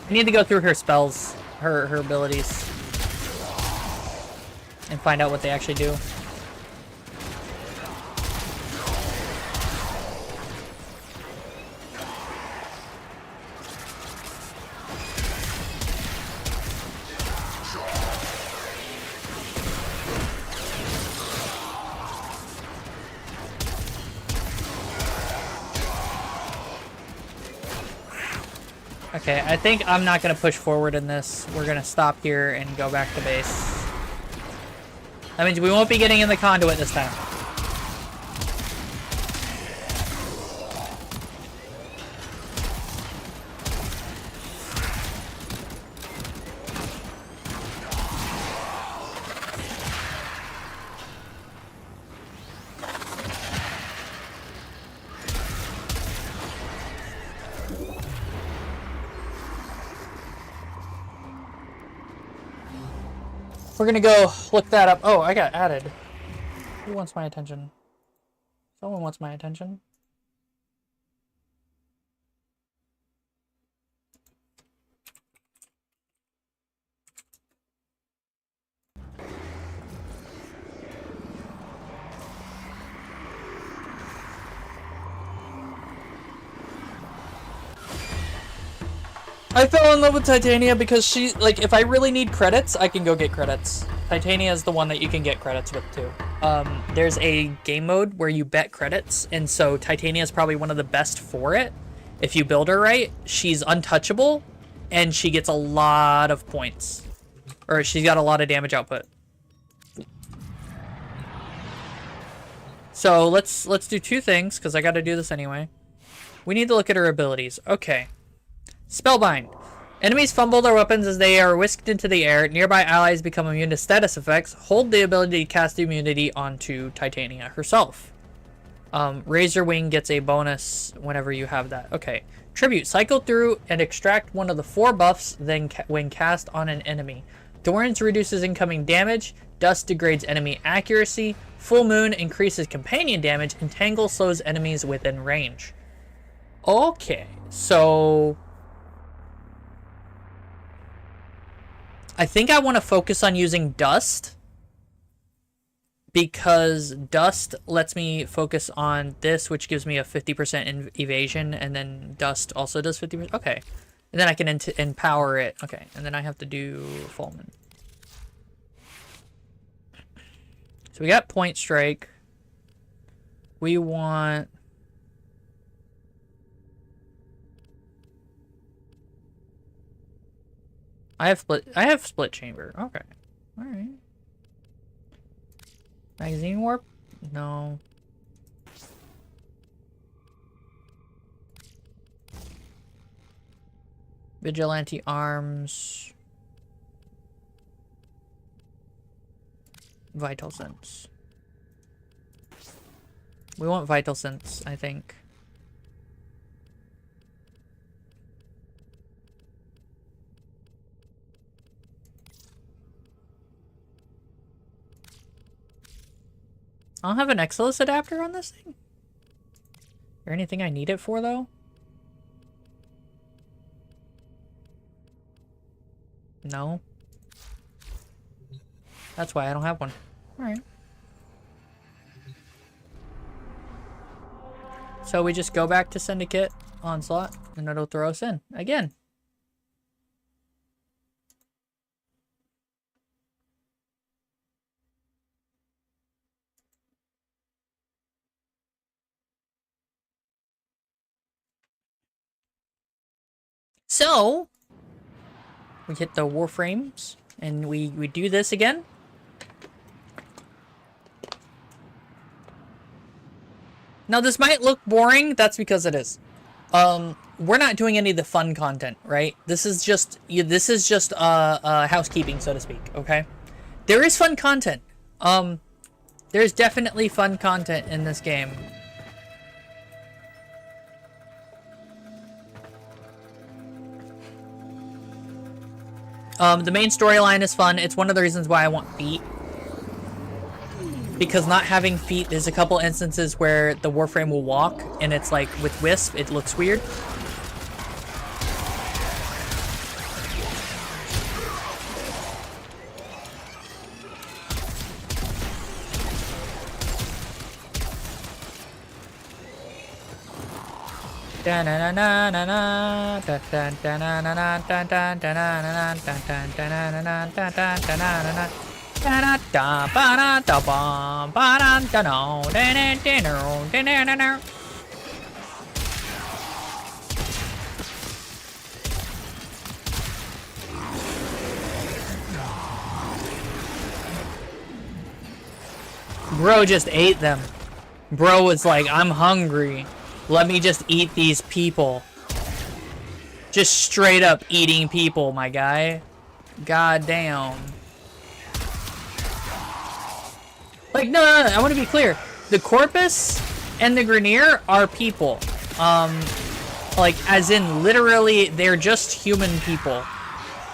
I need to go through her spells, her abilities, and find out what they actually do. Okay, I think I'm not going to push forward in this. We're going to stop here and go back to base. That means we won't be getting in the conduit this time. We're gonna go look that up. Oh, I got added. Who wants my attention? Someone wants my attention. I fell in love with Titania because she, like, if I really need credits, I can go get credits. Titania is the one that you can get credits with, too. There's a game mode where you bet credits, and so Titania is probably one of the best for it. If you build her right, she's untouchable, and she gets a lot of points. Or she's got a lot of damage output. So let's do two things, because I got to do this anyway. We need to look at her abilities. Okay. Spellbind. Enemies fumble their weapons as they are whisked into the air. Nearby allies become immune to status effects. Hold the ability to cast immunity onto Titania herself. Razor Wing gets a bonus whenever you have that. Okay. Tribute. Cycle through and extract one of the 4 buffs then when cast on an enemy. Thorns reduces incoming damage. Dust degrades enemy accuracy. Full Moon increases companion damage. And Tangle slows enemies within range. Okay. So I think I want to focus on using Dust because Dust lets me focus on this, which gives me a 50% evasion, and then Dust also does 50%. Okay. And then I can empower it. Okay. And then I have to do Fulmin. So we got Point Strike. We want... I have split chamber. Okay. Alright. Magazine warp? No. Vigilante arms. Vital sense. We want vital sense, I think. I don't have an Exilus adapter on this thing. Is there anything I need it for, though? No. That's why I don't have one. Alright. So we just go back to Syndicate Onslaught, and it'll throw us in again. So we hit the warframes, and we do this again. Now this might look boring. That's because it is. We're not doing any of the fun content, right? This is just housekeeping, so to speak. Okay. There is fun content. There's definitely fun content in this game. The main storyline is fun. It's one of the reasons why I want feet. Because not having feet, there's a couple instances where the warframe will walk, and it's like, with wisp, it looks weird. Bro just ate them. Bro was like, I'm hungry. Let me just eat these people. Just straight up eating people, my guy. God damn. Like, no, I want to be clear. The Corpus and the Grenier are people. Like, as in, literally, they're just human people.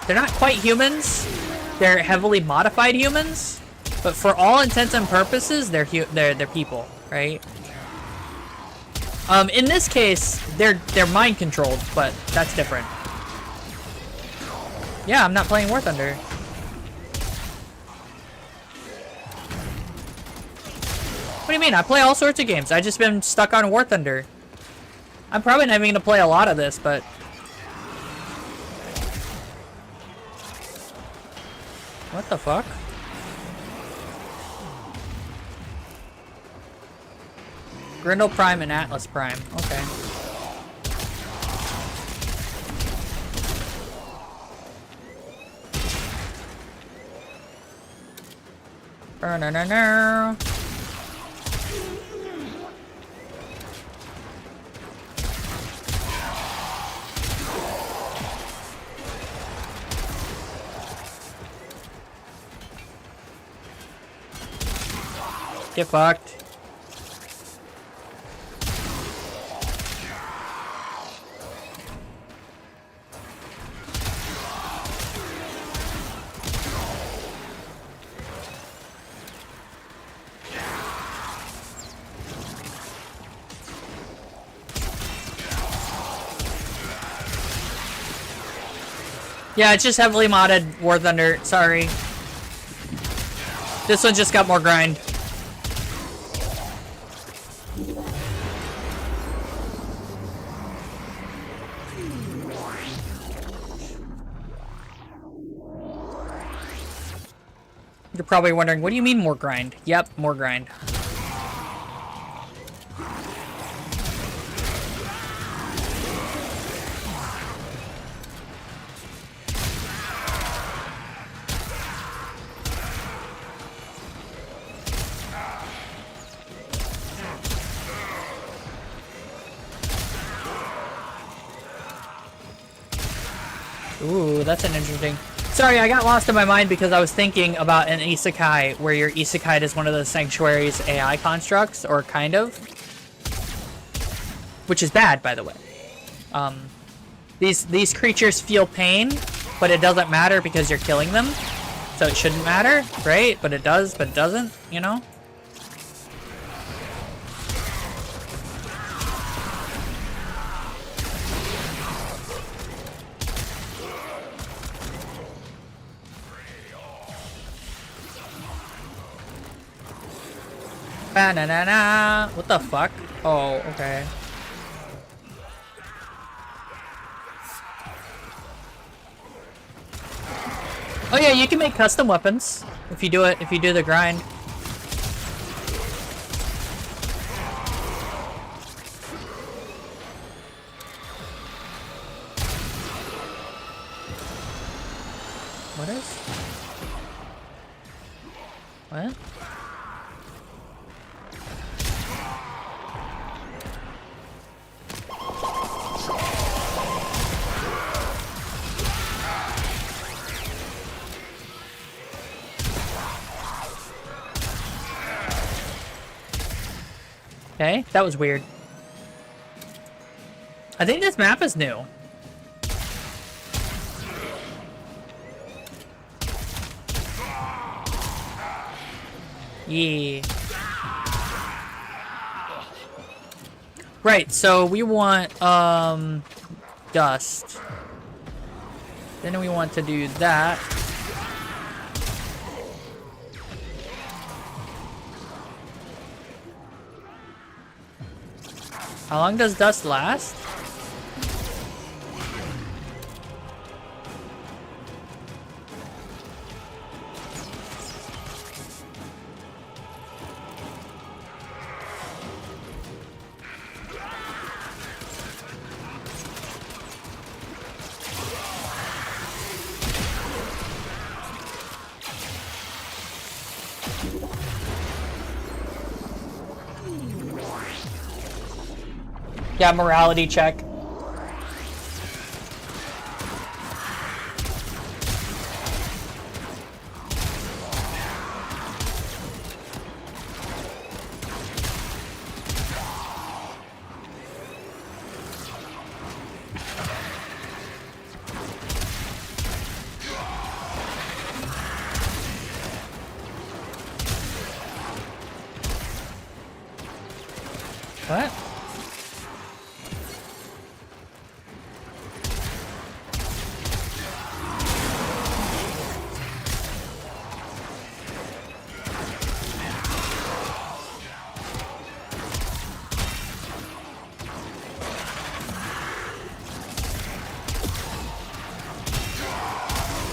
They're not quite humans. They're heavily modified humans. But for all intents and purposes, they're people, right? In this case, they're mind controlled, but that's different. Yeah, I'm not playing War Thunder. What do you mean? I play all sorts of games. I just been stuck on War Thunder. I'm probably not even gonna play a lot of this, but what the fuck? Grindel Prime and Atlas Prime. Okay. No. Get fucked. Yeah, it's just heavily modded War Thunder. Sorry. This one just got more grind. You're probably wondering, what do you mean more grind? Yep, more grind. Ooh, that's an interesting... Sorry, I got lost in my mind because I was thinking about an isekai where your isekai is one of the sanctuary's AI constructs, or kind of. Which is bad, by the way. These creatures feel pain, but it doesn't matter because you're killing them. So it shouldn't matter, right? But it does, but it doesn't, you know? Ba-na-na-na. What the fuck? Oh, okay. Oh yeah, you can make custom weapons if you do it, if you do the grind. What is? What? Okay, that was weird. I think this map is new. Yeah. Right, so we want, dust. Then we want to do that. How long does dust last? Yeah, morality check. What?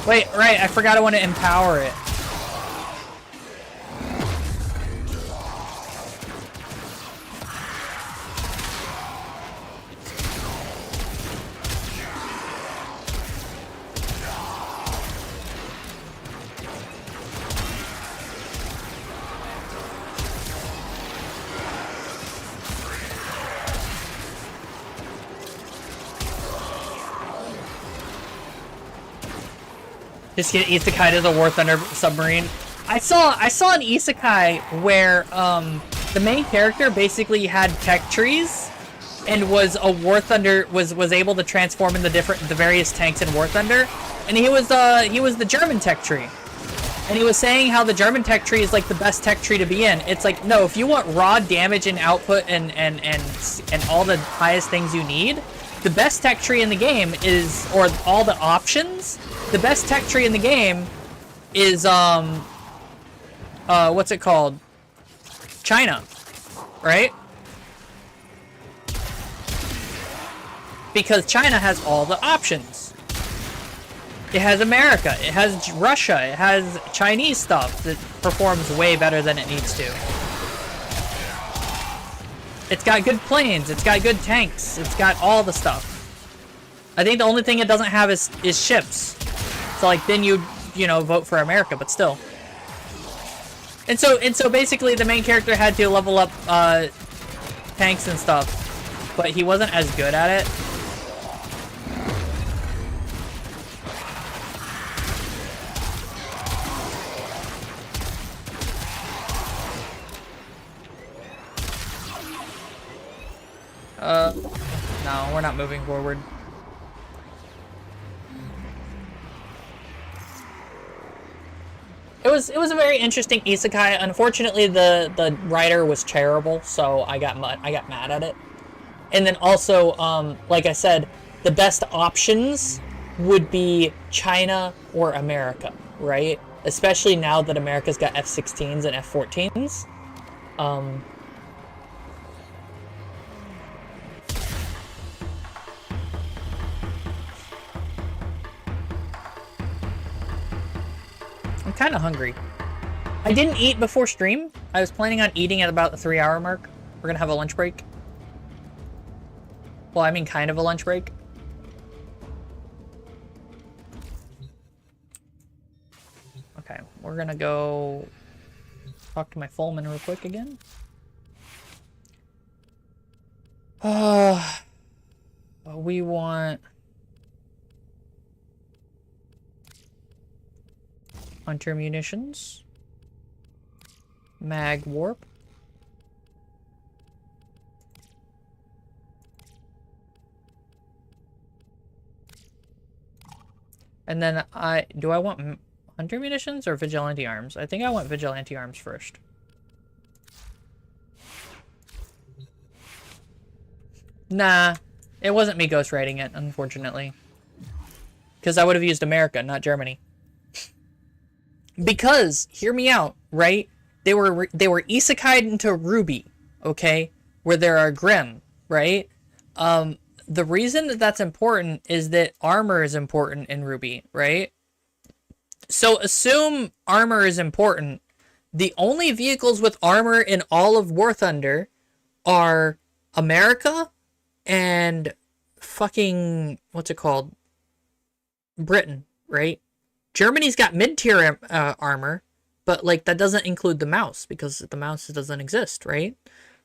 Wait, right, I forgot I want to empower it. Just get isekai to the War Thunder submarine. I saw an isekai where the main character basically had tech trees and was a War Thunder was able to transform in the various tanks in War Thunder, and he was the German tech tree. And he was saying how the German tech tree is like the best tech tree to be in. It's like, no, if you want raw damage and output and all the highest things you need, the best tech tree in the game is, or all the options, the best tech tree in the game is, what's it called? China, right? Because China has all the options. It has America, it has Russia, it has Chinese stuff that performs way better than it needs to. It's got good planes, it's got good tanks, it's got all the stuff. I think the only thing it doesn't have is ships. So like then you know, vote for America, but still. And so basically the main character had to level up tanks and stuff, but he wasn't as good at it. No, we're not moving forward. It was a very interesting isekai. Unfortunately, the writer was terrible, so I got mad at it. And then also, like I said, the best options would be China or America, right? Especially now that America's got F-16s and F-14s. Um, I'm kind of hungry. I didn't eat before stream. I was planning on eating at about the 3-hour mark. We're gonna have a lunch break. Well, I mean kind of a lunch break. Okay, we're gonna go talk to my foreman real quick again. We want hunter munitions, mag warp, and then I want hunter munitions or vigilante arms? I think I want vigilante arms first. Nah, it wasn't me ghostwriting it, unfortunately. Because I would have used America, not Germany. Because, hear me out, right? They were isekai'd into Ruby, okay? Where there are Grimm, right? The reason that that's important is that armor is important in Ruby, right? So assume armor is important. The only vehicles with armor in all of War Thunder are America and fucking, what's it called? Britain, right? Germany's got mid-tier armor, but like that doesn't include the mouse because the mouse doesn't exist, right?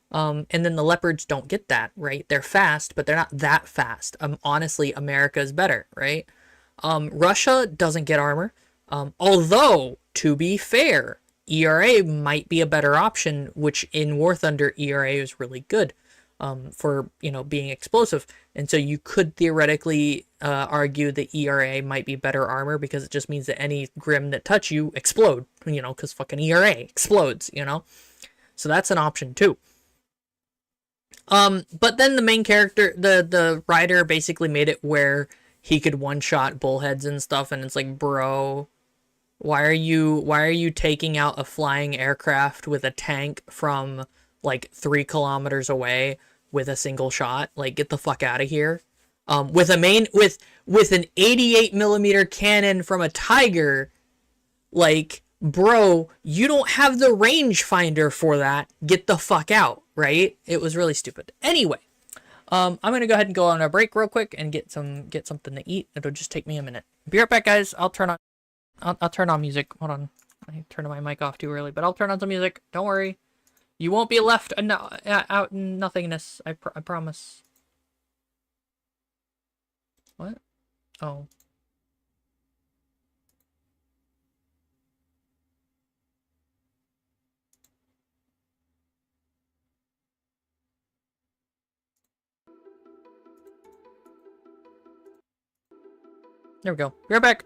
And then the leopards don't get that, right? They're fast, but they're not that fast. Honestly, America is better, right? Russia doesn't get armor. Although, to be fair, ERA might be a better option, which in War Thunder, ERA is really good for, you know, being explosive. And so you could theoretically argue that ERA might be better armor because it just means that any Grim that touch you explode, you know, because fucking ERA explodes, you know? So that's an option too. But then the main character, the writer basically made it where he could one-shot bullheads and stuff, and it's like, bro, why are you taking out a flying aircraft with a tank from like 3 kilometers away with a single shot? Like, get the fuck out of here. With an 88 millimeter cannon from a Tiger, like, bro, you don't have the rangefinder for that. Get the fuck out, right? It was really stupid. Anyway, I'm gonna go ahead and go on a break real quick and get something to eat. It'll just take me a minute. Be right back, guys. I'll turn on music. Hold on. I turned my mic off too early, but I'll turn on some music. Don't worry. You won't be left out in nothingness. I promise. What? Oh. There we go. Be right back.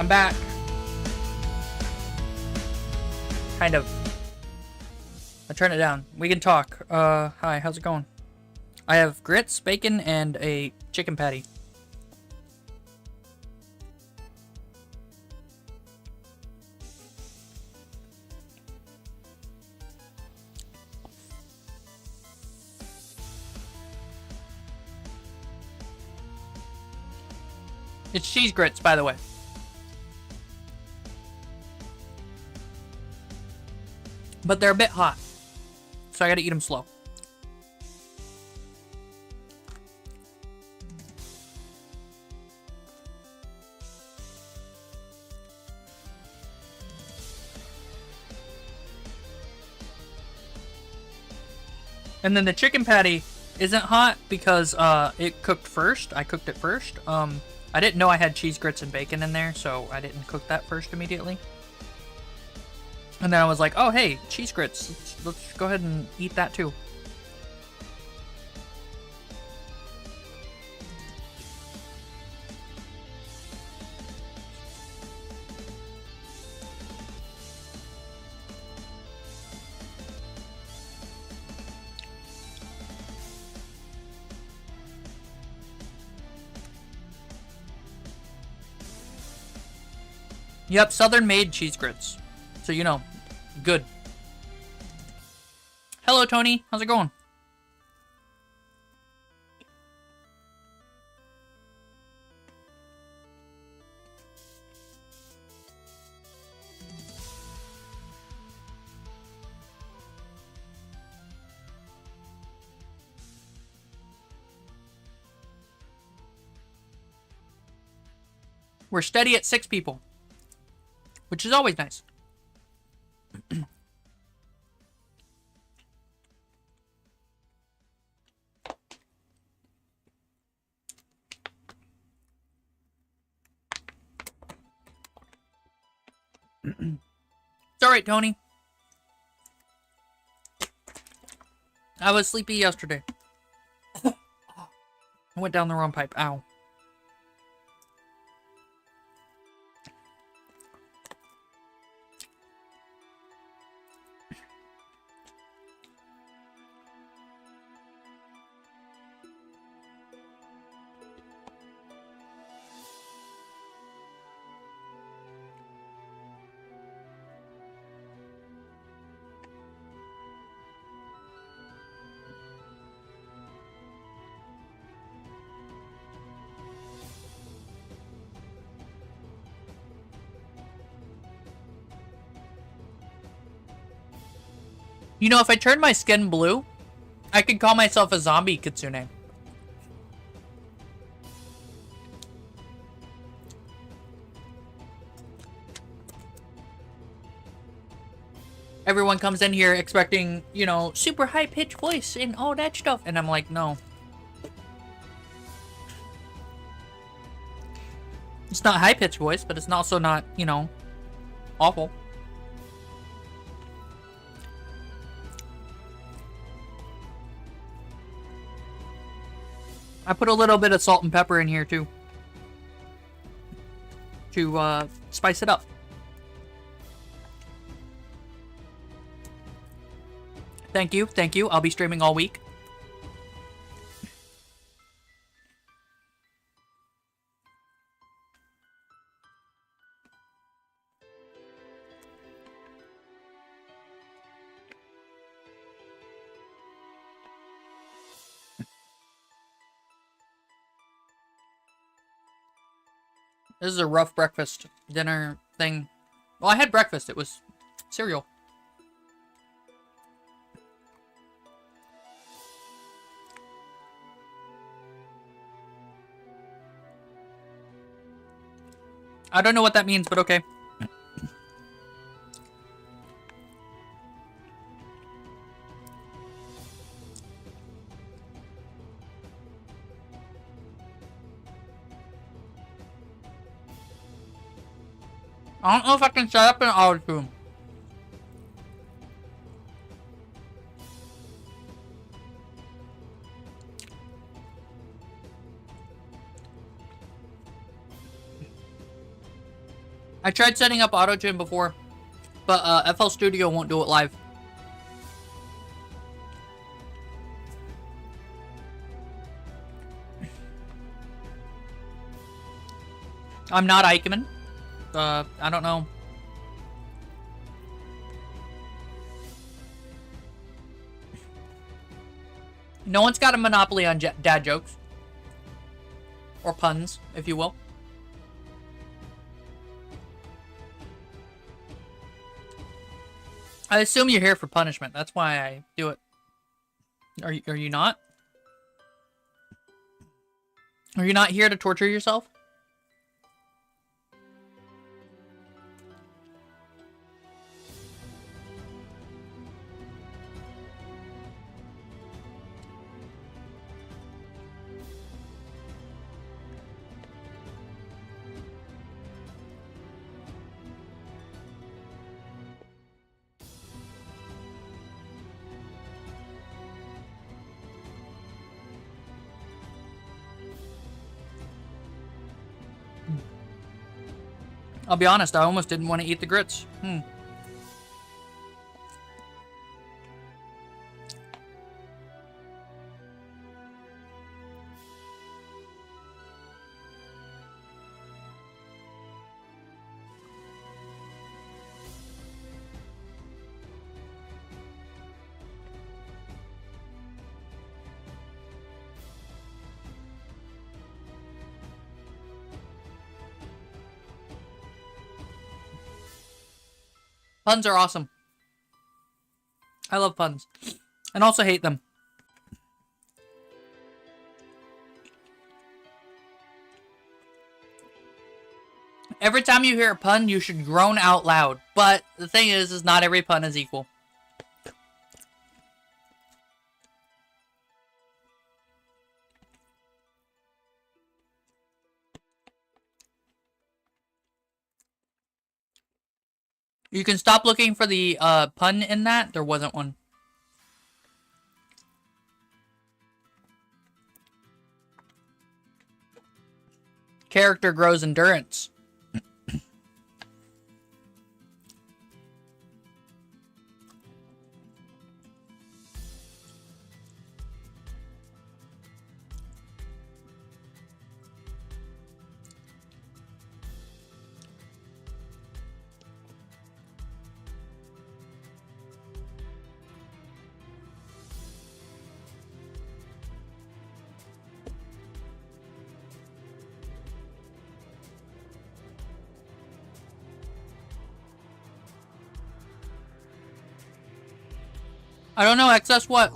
I'm back. Kind of. I'll turn it down. We can talk. Hi, how's it going? I have grits, bacon, and a chicken patty. It's cheese grits, by the way. But they're a bit hot, so I gotta eat them slow. And then the chicken patty isn't hot because it cooked first. I cooked it first. I didn't know I had cheese grits and bacon in there, so I didn't cook that first immediately. And then I was like, oh hey, cheese grits. Let's go ahead and eat that too. Yep, Southern made cheese grits. So you know, good. Hello, Tony. How's it going? We're steady at 6 people, which is always nice. It's alright, Tony. I was sleepy yesterday. I went down the wrong pipe. Ow. You know, if I turn my skin blue, I could call myself a zombie Kitsune. Everyone comes in here expecting, you know, super high-pitched voice and all that stuff. And I'm like, no. It's not high-pitched voice, but it's also not, you know, awful. I put a little bit of salt and pepper in here, too. To, spice it up. Thank you, thank you. I'll be streaming all week. This is a rough breakfast dinner thing. Well, I had breakfast. It was cereal. I don't know what that means, but okay. I don't know if I can set up an olive room. I tried setting up auto-tune before, but FL Studio won't do it live. I'm not Eichmann. I don't know. No one's got a monopoly on dad jokes. Or puns, if you will. I assume you're here for punishment. That's why I do it. Are you not? Are you not here to torture yourself? I'll be honest, I almost didn't want to eat the grits. Puns are awesome. I love puns. And also hate them. Every time you hear a pun, you should groan out loud. But the thing is not every pun is equal. You can stop looking for the pun in that. There wasn't one. Character grows endurance. I don't know, excess what?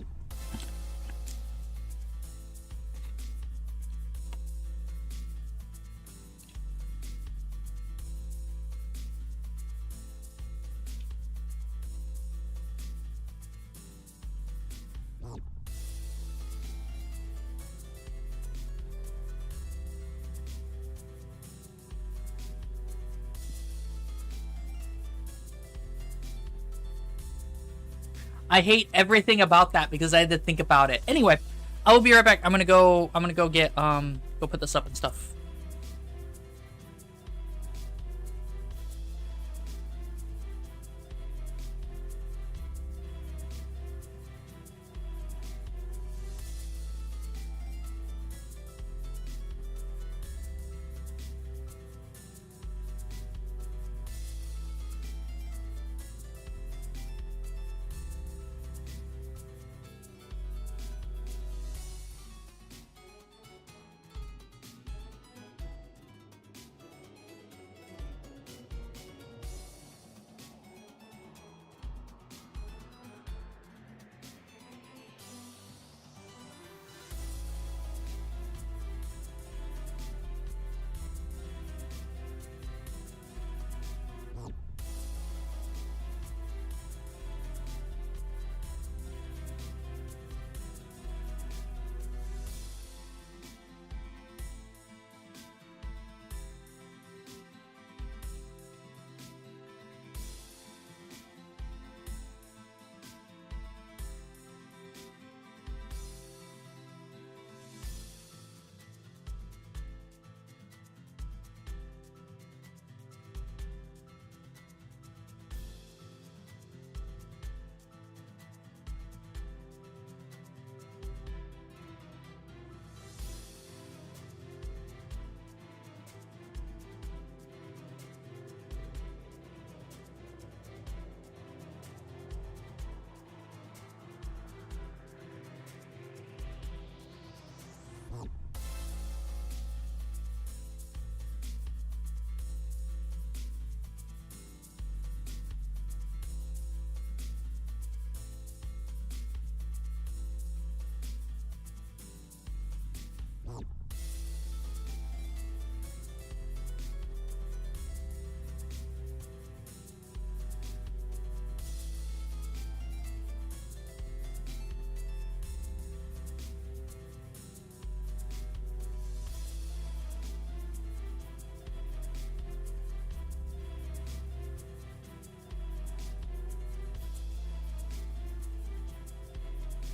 I hate everything about that because I had to think about it. Anyway, I will be right back. I'm gonna go get go put this up and stuff.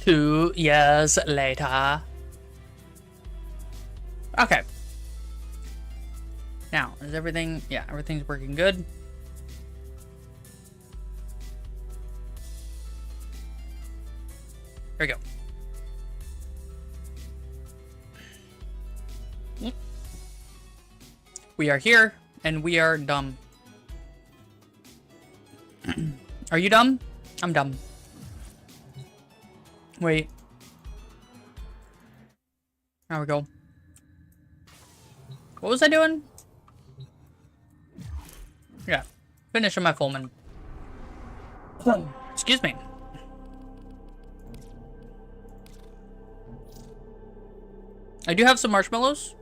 2 years later. Okay. Now, is everything... Yeah, everything's working good. There we go. We are here, and we are dumb. Are you dumb? I'm dumb. Wait. There we go. What was I doing? Yeah. Finishing my Fullman. Excuse me. I do have some marshmallows.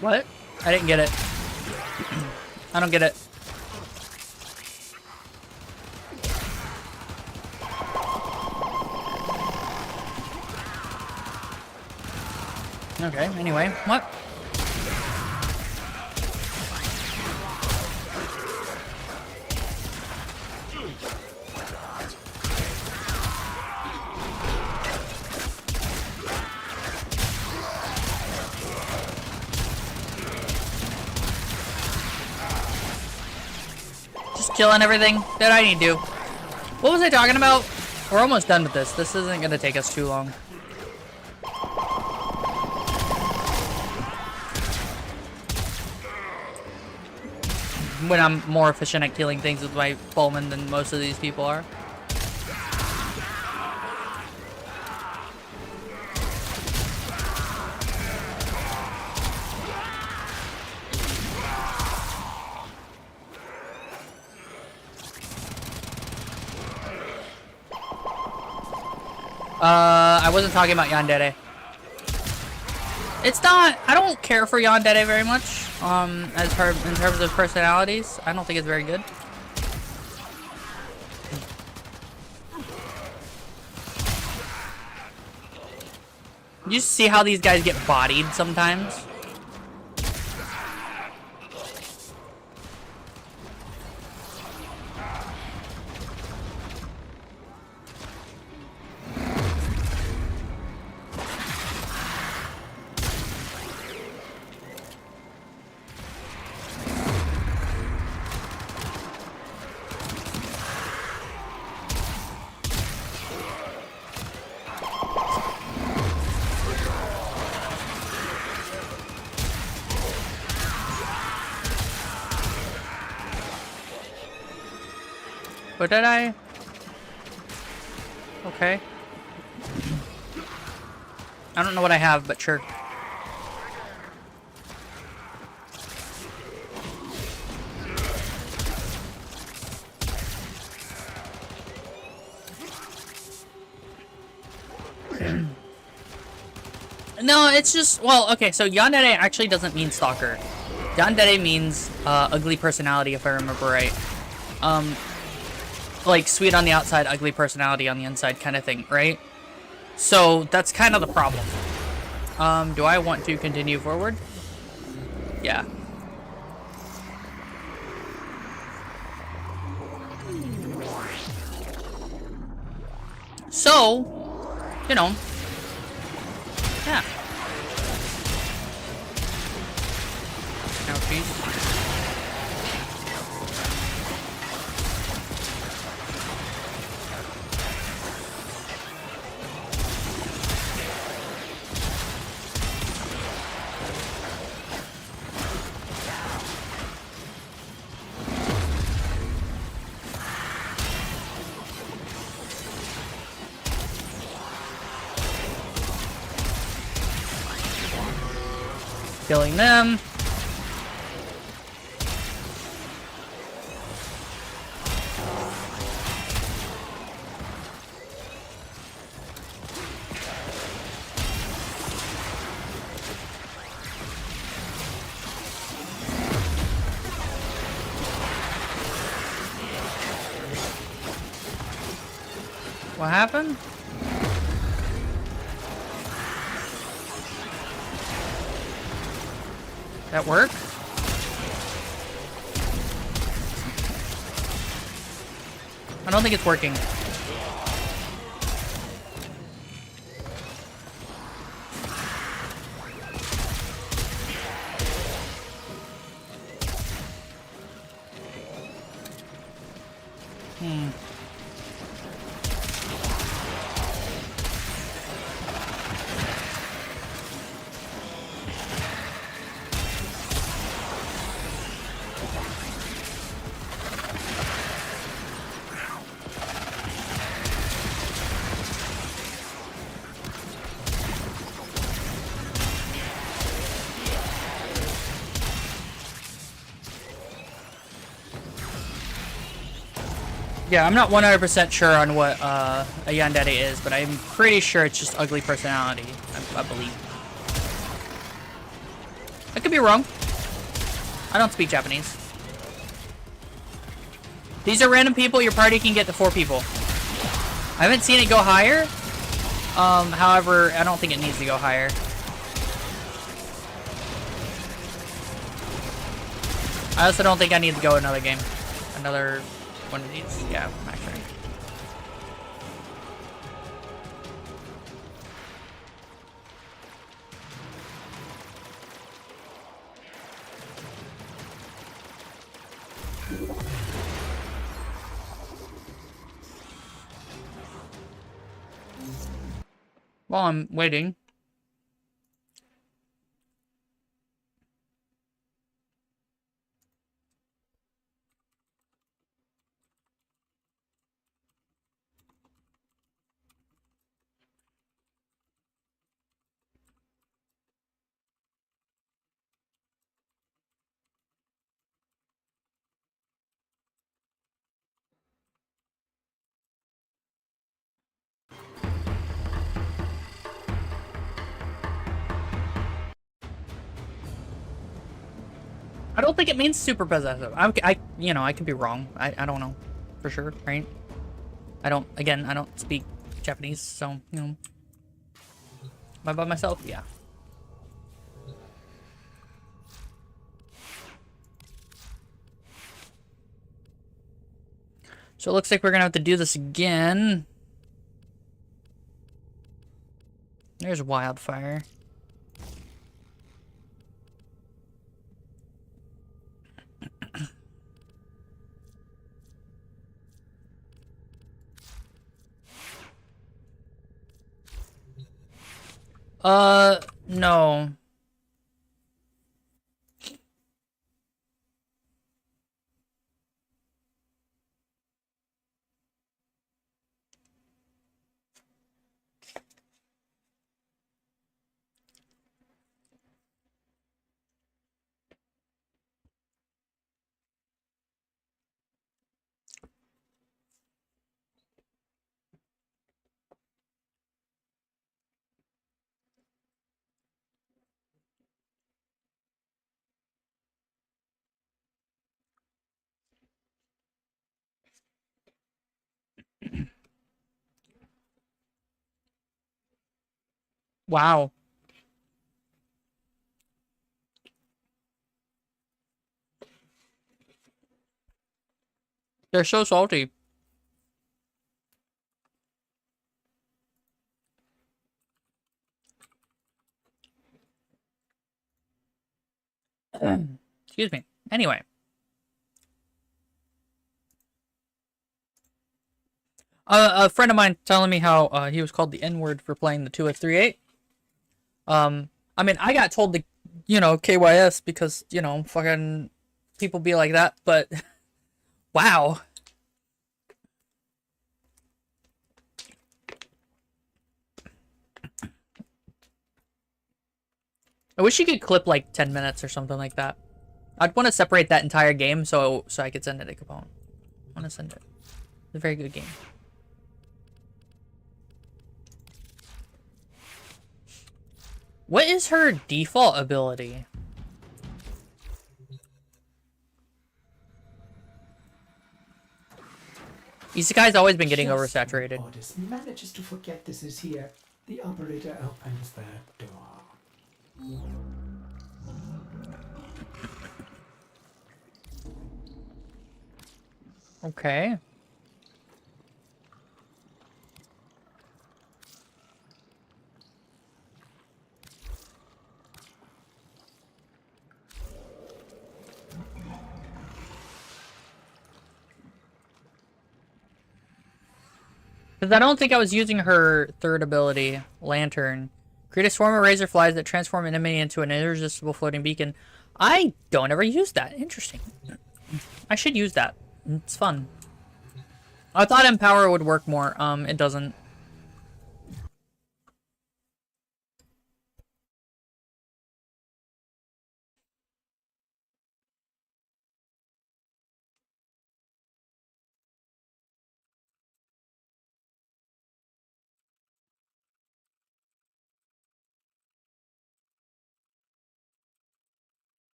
What? I didn't get it. I don't get it. Okay, anyway, what? Killing everything that I need to. What was I talking about? We're almost done with this. This isn't gonna take us too long. When I'm more efficient at killing things with my Pullman than most of these people are. I wasn't talking about Yandere. It's not... I don't care for Yandere very much. In terms of personalities, I don't think it's very good. You see how these guys get bodied sometimes? What did I? Okay. I don't know what I have, but sure. No, it's just, well, okay, so yandere actually doesn't mean stalker. Yandere means ugly personality, if I remember right. Like sweet on the outside, ugly personality on the inside kind of thing, right? So that's kind of the problem. Do I want to continue forward? Yeah. So, you know, yeah. Ouchies. killing them. What happened? That work? I don't think it's working. Yeah, I'm not 100% sure on what a yandere is, but I'm pretty sure it's just ugly personality, I believe. I could be wrong. I don't speak Japanese. These are random people. Your party can get to 4 people. I haven't seen it go higher. However, I don't think it needs to go higher. I also don't think I need to go another game. Another one of these. Yeah, max rank. While I'm waiting. I don't think it means super possessive. You know, I could be wrong. I don't know for sure, right? I don't speak Japanese, so, you know. Am I by myself? Yeah. So it looks like we're gonna have to do this again. There's wildfire. No. Wow. They're so salty. Excuse me. Anyway. A friend of mine telling me how he was called the N-word for playing the 2S38. I mean, I got told to, you know, KYS because, you know, fucking people be like that, but wow. I wish you could clip like 10 minutes or something like that. I'd want to separate that entire game so I could send it to Capone. I want to send it. It's a very good game. What is her default ability? Isekai's always been getting oversaturated. Otis manages to forget this is here. The operator opens the door. Okay. Because I don't think I was using her third ability, Lantern. Create a swarm of razor flies that transform an enemy into an irresistible floating beacon. I don't ever use that. Interesting. I should use that. It's fun. I thought Empower would work more. It doesn't.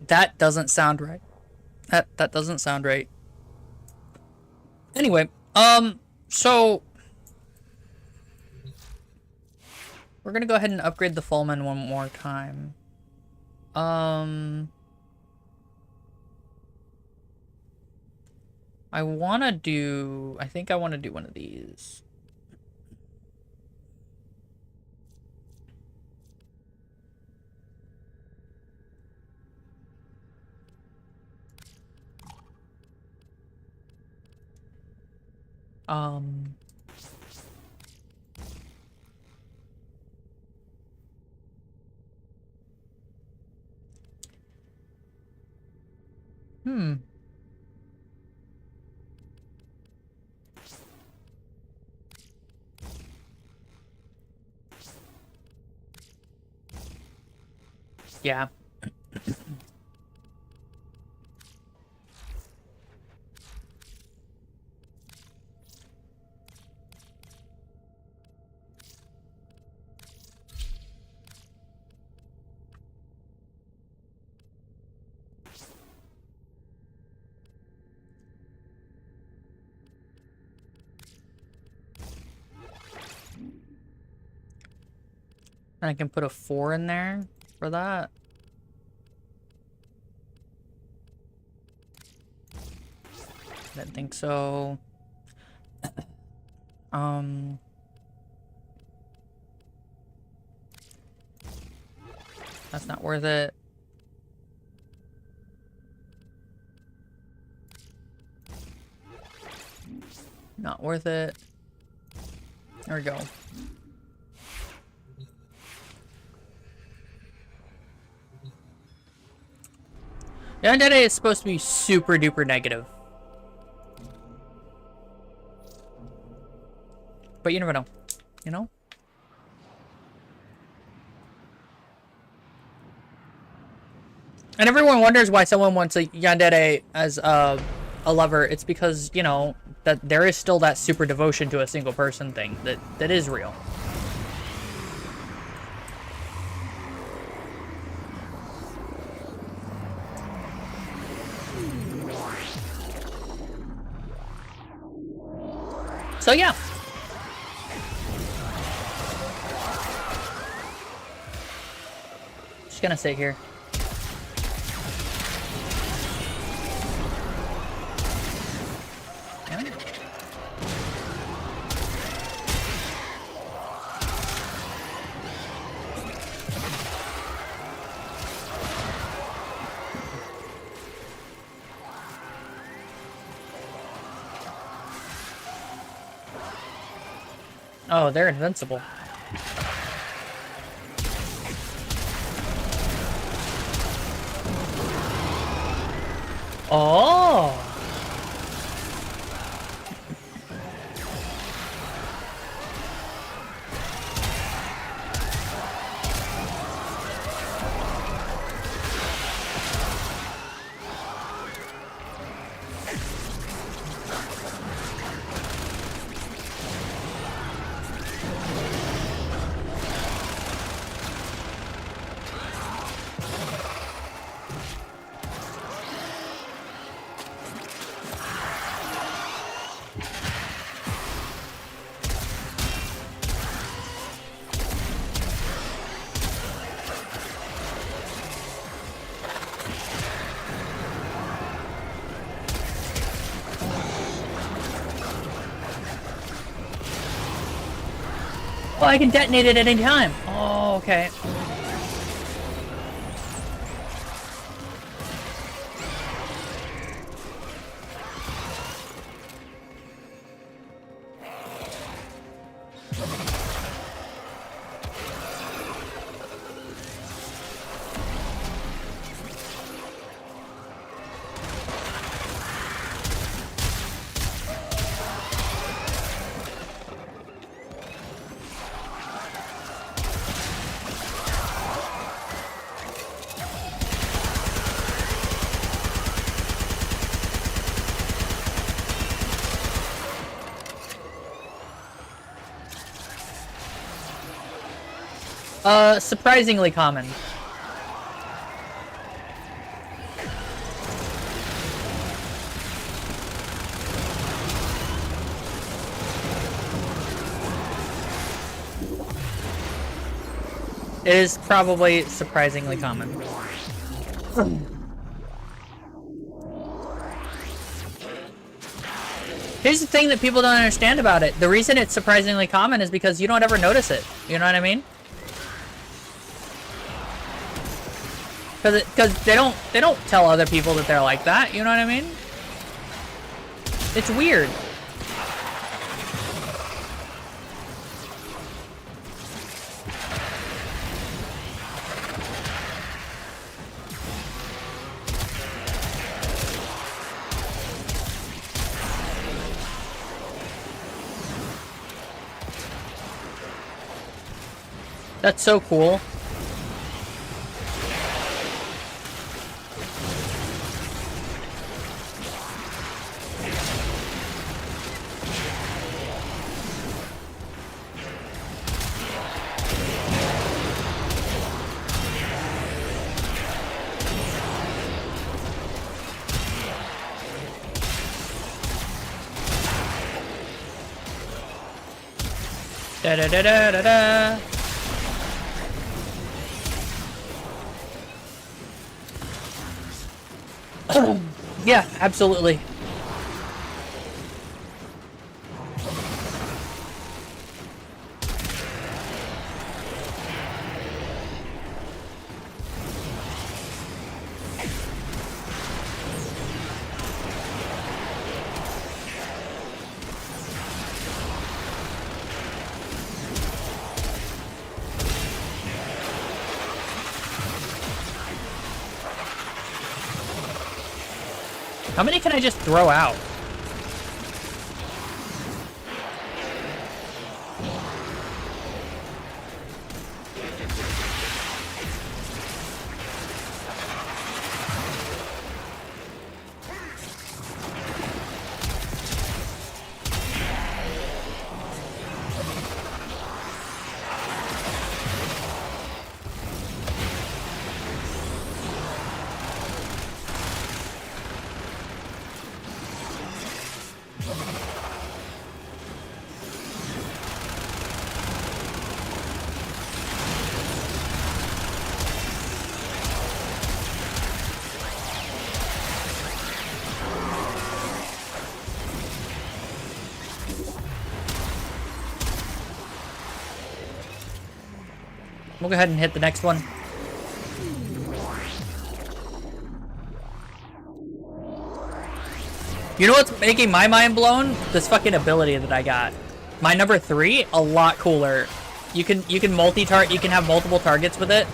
That doesn't sound right. That doesn't sound right. Anyway, so we're gonna go ahead and upgrade the Fullman one more time. I think I wanna do one of these. Yeah. And I can put a 4 in there for that. I didn't think so. That's not worth it. Not worth it. There we go. Yandere is supposed to be super duper negative. But you never know. You know? And everyone wonders why someone wants a Yandere as a lover. It's because, you know, that there is still that super devotion to a single person thing that is real. So yeah. Just gonna sit here. Yeah. Oh, they're invincible. Oh! Oh, I can detonate it at any time. Oh, okay. Surprisingly common. It is probably surprisingly common. Here's the thing that people don't understand about it. The reason it's surprisingly common is because you don't ever notice it. You know what I mean? Because they don't tell other people that they're like that. You know what I mean? It's weird. That's so cool. Da da da da da da. Yeah, absolutely. How many can I just throw out? We'll go ahead and hit the next one. You know what's making my mind blown? This fucking ability that I got. My number 3, a lot cooler. You can multi-target. You can have multiple targets with it.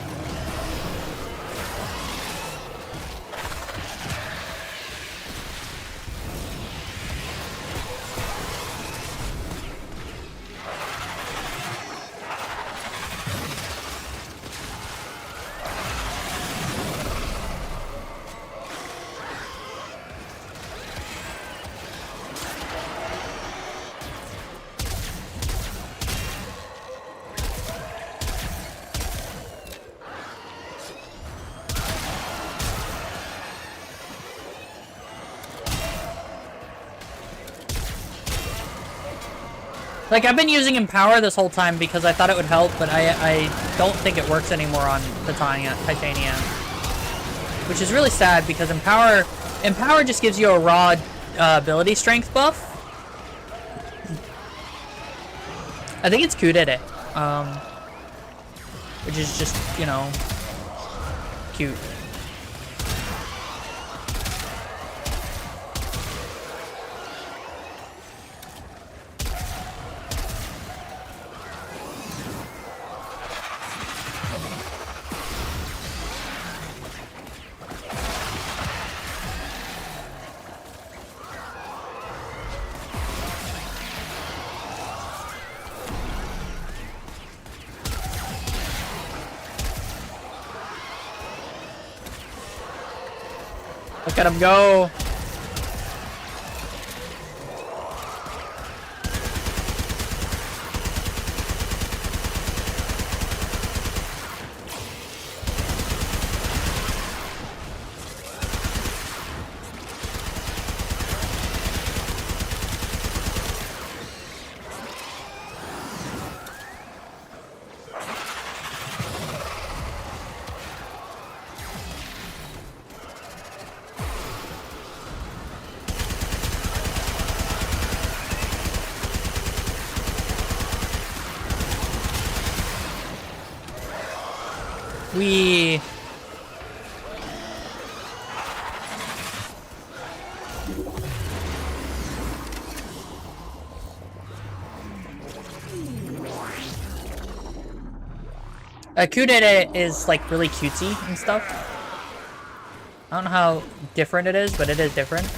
Like, I've been using Empower this whole time because I thought it would help, but I don't think it works anymore on Titania. Which is really sad because Empower just gives you a raw ability strength buff. I think it's Kudere. Which is just, you know, cute. Look at him go. We Kudere is like really cutesy and stuff. I don't know how different it is, but it is different.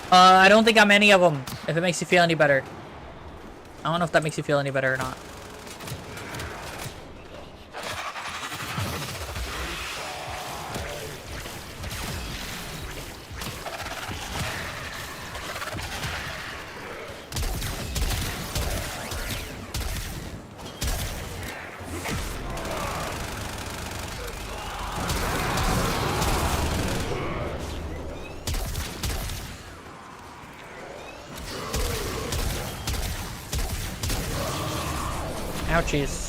I don't think I'm any of them, if it makes you feel any better. I don't know if that makes you feel any better or not. Ouchies.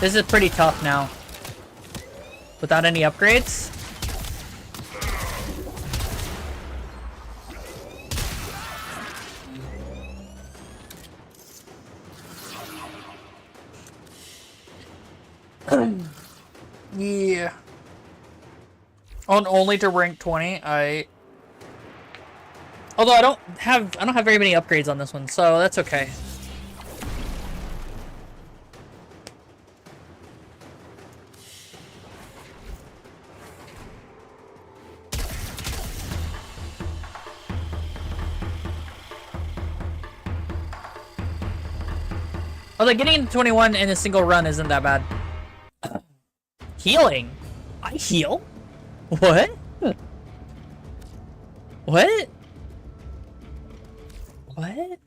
This is pretty tough now. Without any upgrades. Yeah. On only to rank 20, although I don't have very many upgrades on this one, so that's okay. Although getting into 21 in a single run isn't that bad. Healing? I heal? What? What? What?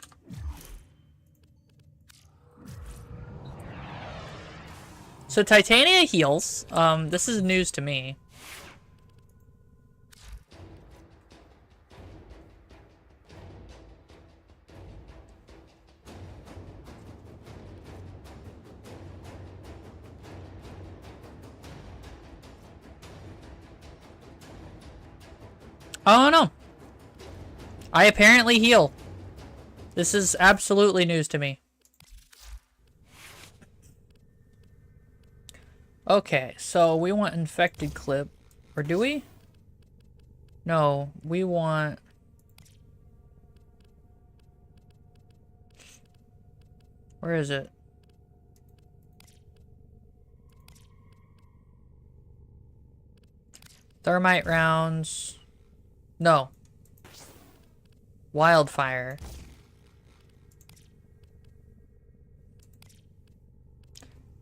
So Titania heals. This is news to me. Oh no. I apparently heal. This is absolutely news to me. Okay, so we want infected clip. Or do we? No, we want... Where is it? Thermite rounds. No. Wildfire.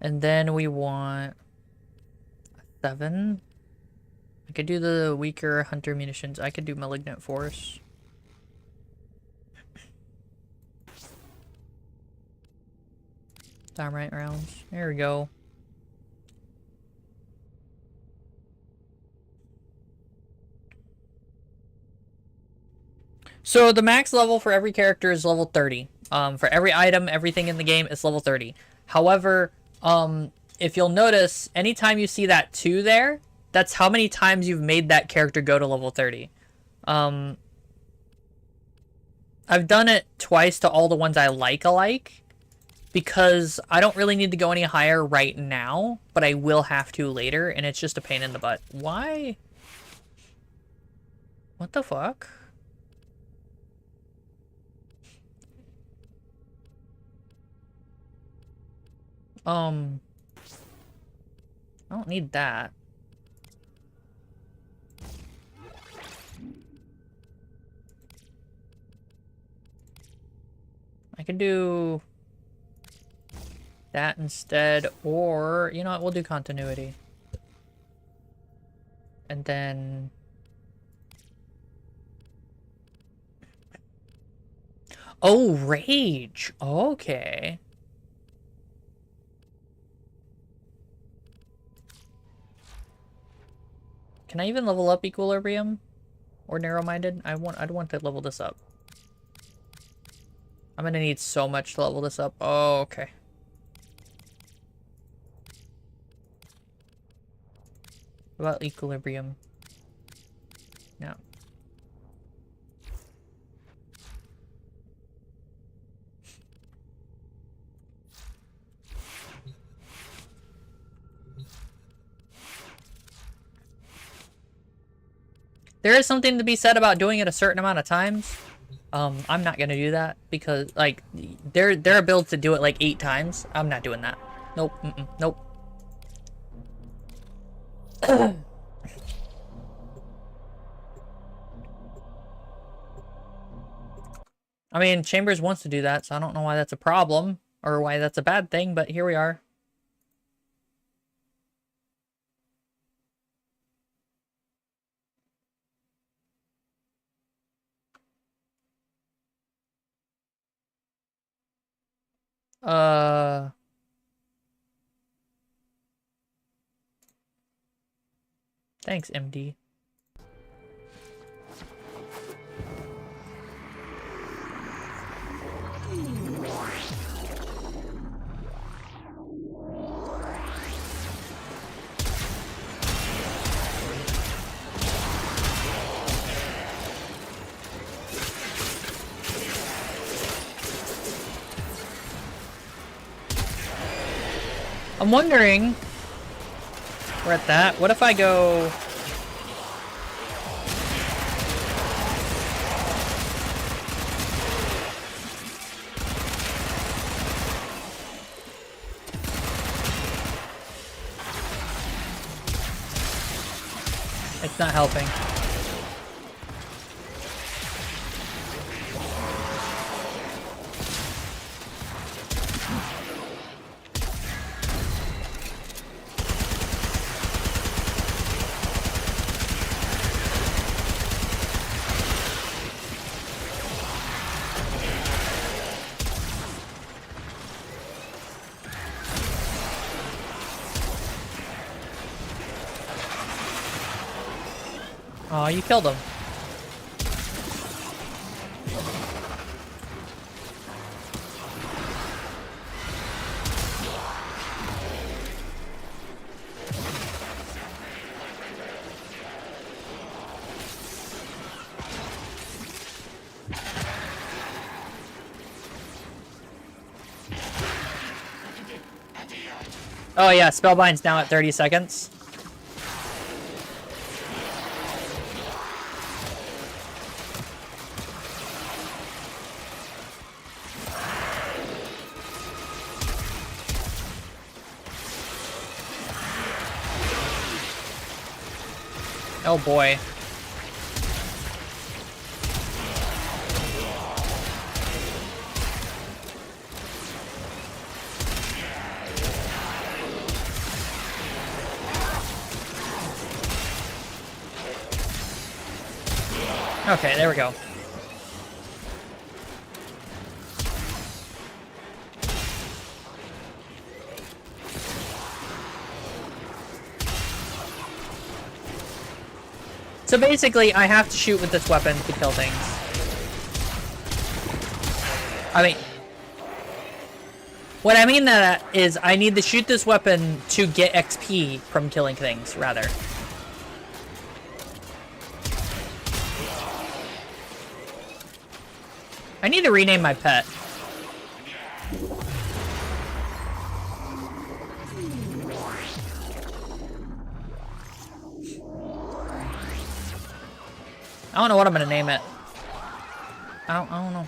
And then we want 7. I could do the weaker hunter munitions. I could do malignant force. Thermite rounds. There we go. So the max level for every character is level 30. For every item, everything in the game is level 30. However, if you'll notice, anytime you see that 2 there, that's how many times you've made that character go to level 30. I've done it twice to all the ones I like alike, because I don't really need to go any higher right now, but I will have to later, and it's just a pain in the butt. Why? What the fuck? I don't need that. I can do that instead, or, you know what, we'll do continuity. And then... Oh, rage! Okay. Can I even level up equilibrium? Or narrow-minded? I'd want to level this up. I'm gonna need so much to level this up. Oh, okay. What about equilibrium? No. There is something to be said about doing it a certain amount of times. I'm not gonna do that because, like, there are builds to do it like 8 times. I'm not doing that. Nope. Nope. I mean, Chambers wants to do that, so I don't know why that's a problem or why that's a bad thing, but here we are. Thanks, MD. I'm wondering... We're at that. What if I go... It's not helping. Oh, you killed him. Oh yeah, Spellbind's now at 30 seconds. Oh boy. Okay, there we go. So basically, I have to shoot with this weapon to kill things. I mean... What I mean that is, I need to shoot this weapon to get XP from killing things, rather. I need to rename my pet. I don't know what I'm gonna name it. I don't know.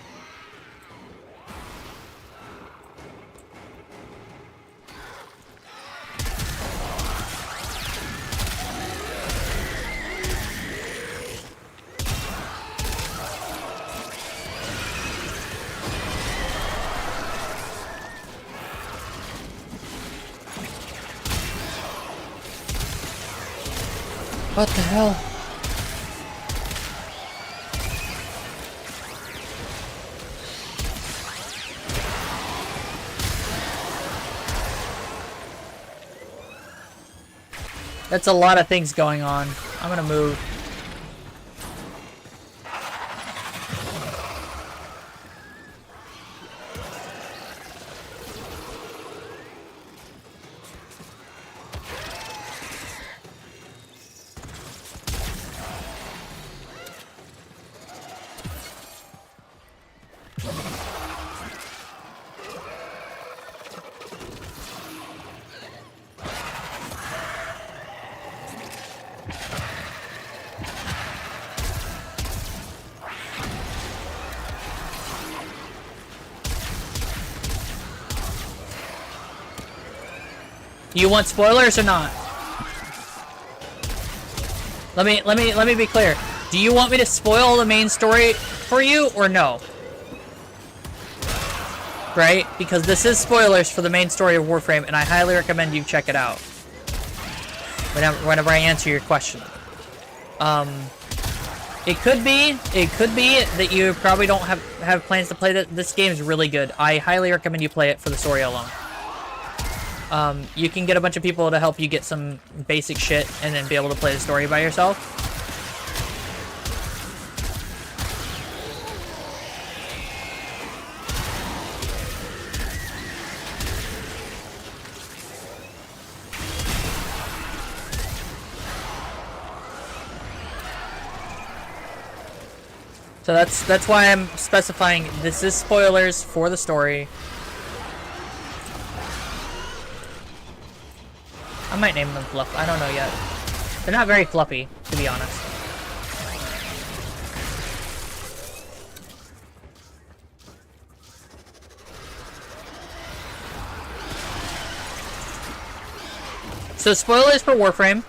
What the hell? That's a lot of things going on. I'm gonna move. Do you want spoilers or not? Let me be clear. Do you want me to spoil the main story for you or no? Right? Because this is spoilers for the main story of Warframe, and I highly recommend you check it out. Whenever I answer your question. It could be that you probably don't have plans to play that. This game is really good. I highly recommend you play it for the story alone. You can get a bunch of people to help you get some basic shit and then be able to play the story by yourself. So that's why I'm specifying this is spoilers for the story. might name them Fluff. I don't know yet. They're not very fluffy, to be honest. So spoilers for Warframe.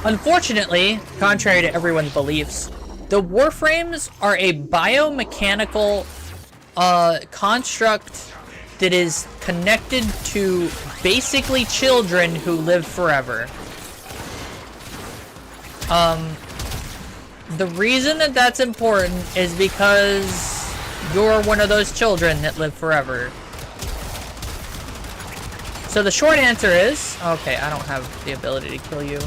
Unfortunately, contrary to everyone's beliefs, the Warframes are a biomechanical construct that is connected to basically children who live forever. The reason that that's important is because you're one of those children that live forever. So the short answer is, okay, I don't have the ability to kill you.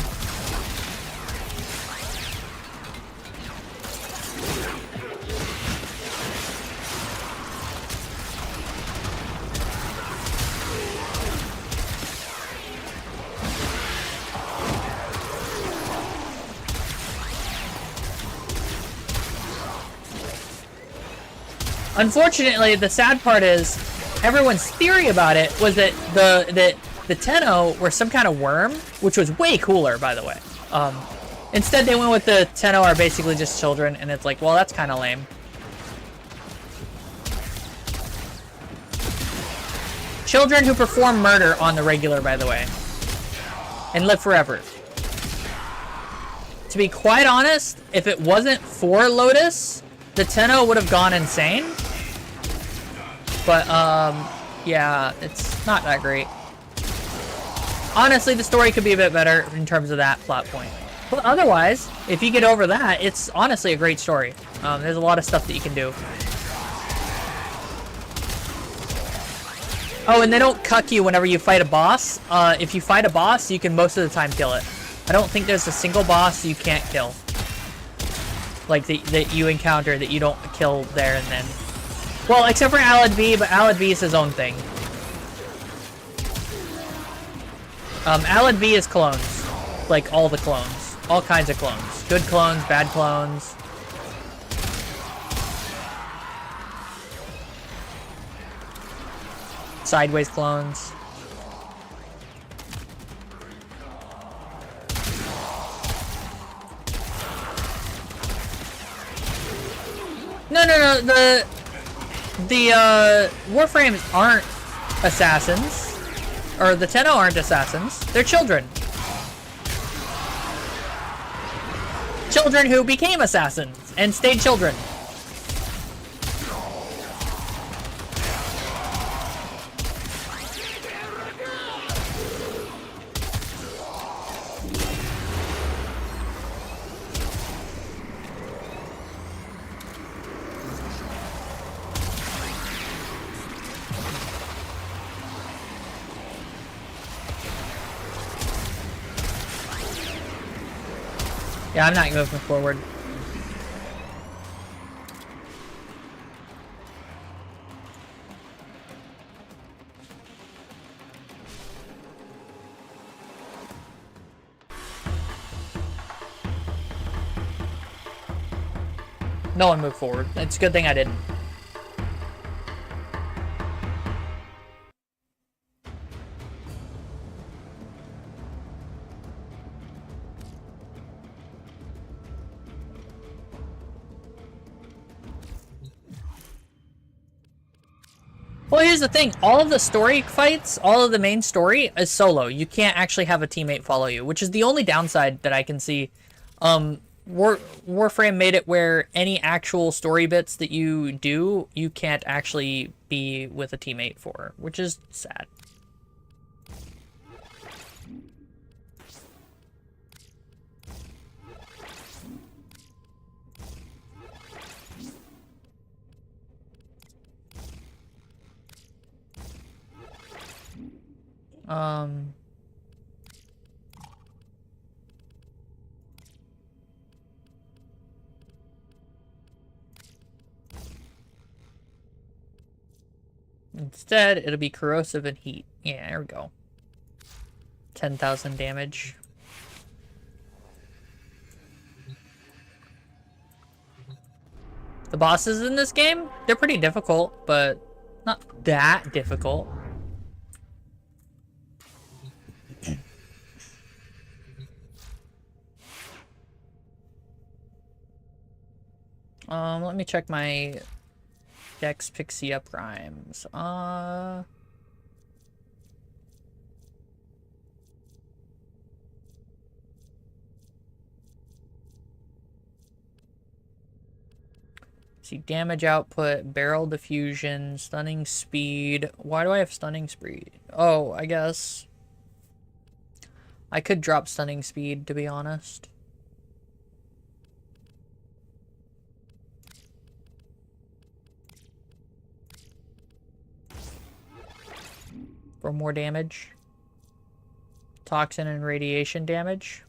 Unfortunately, the sad part is, everyone's theory about it was that the Tenno were some kind of worm, which was way cooler, by the way. Instead, they went with the Tenno are basically just children, and it's like, well, that's kind of lame. Children who perform murder on the regular, by the way, and live forever. To be quite honest, if it wasn't for Lotus, the Tenno would have gone insane. But, yeah, it's not that great. Honestly, the story could be a bit better in terms of that plot point. But otherwise, if you get over that, it's honestly a great story. There's a lot of stuff that you can do. Oh, and they don't cuck you whenever you fight a boss. If you fight a boss, you can most of the time kill it. I don't think there's a single boss you can't kill. Like, that you encounter that you don't kill there and then. Well, except for Alad V, but Alad V is his own thing. Alad V is clones. Like, all the clones. All kinds of clones. Good clones, bad clones. Sideways clones. No, the Warframes aren't assassins. Or the Tenno aren't assassins. They're children. Children who became assassins and stayed children. Yeah, I'm not moving forward. No one moved forward. It's a good thing I didn't. Well, here's the thing. All of the story fights, all of the main story is solo. You can't actually have a teammate follow you, which is the only downside that I can see. Warframe made it where any actual story bits that you do, you can't actually be with a teammate for, which is sad. Instead, it'll be corrosive and heat. Yeah, there we go. 10,000 damage. The bosses in this game, they're pretty difficult, but not that difficult. Let me check my Dex Pixia Primes. See, damage output, barrel diffusion, stunning speed. Why do I have stunning speed? Oh, I guess I could drop stunning speed, to be honest. For more damage. Toxin and radiation damage.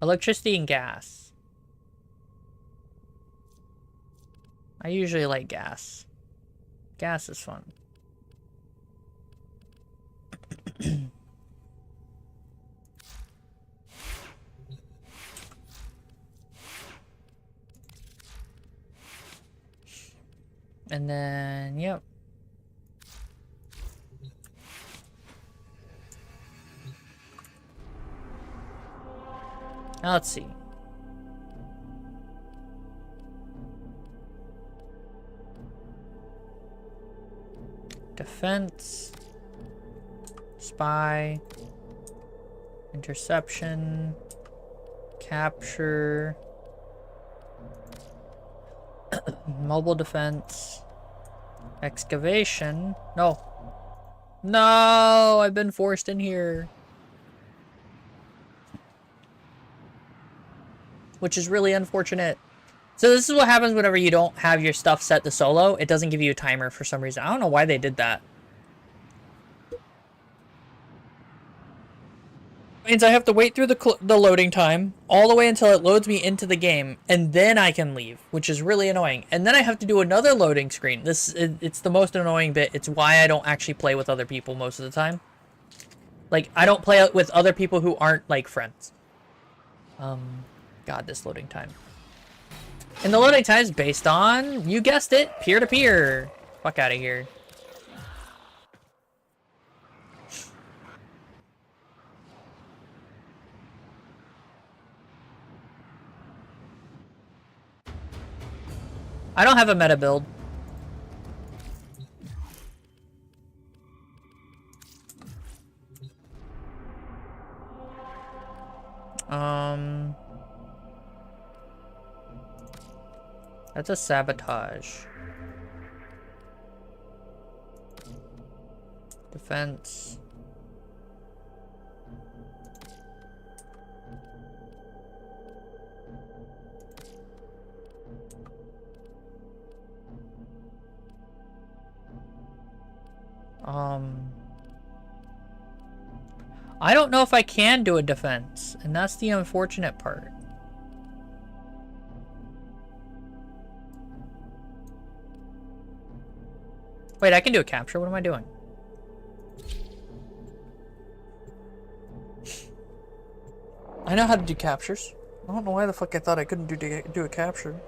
Electricity and gas. I usually like gas. Gas is fun. And then, yep. Now let's see. Defense, spy, interception, capture, mobile defense, excavation. No. No, I've been forced in here. Which is really unfortunate. So this is what happens whenever you don't have your stuff set to solo. It doesn't give you a timer for some reason. I don't know why they did that. Means I have to wait through the loading time all the way until it loads me into the game, and then I can leave, which is really annoying. And then I have to do another loading screen. It's the most annoying bit. It's why I don't actually play with other people most of the time. Like, I don't play with other people who aren't, like, friends. God, this loading time. And the loading time is based on, you guessed it, peer-to-peer. Fuck out of here. I don't have a meta build. That's a sabotage. Defense. I don't know if I can do a defense, and that's the unfortunate part. Wait, I can do a capture. What am I doing? I know how to do captures. I don't know why the fuck I thought I couldn't do a capture.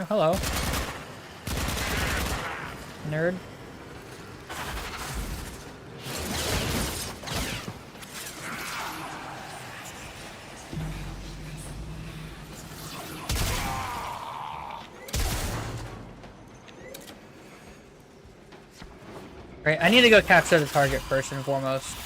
Oh, hello. Nerd. Right, I need to go capture the target first and foremost.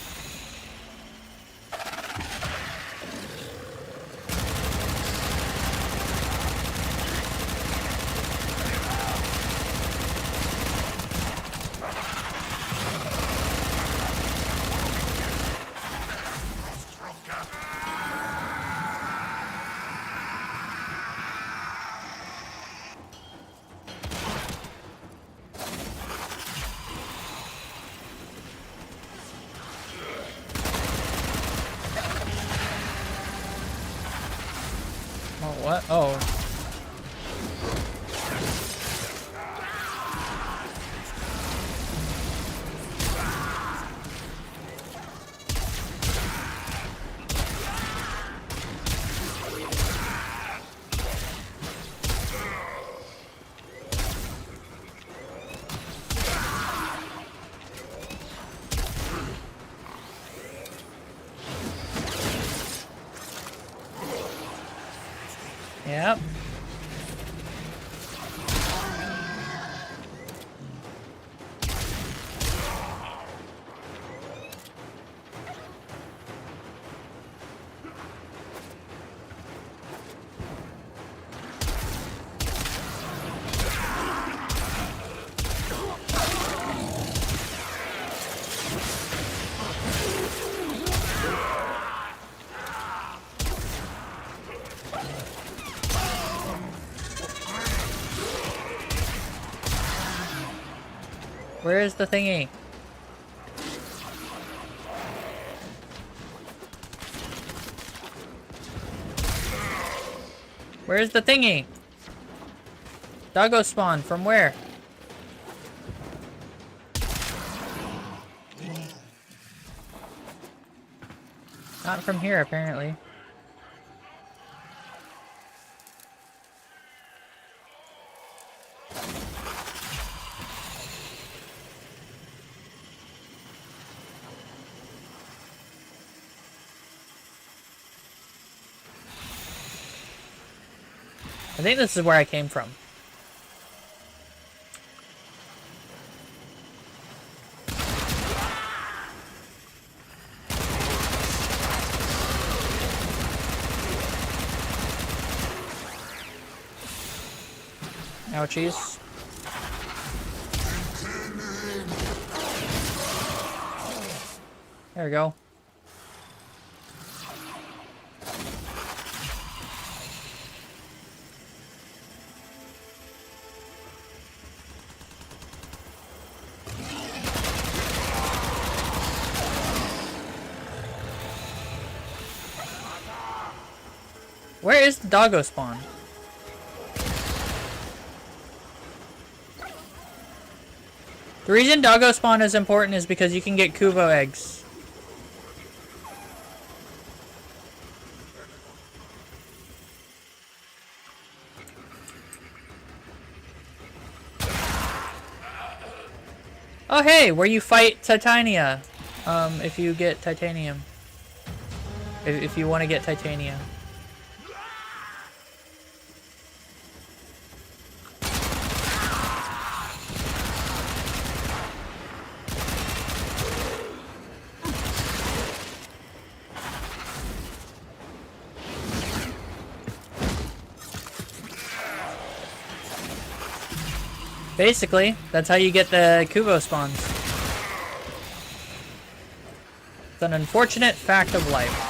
Oh. Yep. Where is the thingy? Where's the thingy? Doggo spawn, from where? Not from here, apparently. I think this is where I came from. Ouchies. There we go. Where is the doggo spawn? The reason doggo spawn is important is because you can get Kubo eggs. Oh hey, where you fight Titania. If you get titanium. If you want to get titanium. Basically, that's how you get the Kubo spawns. It's an unfortunate fact of life.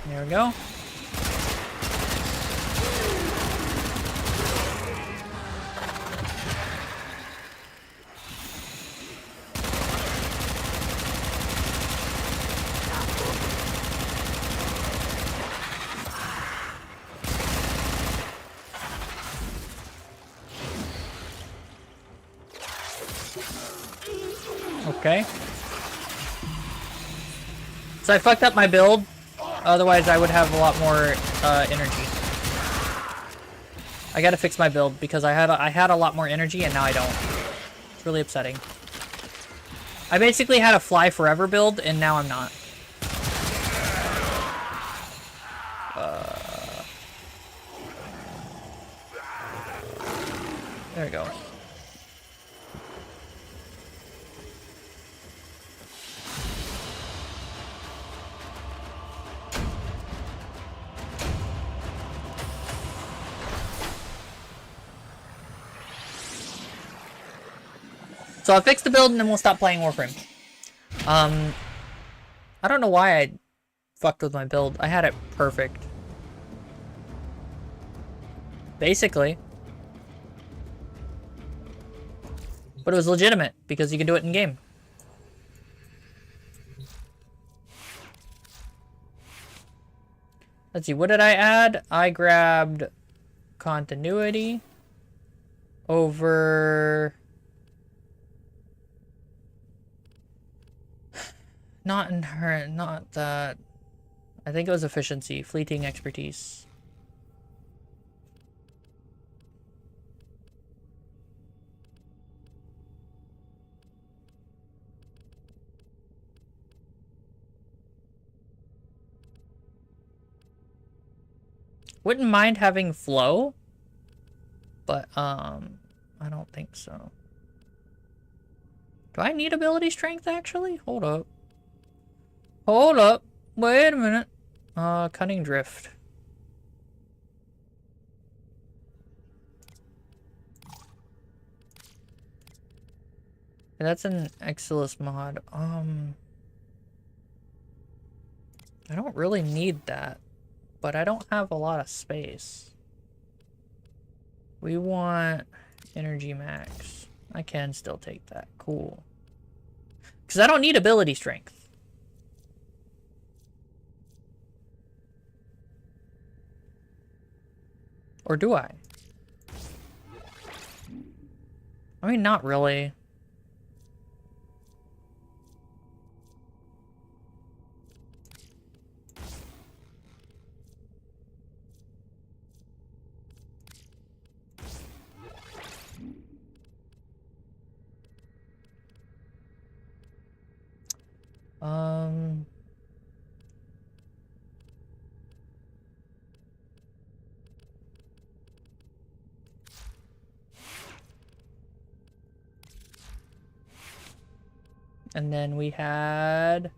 There we go. Okay. So I fucked up my build. Otherwise, I would have a lot more energy. I gotta fix my build because I had a lot more energy and now I don't. It's really upsetting. I basically had a fly forever build and now I'm not. There we go. So I'll fix the build and then we'll stop playing Warframe. I don't know why I fucked with my build. I had it perfect. Basically. But it was legitimate because you can do it in game. Let's see, what did I add? I grabbed continuity over... Not inherent, not that. I think it was efficiency, fleeting expertise. Wouldn't mind having flow, but I don't think so. Do I need ability strength actually? Hold up. Hold up. Wait a minute. Cunning drift. That's an Exilus mod. I don't really need that, but I don't have a lot of space. We want energy max. I can still take that. Cool. Because I don't need ability strength. Or do I? I mean, not really. And then we had...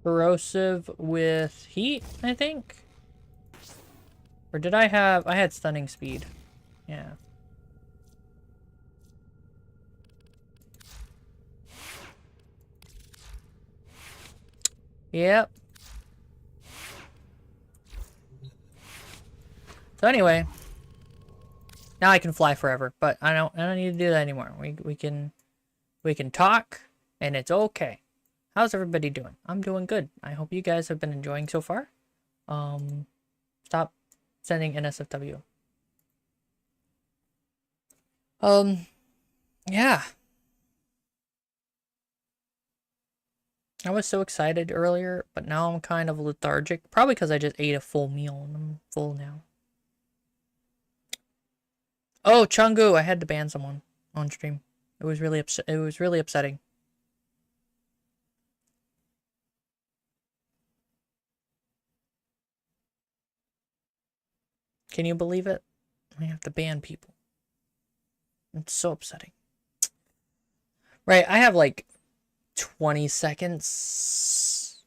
corrosive with heat, I think? Or did I have... I had stunning speed. Yeah. Yep. So anyway, now I can fly forever, but I don't need to do that anymore. We can talk and it's okay. How's everybody doing? I'm doing good. I hope you guys have been enjoying so far. Stop sending NSFW. Yeah. I was so excited earlier, but now I'm kind of lethargic. Probably because I just ate a full meal and I'm full now. Oh, Chungu, I had to ban someone on stream. It was really upsetting. Can you believe it? I have to ban people. It's so upsetting. Right, I have like 20 seconds.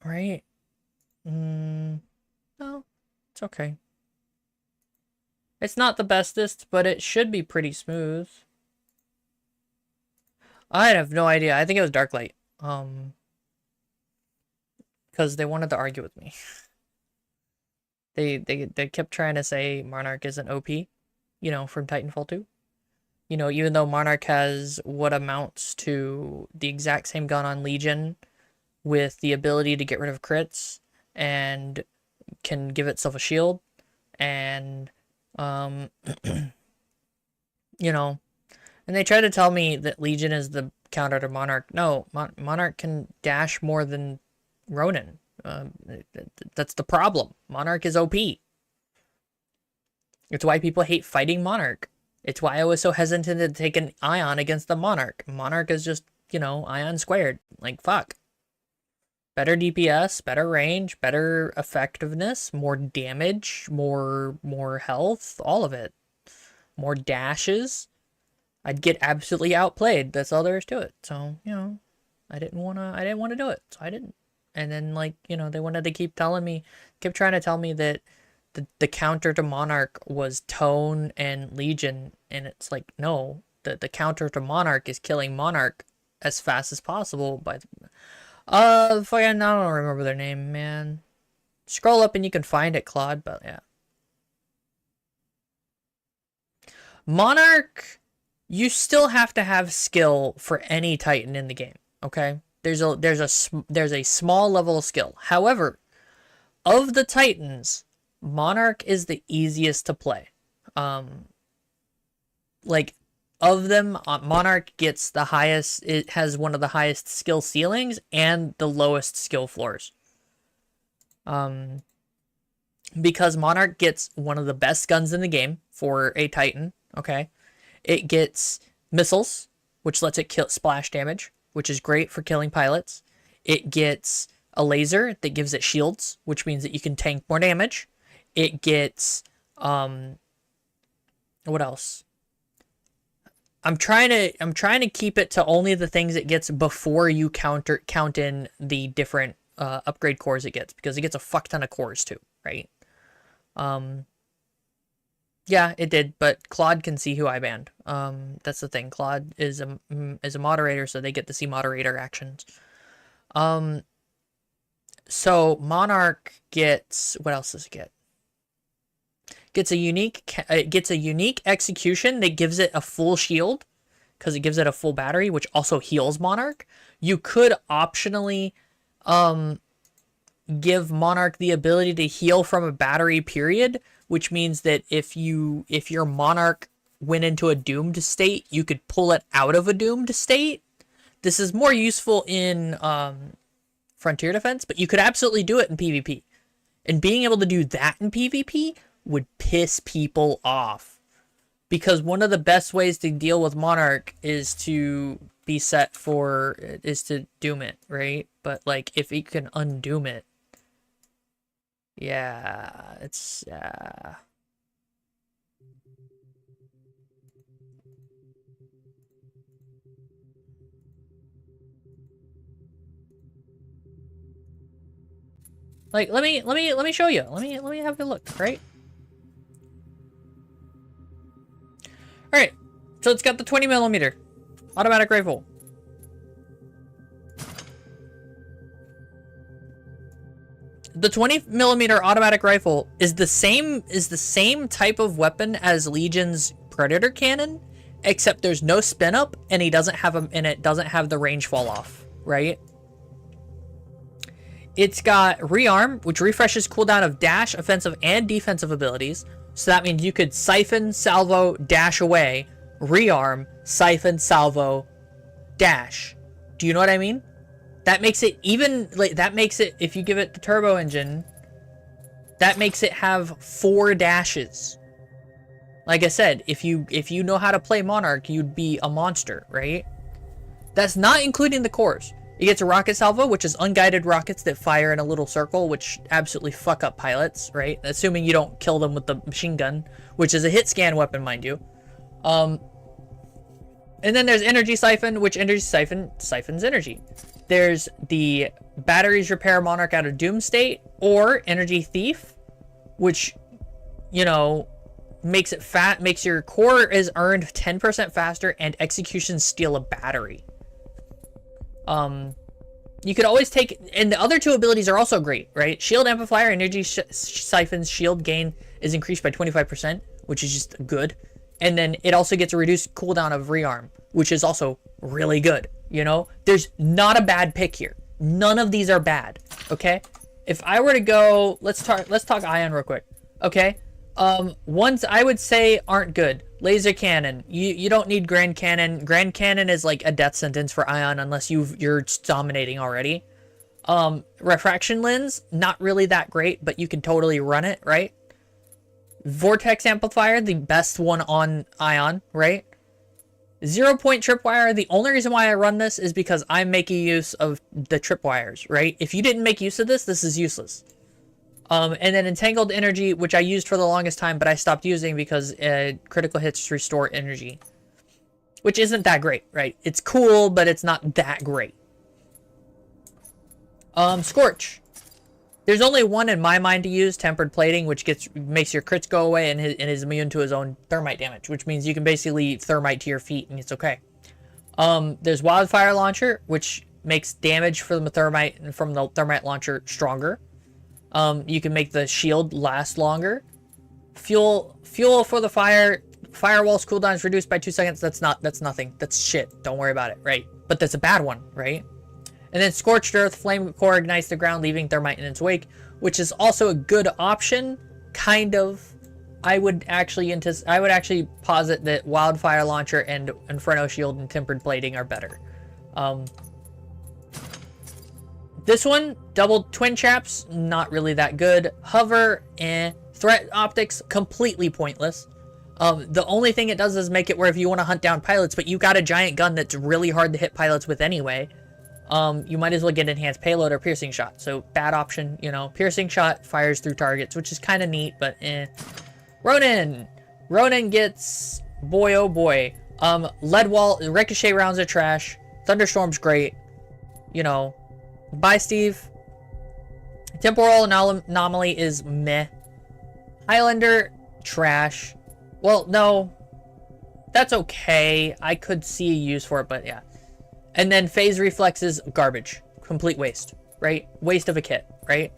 Right? No, it's okay. It's not the bestest, but it should be pretty smooth. I have no idea. I think it was Darklight. Because they wanted to argue with me. They kept trying to say Monarch isn't OP, you know, from Titanfall 2. You know, even though Monarch has what amounts to the exact same gun on Legion with the ability to get rid of crits and can give itself a shield and you know, and they tried to tell me that Legion is the counter to Monarch. No, Monarch can dash more than Ronin. That's the problem. Monarch is OP. It's why people hate fighting Monarch. It's why I was so hesitant to take an Ion against the Monarch. Monarch is just, you know, Ion squared. Like, fuck. Better DPS, better range, better effectiveness, more damage, more health, all of it. More dashes. I'd get absolutely outplayed. That's all there is to it. So, you know, I didn't want to do it. So I didn't. And then, like, you know, they wanted to keep trying to tell me that the counter to Monarch was Tone and Legion, and it's like, no, the counter to Monarch is killing Monarch as fast as possible by fucking, I don't remember their name, man. Scroll up and you can find it, Claude, but yeah. Monarch, you still have to have skill for any Titan in the game, okay? There's a small level of skill. However, of the Titans, Monarch is the easiest to play. Like, of them, Monarch gets the highest, it has one of the highest skill ceilings and the lowest skill floors. Because Monarch gets one of the best guns in the game for a Titan, okay? It gets missiles, which lets it kill splash damage, which is great for killing pilots. It gets a laser that gives it shields, which means that you can tank more damage. It gets, what else? I'm trying to keep it to only the things it gets before you count in the different upgrade cores it gets, because it gets a fuck ton of cores too, right? Yeah, it did, but Claude can see who I banned. That's the thing. Claude is a moderator, so they get to see moderator actions. So Monarch gets, what else does it get? It gets a unique execution that gives it a full shield, because it gives it a full battery, which also heals Monarch. You could optionally give Monarch the ability to heal from a battery period, which means that if your Monarch went into a doomed state, you could pull it out of a doomed state. This is more useful in Frontier Defense, but you could absolutely do it in PvP. And being able to do that in PvP would piss people off, because one of the best ways to deal with Monarch is to doom it, right? But like, if you can undoom it, yeah, it's like, let me show you. Let me have a look, right? All right, so it's got the 20mm automatic rifle. The 20mm automatic rifle is the same type of weapon as Legion's Predator cannon, except there's no spin up, and it doesn't have the range fall off, right? It's got rearm, which refreshes cooldown of dash, offensive, and defensive abilities. So that means you could siphon, salvo, dash away, rearm, siphon, salvo, dash. Do you know what I mean? That makes it even, like, that makes it, if you give it the turbo engine, that makes it have 4 dashes. Like I said, if you know how to play Monarch, you'd be a monster, right? That's not including the cores. It gets a rocket salvo, which is unguided rockets that fire in a little circle, which absolutely fuck up pilots, right? Assuming you don't kill them with the machine gun, which is a hit scan weapon, mind you. And then there's energy siphon, which energy siphons energy. There's the batteries repair Monarch out of doom state, or energy thief, which, you know, makes your core is earned 10% faster, and execution steal a battery. You could always take, and the other 2 abilities are also great, right? Shield amplifier, energy siphons shield gain is increased by 25%, which is just good. And then it also gets a reduced cooldown of rearm, which is also really good. You know, there's not a bad pick here. None of these are bad. Okay. If I were to go, let's talk Ion real quick. Okay. Ones I would say aren't good. Laser cannon. You don't need Grand Cannon. Grand Cannon is like a death sentence for Ion unless you're dominating already. Refraction lens, not really that great, but you can totally run it, right? Vortex amplifier, the best one on Ion, right? 0-point tripwire. The only reason why I run this is because I'm making use of the tripwires, right? If you didn't make use of this, this is useless. And then entangled energy, which I used for the longest time, but I stopped using because critical hits restore energy, which isn't that great, right? It's cool, but it's not that great. Scorch. There's only one in my mind to use, tempered plating, which makes your crits go away and is immune to his own thermite damage, which means you can basically thermite to your feet and it's okay. There's wildfire launcher, which makes damage from the thermite launcher stronger. You can make the shield last longer. Fuel for the fire. Firewall's cooldown is reduced by 2 seconds. That's nothing. That's shit. Don't worry about it, right? But that's a bad one, right? And then Scorched Earth, Flame Core ignites the ground, leaving thermite in its wake, which is also a good option, kind of. I would actually posit that Wildfire Launcher and Inferno Shield and Tempered Plating are better. This one, Double Twin Chaps, not really that good. Hover, Threat Optics, completely pointless. The only thing it does is make it where if you want to hunt down pilots, but you got a giant gun that's really hard to hit pilots with anyway, you might as well get Enhanced Payload or Piercing Shot. So, bad option, you know. Piercing Shot fires through targets, which is kind of neat, but Ronin! Ronin gets... boy, oh boy. Lead Wall, Ricochet rounds are trash. Thunderstorm's great. You know. Bye, Steve. Temporal Anomaly is meh. Highlander, trash. Well, no. That's okay. I could see a use for it, but yeah. And then Phase Reflex is garbage. Complete waste, right? Waste of a kit, right?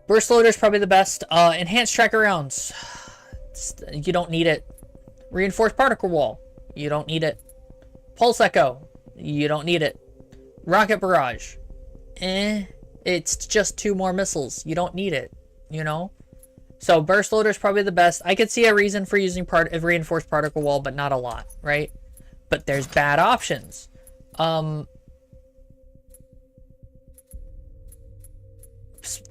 Burst Loader is probably the best. Enhanced Tracker Rounds. You don't need it. Reinforced Particle Wall. You don't need it. Pulse Echo. You don't need it. Rocket Barrage. It's just 2 more missiles. You don't need it, you know? So Burst Loader is probably the best. I could see a reason for using Reinforced Particle Wall, but not a lot, right? But there's bad options. The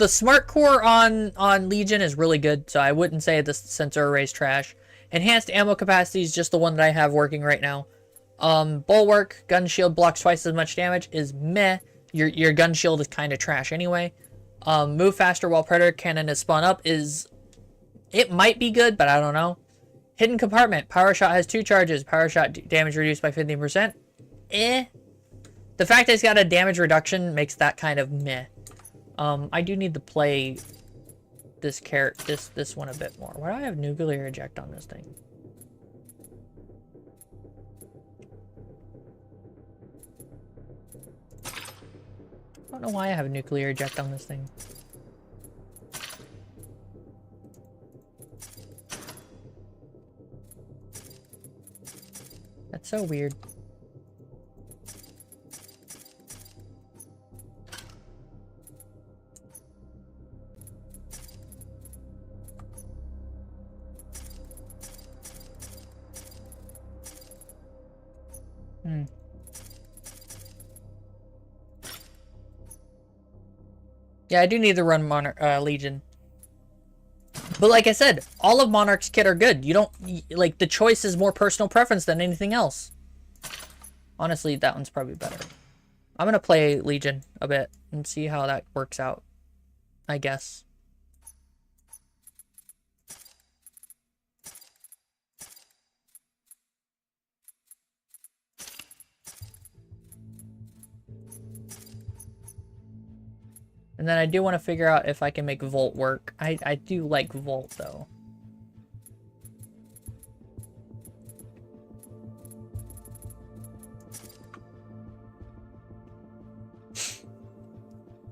Smart Core on Legion is really good, so I wouldn't say the sensor array is trash. Enhanced Ammo Capacity is just the one that I have working right now. Bulwark, Gun Shield blocks twice as much damage is meh. Your Gun Shield is kind of trash anyway. Move faster while Predator Cannon is spun up it might be good, but I don't know. Hidden Compartment. Power Shot has 2 charges. Power Shot damage reduced by 15%. The fact that it's got a damage reduction makes that kind of meh. I do need to play this one a bit more. Why do I have nuclear eject on this thing? I don't know why I have a nuclear eject on this thing. That's so weird. Yeah, I do need to run Legion. But like I said, all of Monarch's kit are good. You don't... like, the choice is more personal preference than anything else. Honestly, that one's probably better. I'm gonna play Legion a bit and see how that works out, I guess. And then I do want to figure out if I can make Volt work. I do like Volt, though.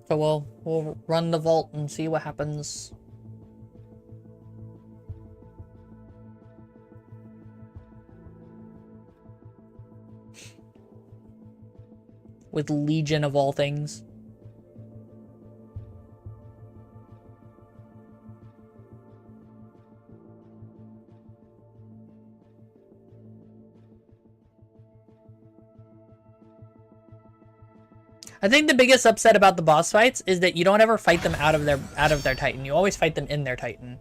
So we'll run the Volt and see what happens. With Legion of all things. I think the biggest upset about the boss fights is that you don't ever fight them out of their Titan. You always fight them in their Titan.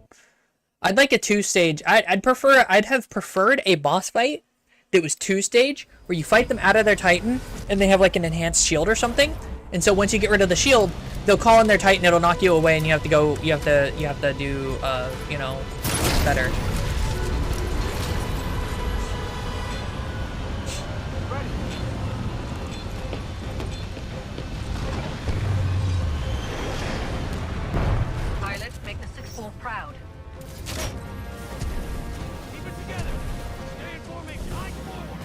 I'd like a 2-stage. I'd have preferred a boss fight that was 2-stage, where you fight them out of their Titan and they have like an enhanced shield or something. And so once you get rid of the shield, they'll call in their Titan, it'll knock you away, and you have to do, you know, better. Pilot, make the 6-4 proud. Keep it together. Stay informing. Line forward.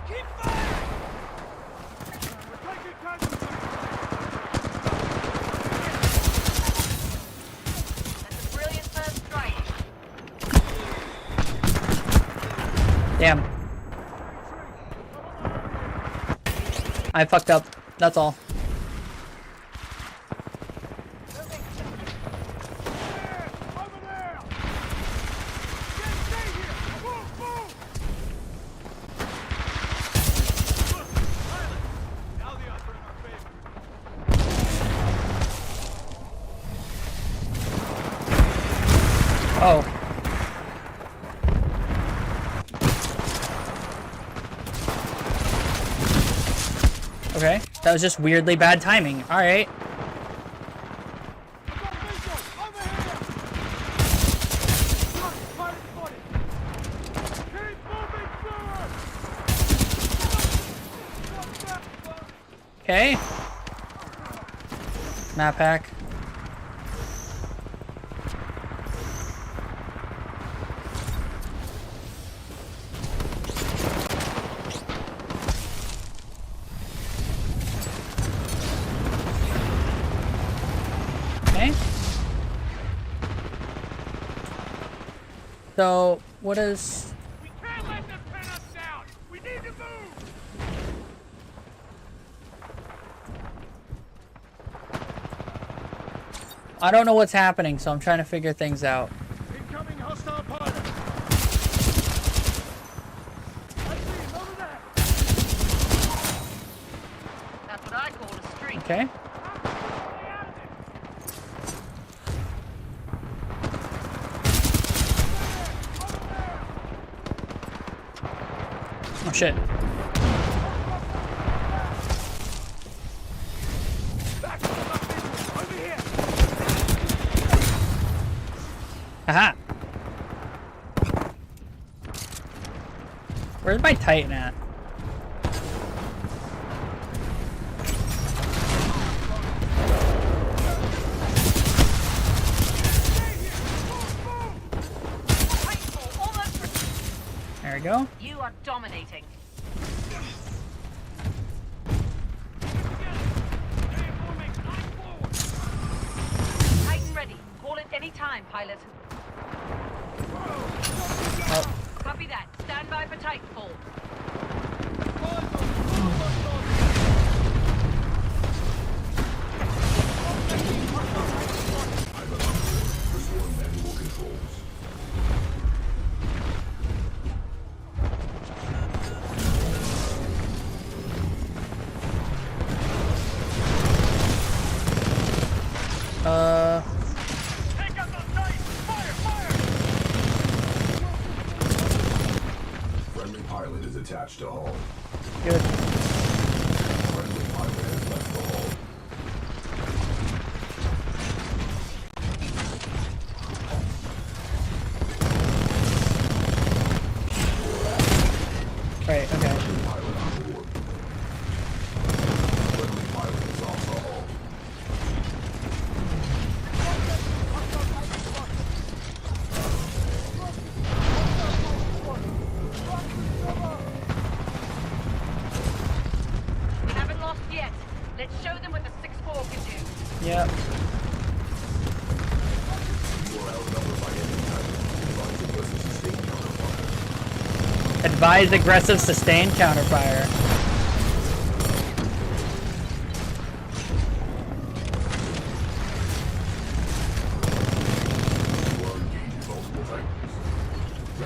Keep firing. We're taking contact. That's a brilliant first strike. Damn. I fucked up. That's all. Over there. Stay here. Move, move. Pilot. Now the odds are in our favor. Oh. Okay, that was just weirdly bad timing. All right. Okay. Map hack. Okay. So, what is... We can't let them pin us down. We need to move. I don't know what's happening, so I'm trying to figure things out. Incoming hostile pilot. I see him over there. That's what I call a streak. Okay. Oh shit. Back over here. Aha! Where's my Titan at? There we go. You are dominating. Titan ready. Call it any time, pilot. Oh, Copy that. Stand by for Titanfall. Take out those knights. Fire, fire. Friendly pilot is attached to hull. good. Friendly pilot has left the hull. Right, okay. Pilot on board. Friendly pilot is off the hull. We haven't lost yet. Let's show them what the 6-4 can do. Yep. You are outnumbered by enemy Titan. Advise Advise aggressive sustained counterfire. aggressive sustained counterfire.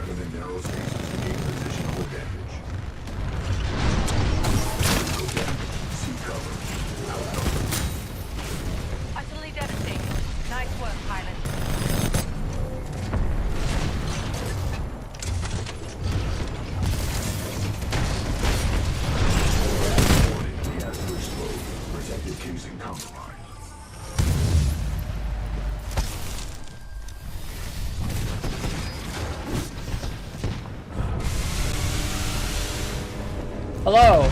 them in narrow spaces to gain positional advantage. No damage. Seek cover. Outnumbered. Utterly devastating. Nice work, pilot. Warning, he has to explode. Protected casing compromised. Hello.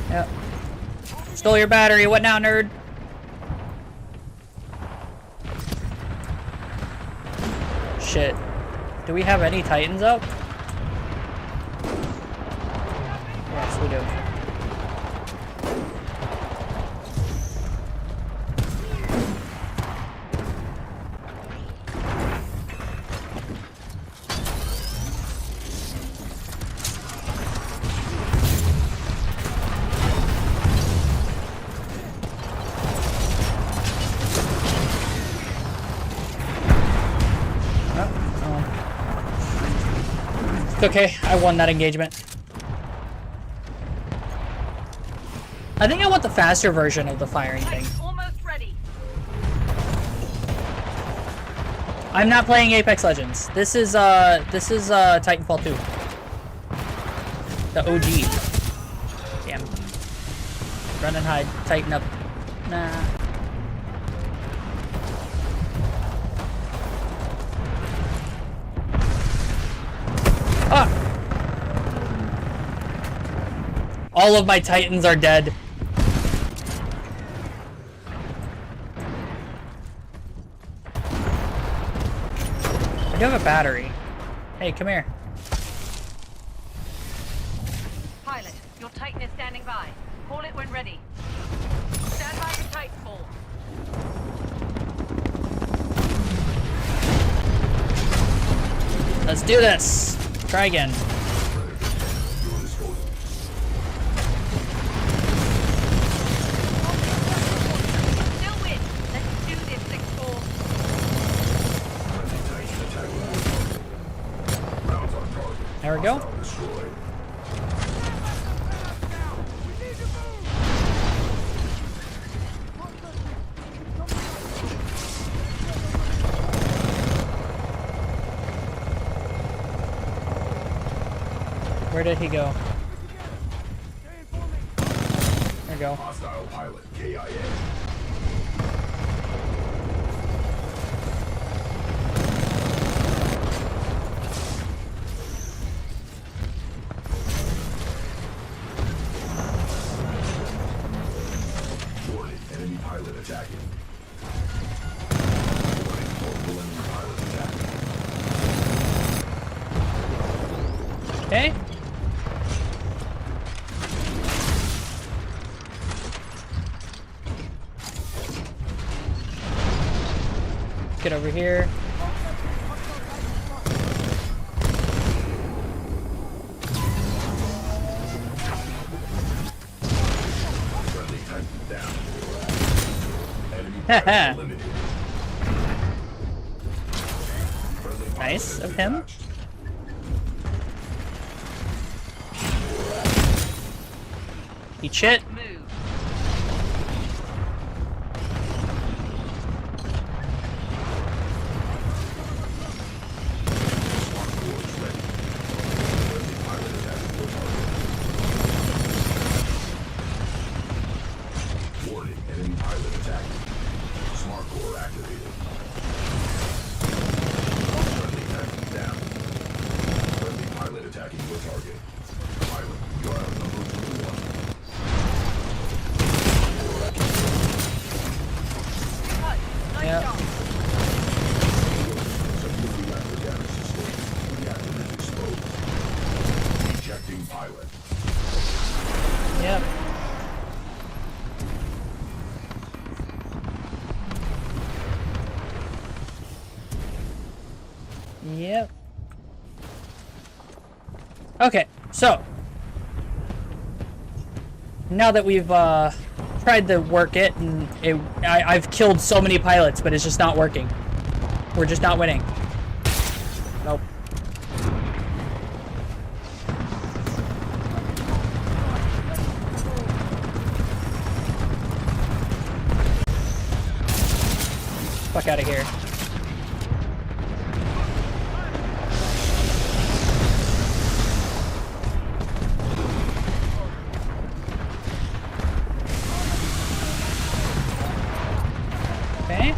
Yep. Stole your battery. What now, nerd? Shit. Do we have any Titans up? Yes, we do. It's okay, I won that engagement. I think I want the faster version of the firing thing. Titan almost ready. I'm not playing Apex Legends. This is Titanfall 2. The OG. Damn. Run and hide. Tighten up. Nah. Ah! All of my Titans are dead. I do have a battery. Hey, come here. Pilot, your Titan is standing by. Call it when ready. Stand by for Titanfall. Let's do this. Try again. Still win. Let's do this, 6-4. Rounds on target. There we go. Hostile destroyed. Where did he go? There we go. Hostile pilot KIA. Warning, enemy pilot attacking. Warning, multiple enemy pilot attacking. Okay. Get over here. Friendly Titan down. Enemy Haha. pilot eliminated. Friendly pilot Nice has of him. detached. Eat shit. Move. Warning, enemy pilot attacking. Smart core activated. Friendly Titan down. Friendly pilot attacking your target. Pilot, you are outnumbered 2-1. Cut. Nice Yeah. job. Security reactor damage sustained. Reactor is exposed. Ejecting pilot. Yep. Yep. Okay, so now that we've tried to work it, and I've killed so many pilots, but it's just not working. We're just not winning. Nope. Fuck out of here. Okay.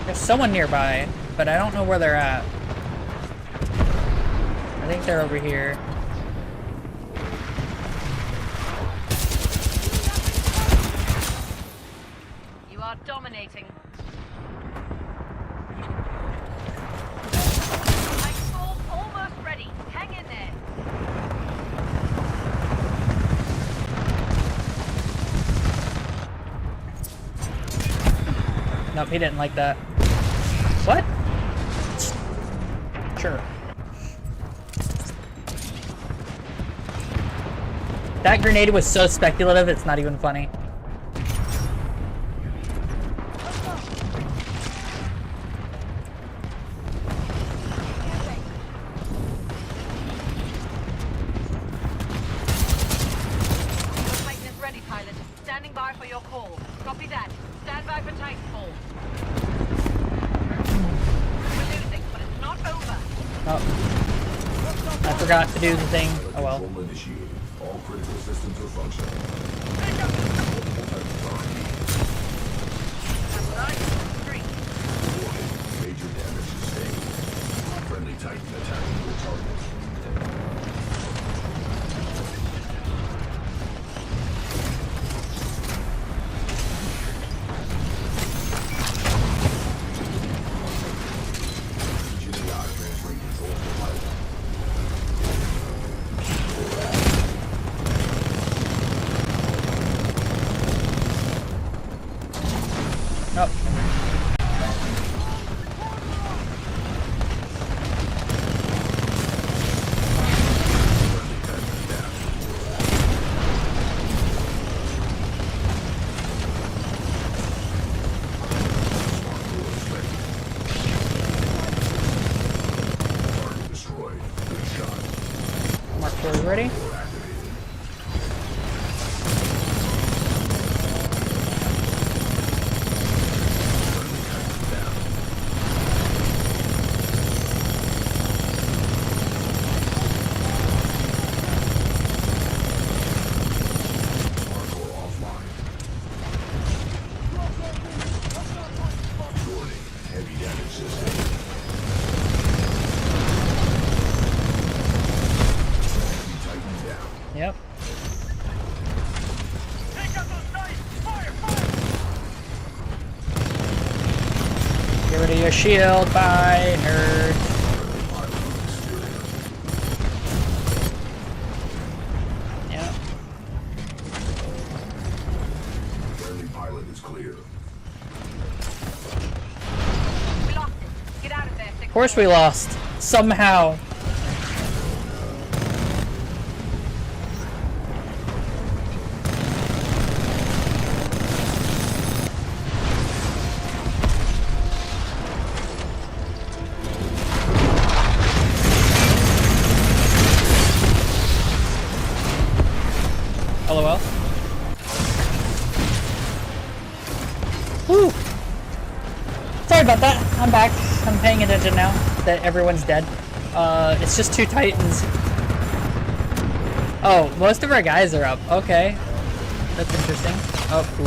There's someone nearby, but I don't know where they're at. I think they're over here. You are dominating. Nightfall almost ready. Hang in there. Nope, he didn't like that. What? Sure. That grenade was so speculative, it's not even funny. Your Titan is ready, pilot. Standing by for your call. Copy that. Stand by for Titanfall. We're losing, but it's not over. Oh. I forgot to do the thing. Oh well. Control initiated. All critical systems are functioning. Three. Warning. Major damage sustained. Friendly Titan attacking your target. GDI transferring control to pilot. Nope. Target destroyed. Good shot. Mark 4 ready? Activated. Friendly Titan down. Hardcore offline. Warning. Heavy damage sustained. Heavy Titan down. Yep. Take out those knights! Fire! Fire! Get rid of your shield. Bye, nerd. Friendly pilot on exterior. Yep. Friendly pilot is clear. We lost it. Get out of there, Of course we lost. Somehow. LOL. Whew. Sorry about that. I'm back. I'm paying attention now that everyone's dead. It's just 2 Titans. Oh, most of our guys are up. Okay. That's interesting. Oh, ooh.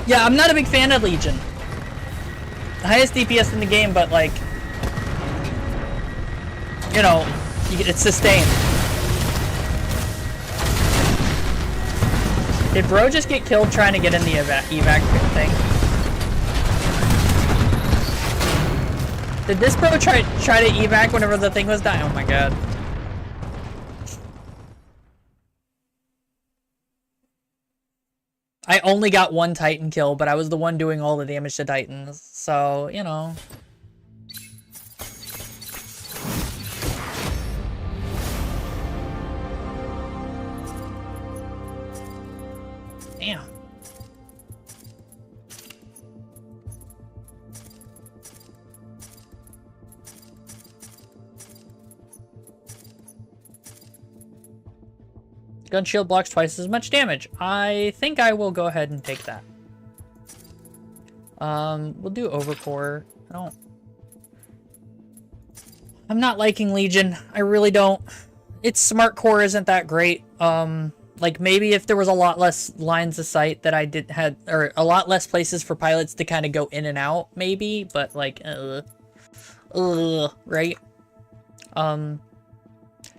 Yeah, I'm not a big fan of Legion. Highest DPS in the game, but like, you know, it's sustained. Did bro just get killed trying to get in the evac thing? Did this bro try to evac whenever the thing was dying? Oh my god. I only got one Titan kill, but I was the one doing all the damage to Titans, so, you know. Damn. Gun shield blocks twice as much damage. I think I will go ahead and take that. We'll do overcore. I'm not liking Legion. I really don't. Its smart core isn't that great. Like maybe if there was a lot less lines of sight that I had, or a lot less places for pilots to kind of go in and out, maybe. But like, right?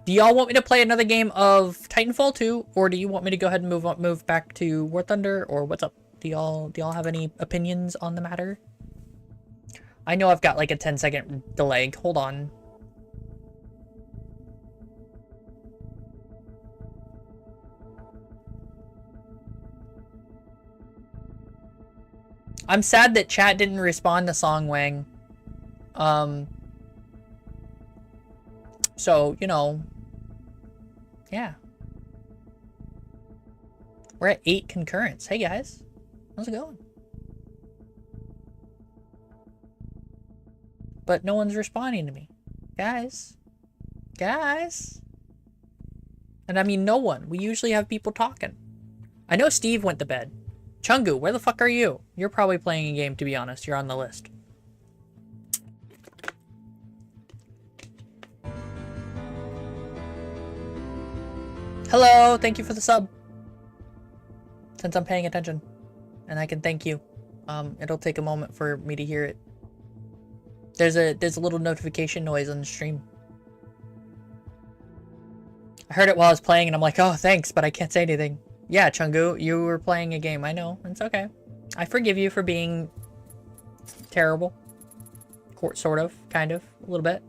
Do y'all want me to play another game of Titanfall 2, or do you want me to go ahead and move back to War Thunder, or what's up? Do y'all have any opinions on the matter? I know I've got like a 10-second delay. Hold on. I'm sad that chat didn't respond to Song Wang. So, you know, yeah. We're at 8 concurrents. Hey guys, how's it going? But no one's responding to me. Guys. And I mean no one. We usually have people talking. I know Steve went to bed. Chungu, where the fuck are you? You're probably playing a game, to be honest. You're on the list. Hello, thank you for the sub. Since I'm paying attention. And I can thank you. It'll take a moment for me to hear it. There's a little notification noise on the stream. I heard it while I was playing and I'm like, oh, thanks, but I can't say anything. Yeah, Chungu, you were playing a game. I know. It's okay. I forgive you for being terrible. Sort of. Kind of. A little bit.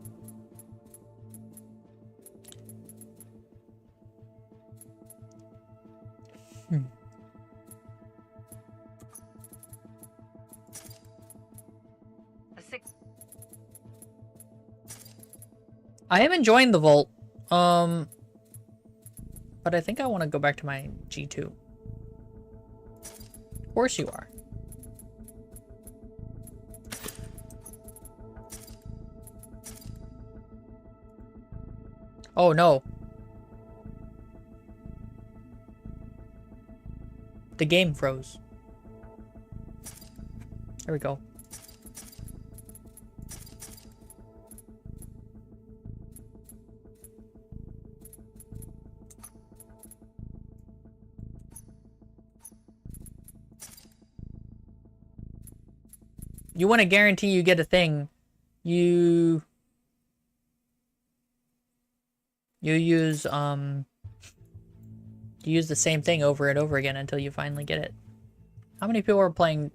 I am enjoying the Vault. But I think I want to go back to my G2. Of course you are. Oh no. The game froze. There we go. You want to guarantee you get a thing. You use the same thing over and over again until you finally get it. How many people are playing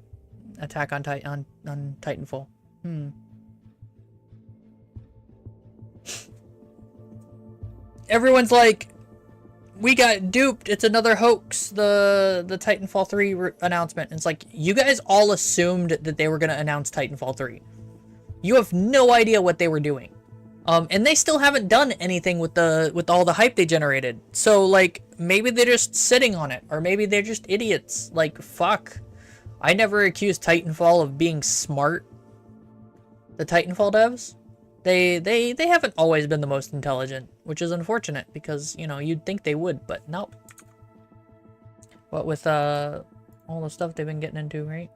Attack on Titanfall? Everyone's like, we got duped. It's another hoax. The Titanfall 3 announcement. It's like, you guys all assumed that they were going to announce Titanfall 3. You have no idea what they were doing. And they still haven't done anything with all the hype they generated. So, like, maybe they're just sitting on it. Or maybe they're just idiots. Like, fuck. I never accused Titanfall of being smart. The Titanfall devs. They haven't always been the most intelligent. Which is unfortunate. Because, you know, you'd think they would. But nope. What with, all the stuff they've been getting into, right?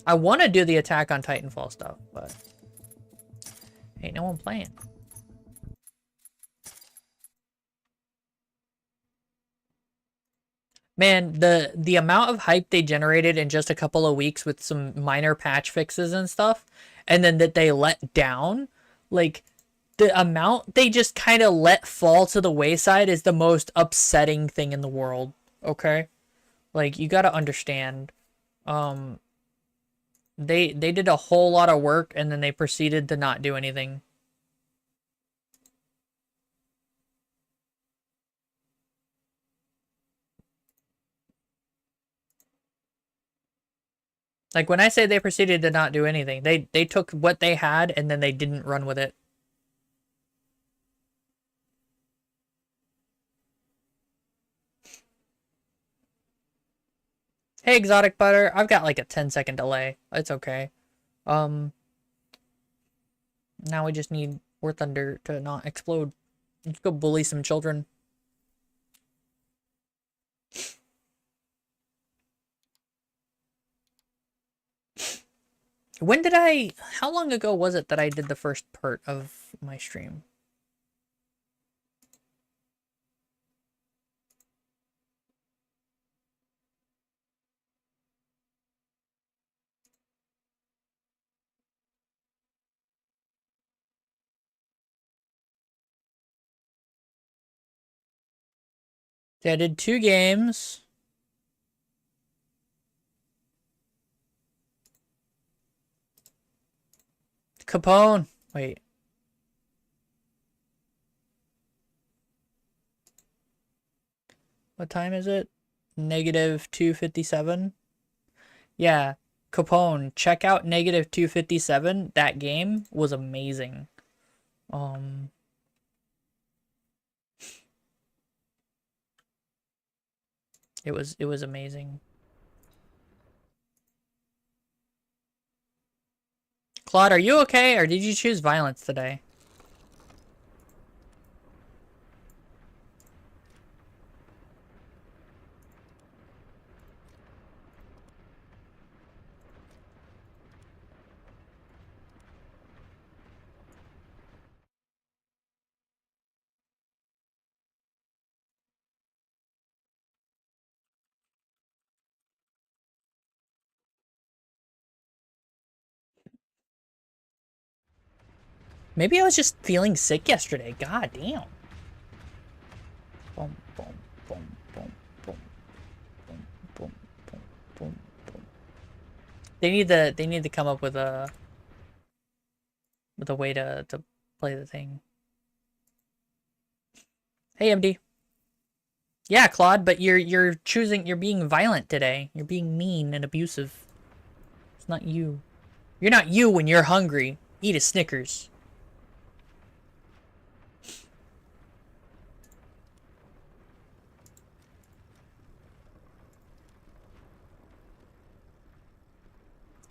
I want to do the Attack on Titanfall stuff, but ain't no one playing. Man, the amount of hype they generated in just a couple of weeks with some minor patch fixes and stuff, and then that they let down, like, the amount they just kind of let fall to the wayside is the most upsetting thing in the world, okay? Like, you gotta understand, They did a whole lot of work and then they proceeded to not do anything. Like when I say they proceeded to not do anything, they took what they had and then they didn't run with it. Hey, Exotic Butter, I've got like a 10-second delay. It's okay. Now we just need War Thunder to not explode. Let's go bully some children. How long ago was it that I did the first part of my stream? I did 2 games. Capone. Wait. What time is it? Negative 257. Yeah. Capone. Check out negative 257. That game was amazing. It was amazing. Claude, are you okay, or did you choose violence today? Maybe I was just feeling sick yesterday. God damn. Boom, boom, boom, boom, boom, boom, boom, boom, boom, boom. They need to come up with a way to play the thing. Hey, MD. Yeah, Claude, but you're being violent today. You're being mean and abusive. It's not you. You're not you when you're hungry. Eat a Snickers.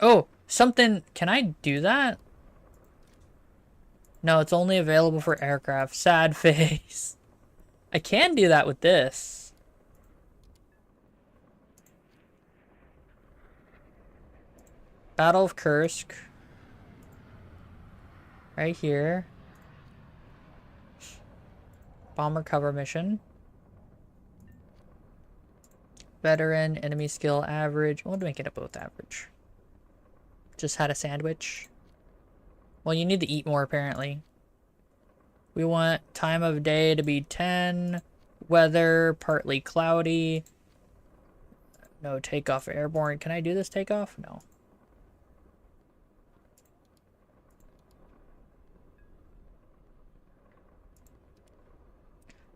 Oh, something. Can I do that? No, it's only available for aircraft. Sad face. I can do that with this. Battle of Kursk. Right here. Bomber cover mission. Veteran, enemy skill average. We'll make it a both average. Just had a sandwich. Well, you need to eat more, apparently. We want time of day to be 10. Weather, partly cloudy. No takeoff airborne. Can I do this takeoff? No.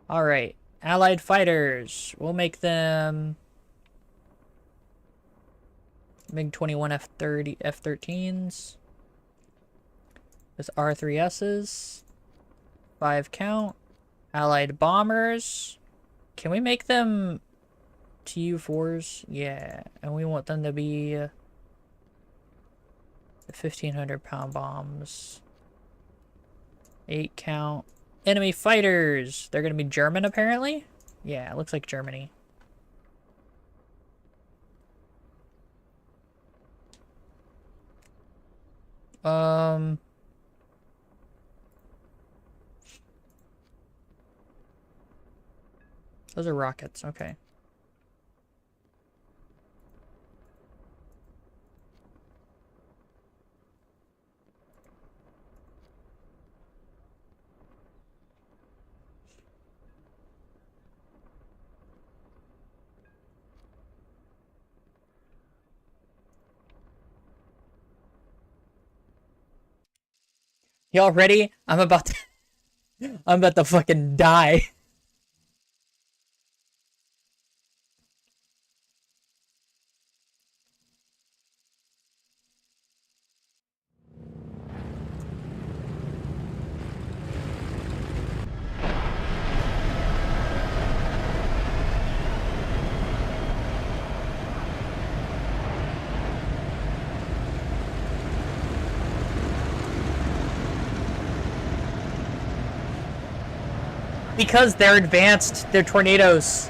Alright. Allied fighters. We'll make them MiG-21 F-30 F-13s. With R3Ss. 5 count. Allied bombers. Can we make them Tu-4s? Yeah. And we want them to be 1,500-pound bombs. 8 count. Enemy fighters. They're going to be German, apparently? Yeah, it looks like Germany. Those are rockets. Okay. Y'all ready? I'm about to fucking die. Because they're advanced, they're tornadoes.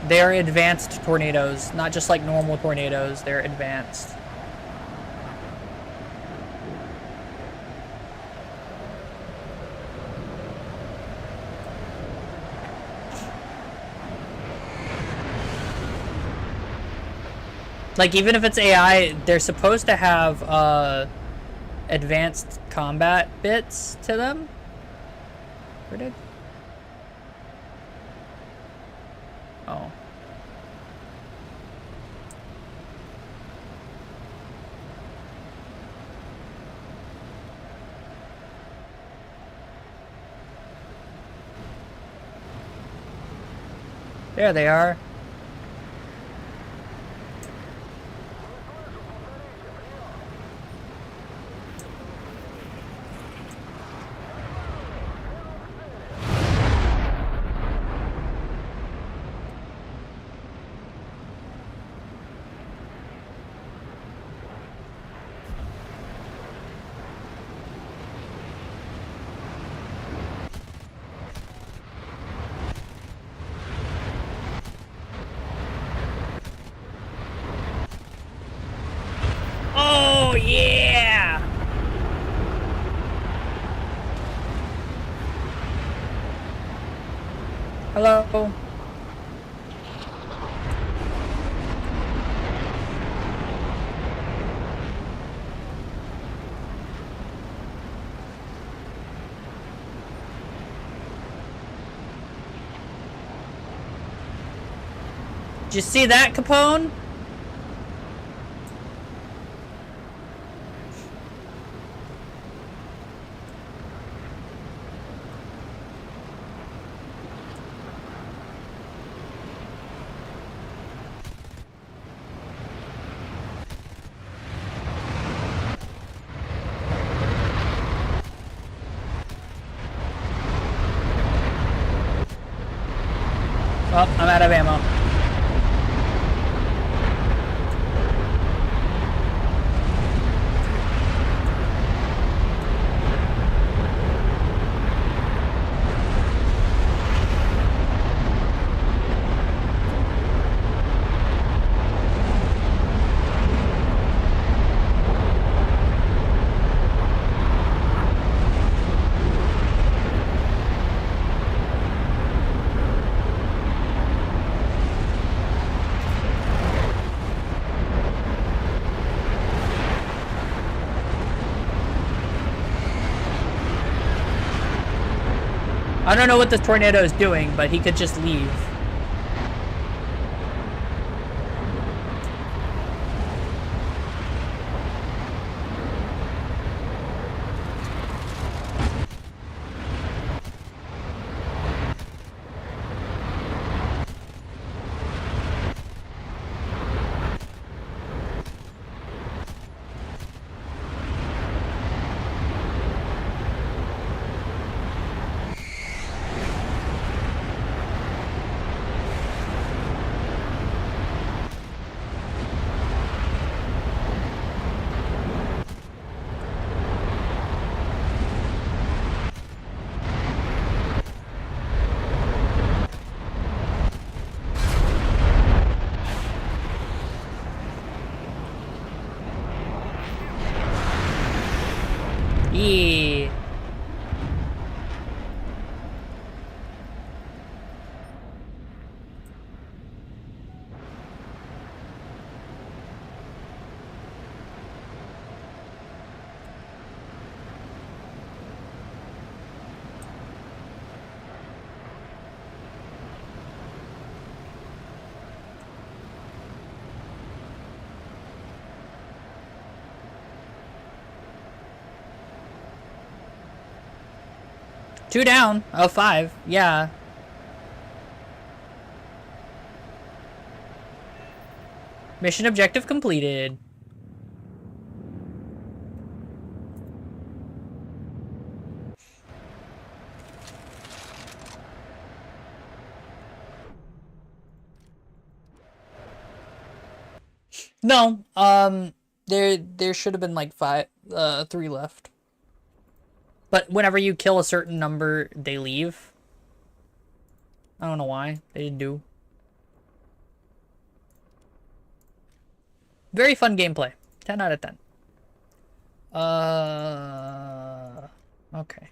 They're advanced tornadoes, not just like normal tornadoes, they're advanced. Like, even if it's AI, they're supposed to have advanced combat bits to them. Where did... Oh. There they are. Oh, yeah! Hello? Did you see that, Capone? Oh, I'm out of ammo. I don't know what this tornado is doing, but he could just leave. Yeah. 2 down. Oh, 5. Yeah. Mission objective completed. No, there should have been like 3 left. But whenever you kill a certain number, they leave. I don't know why. They do. Very fun gameplay. 10 out of 10. Okay.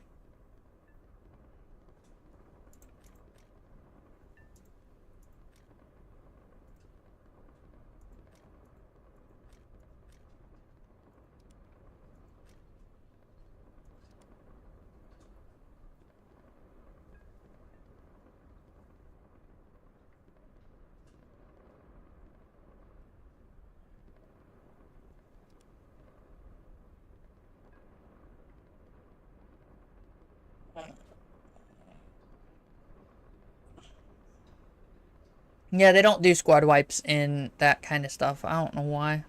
Yeah, they don't do squad wipes in that kind of stuff. I don't know why.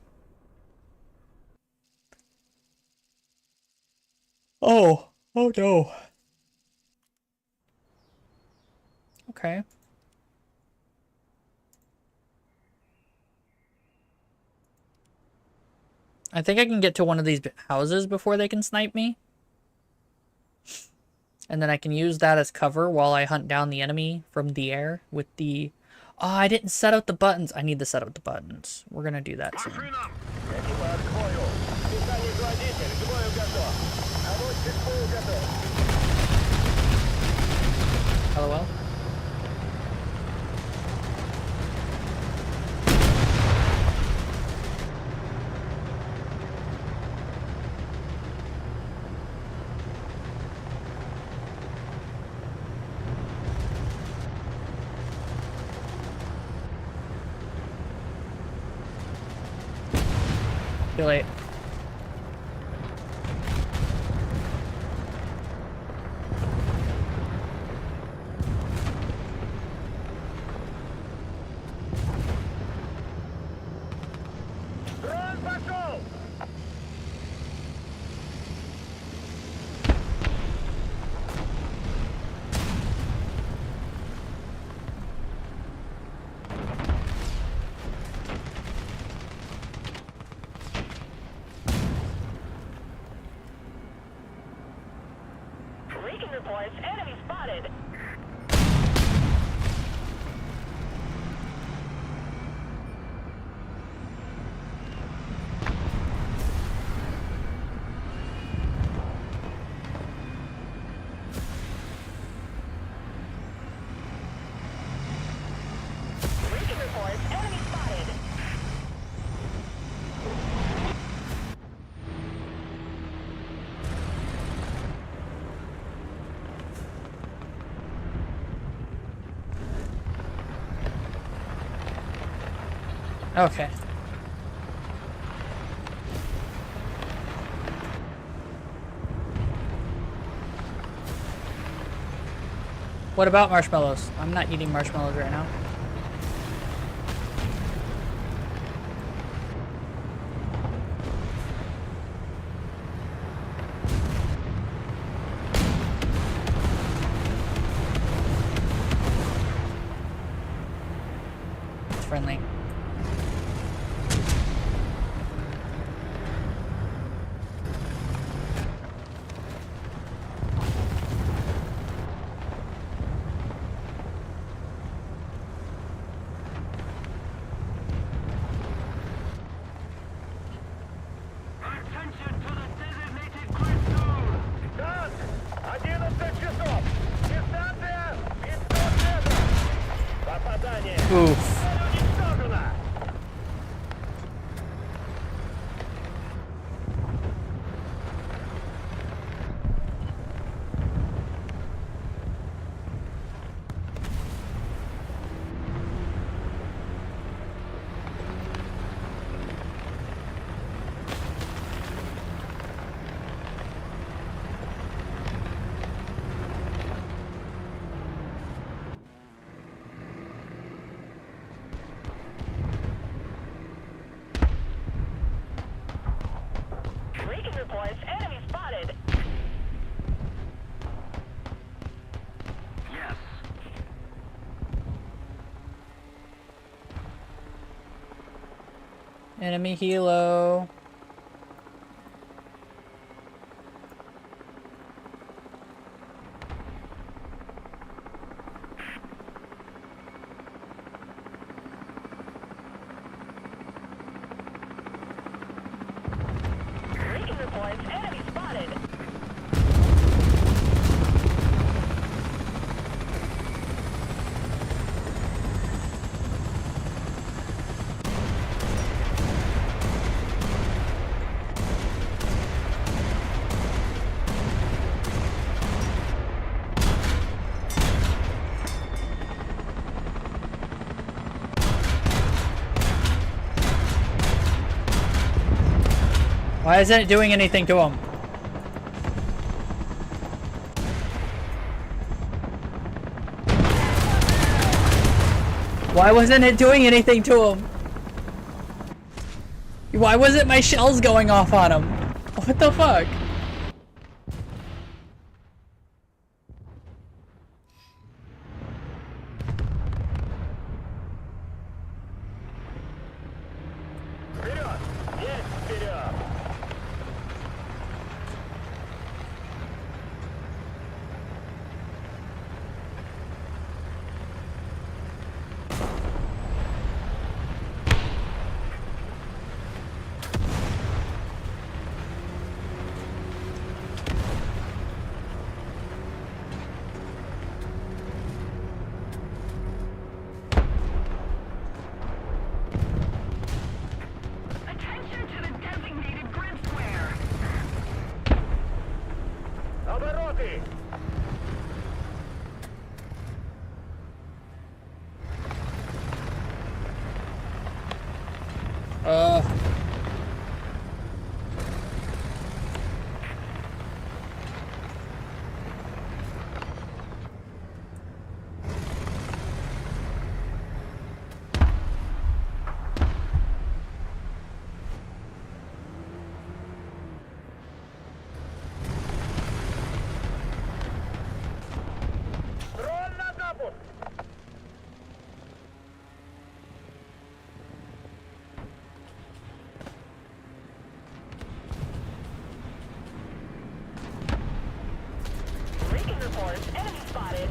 Oh no. Okay. I think I can get to one of these houses before they can snipe me. And then I can use that as cover while I hunt down the enemy from the air with the... Oh, I didn't set out the buttons. I need to set out the buttons. We're gonna do that soon. LOL. Too late. Дрон пошел! Recon reports enemy spotted. Recon reports enemy spotted. Okay. What about marshmallows? I'm not eating marshmallows right now. It's friendly. Так, 11 часов. Дистанция 500 метров. Попадание. Oof. Цель уничтожена. reports. Enemy spotted. Yes. Enemy helo. Breaking reports. Enemy spotted. Why isn't it doing anything to him? Why wasn't it doing anything to him? Why wasn't my shells going off on him? What the fuck? Вперед! Есть вперед! Attention to the designated grid square. Обороты! Дрон на запуск! Breaking reports. Enemy spotted.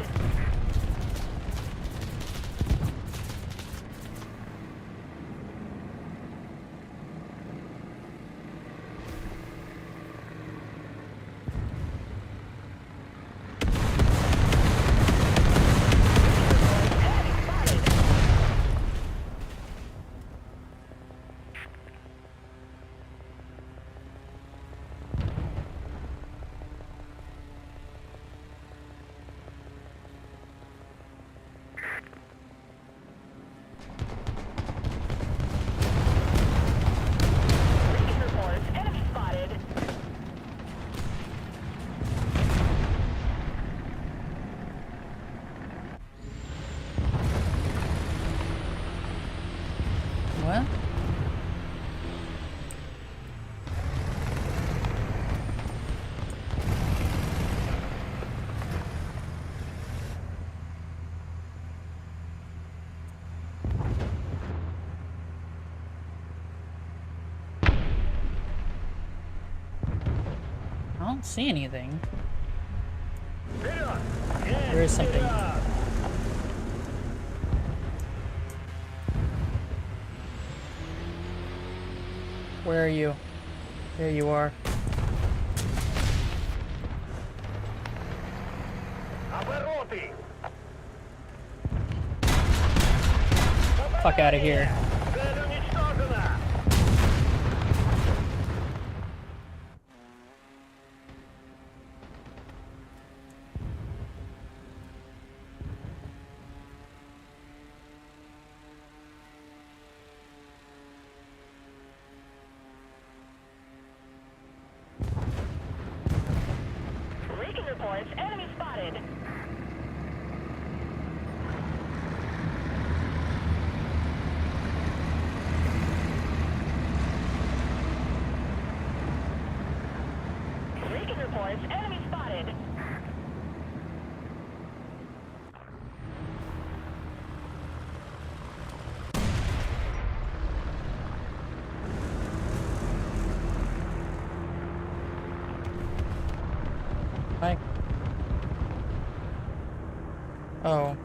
Enemy spotted. Breaking reports. Enemy spotted. What? I don't see anything. Вперед! There is Есть something. вперед! Where are you? There you are. Обороты! Fuck out of here. Цель уничтожена! Breaking reports. Enemy spotted. reports. Enemy spotted. Hi. Oh.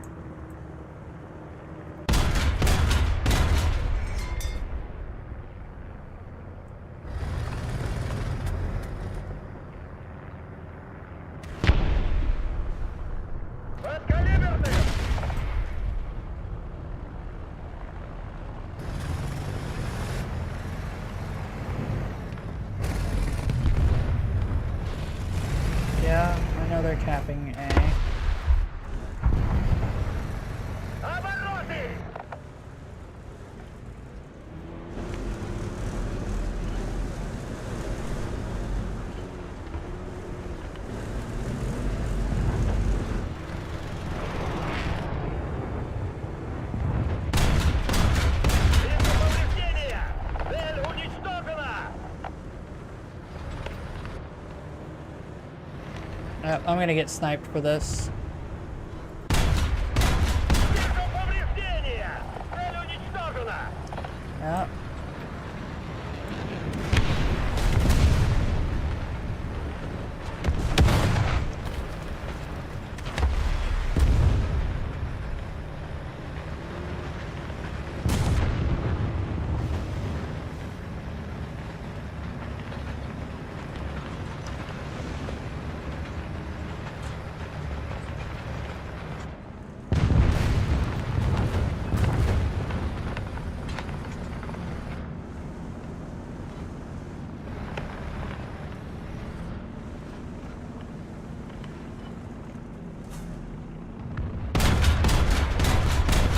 Подкалиберный! Yeah, I know they're capping A. Обороты! Вижу повреждения! Цель уничтожена! I'm gonna get sniped for this. Вижу повреждения! Цель уничтожена! Yeah.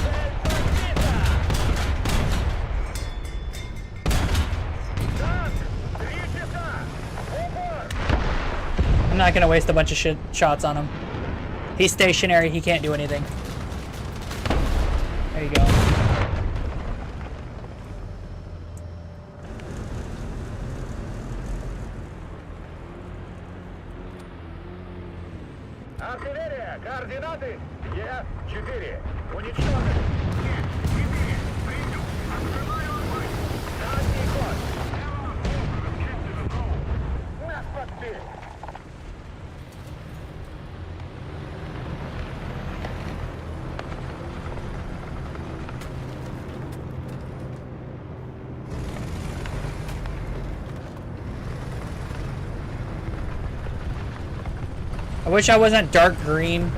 Цель подбита! Так, 3 часа! Упор! I'm not gonna waste a bunch of shots on him. He's stationary, he can't do anything. There you go. Артиллерия, координаты Е4. Уничтожен. Е4. Принял. Открываю огонь. Дальний ход. Нас подбили. I wish I wasn't dark green.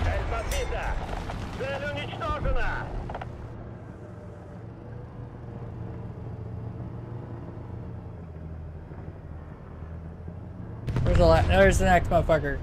Цель подбита. Цель уничтожена. There's the next motherfucker.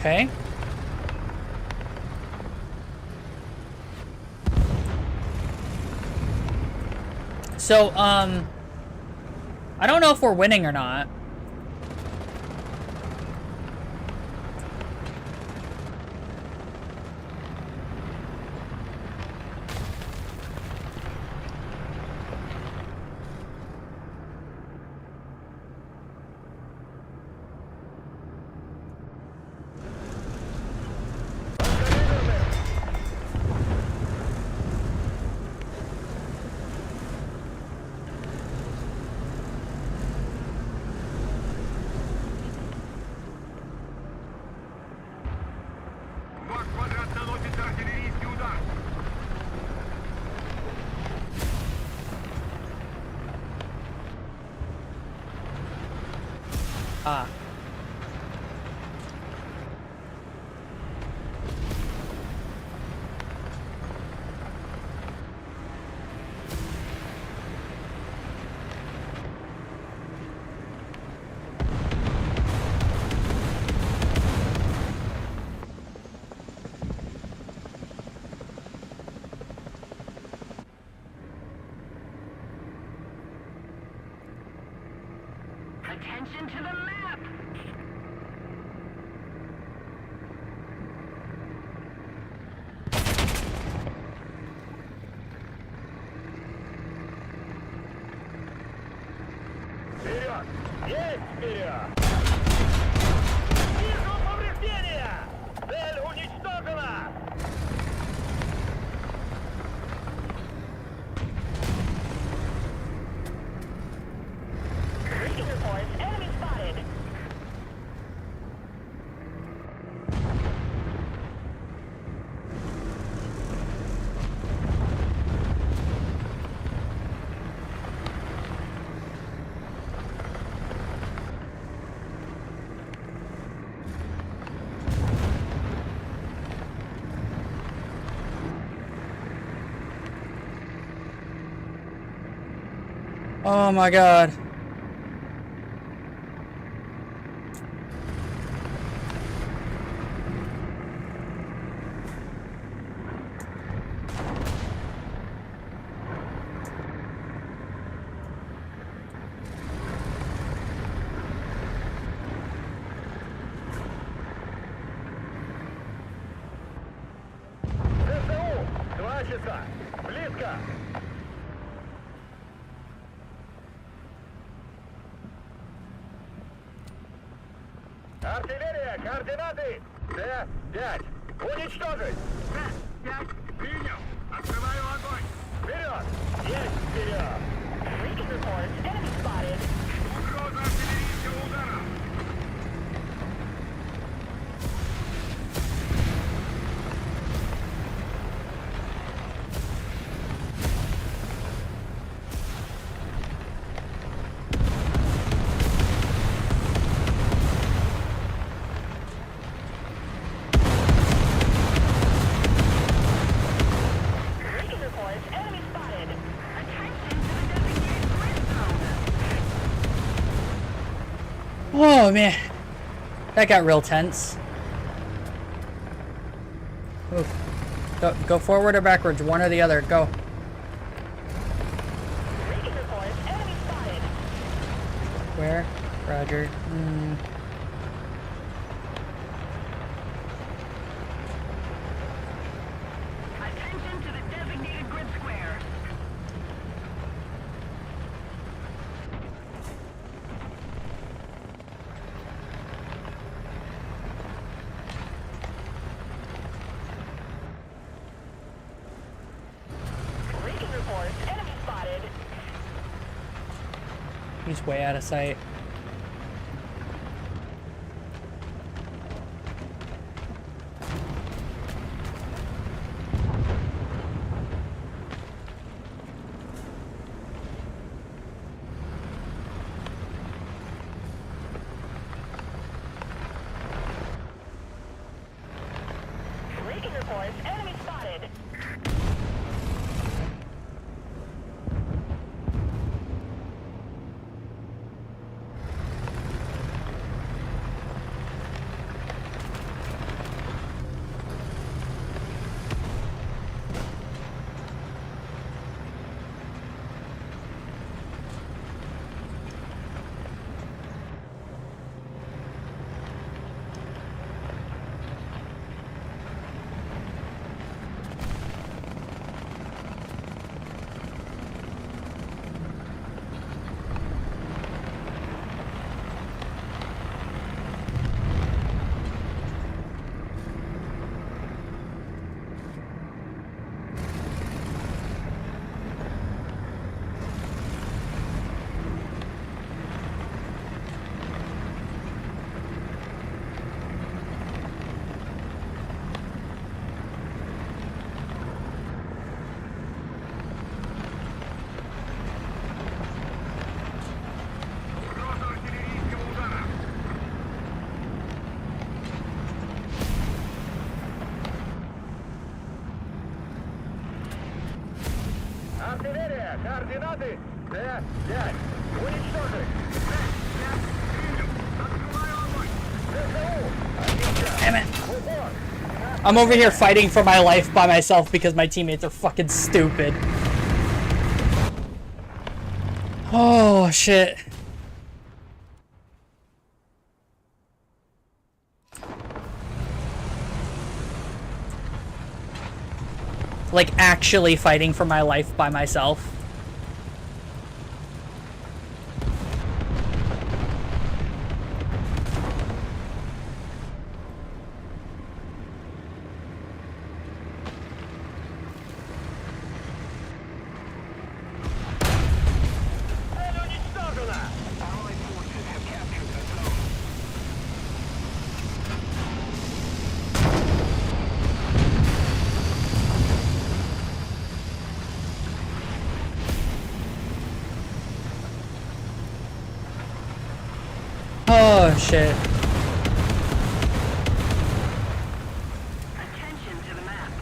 Okay. So, I don't know if we're winning or not. Ваш квадрат наносит артиллерийский удар. Ah. Attention to the map! Вперед! Есть вперед! Вижу повреждения! Цель уничтожена! Recon reports, enemy spotted. Oh my god. ЗСУ! 2 часа! Близко! Артиллерия! Координаты! Т-5! Уничтожить! Т-5! Принял! Открываю огонь! Вперед! Есть вперед! Recon reports, enemy spotted. Угроза артиллерийского удара! Recon reports, enemy spotted. Attention to the designated grid zone! Oh man. That got real tense. Oof. Go forward or backwards, one or the other. Go. Recon reports, enemy spotted. Where? Roger. Attention to the designated grid square! Recon reports, enemy spotted. He's way out of sight. Recon reports, enemy spotted. Артиллерия! Координаты! Т-5! Уничтожить! Damn it. I'm over here fighting for my life by myself because my teammates are fucking stupid. Oh, shit. Like, actually fighting for my life by myself. Цель уничтожена! Oh, shit. Attention to the map.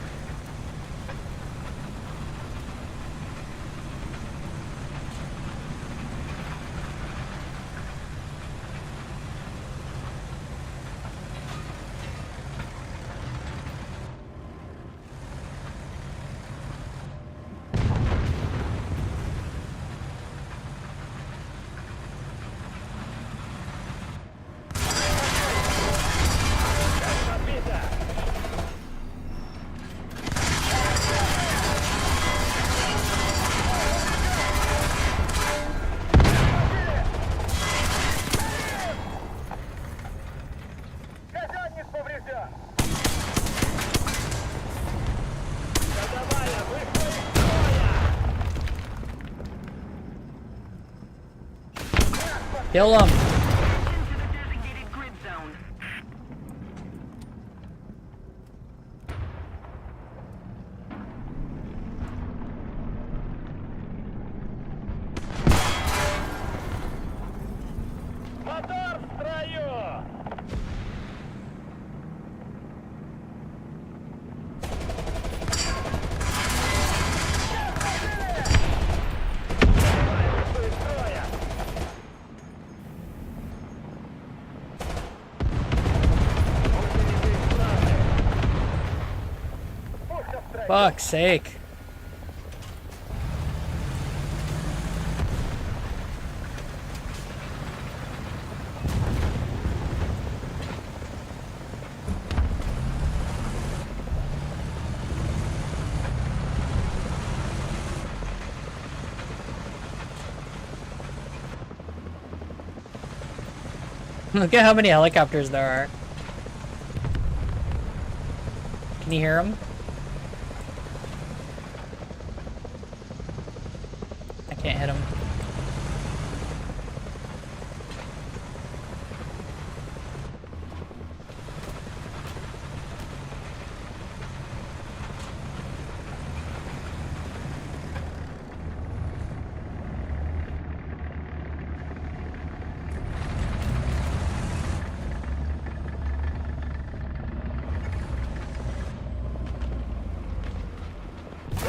Подбита! Казанник поврежден! Задавая, выходит из строя! Kill him. Into the designated grid zone. Мотор в строю! Вышел из строя! Гусеницы исправны! Пушка в строю! Fuck's sake. Look at how many helicopters there are. Can you hear them? I can't hit them.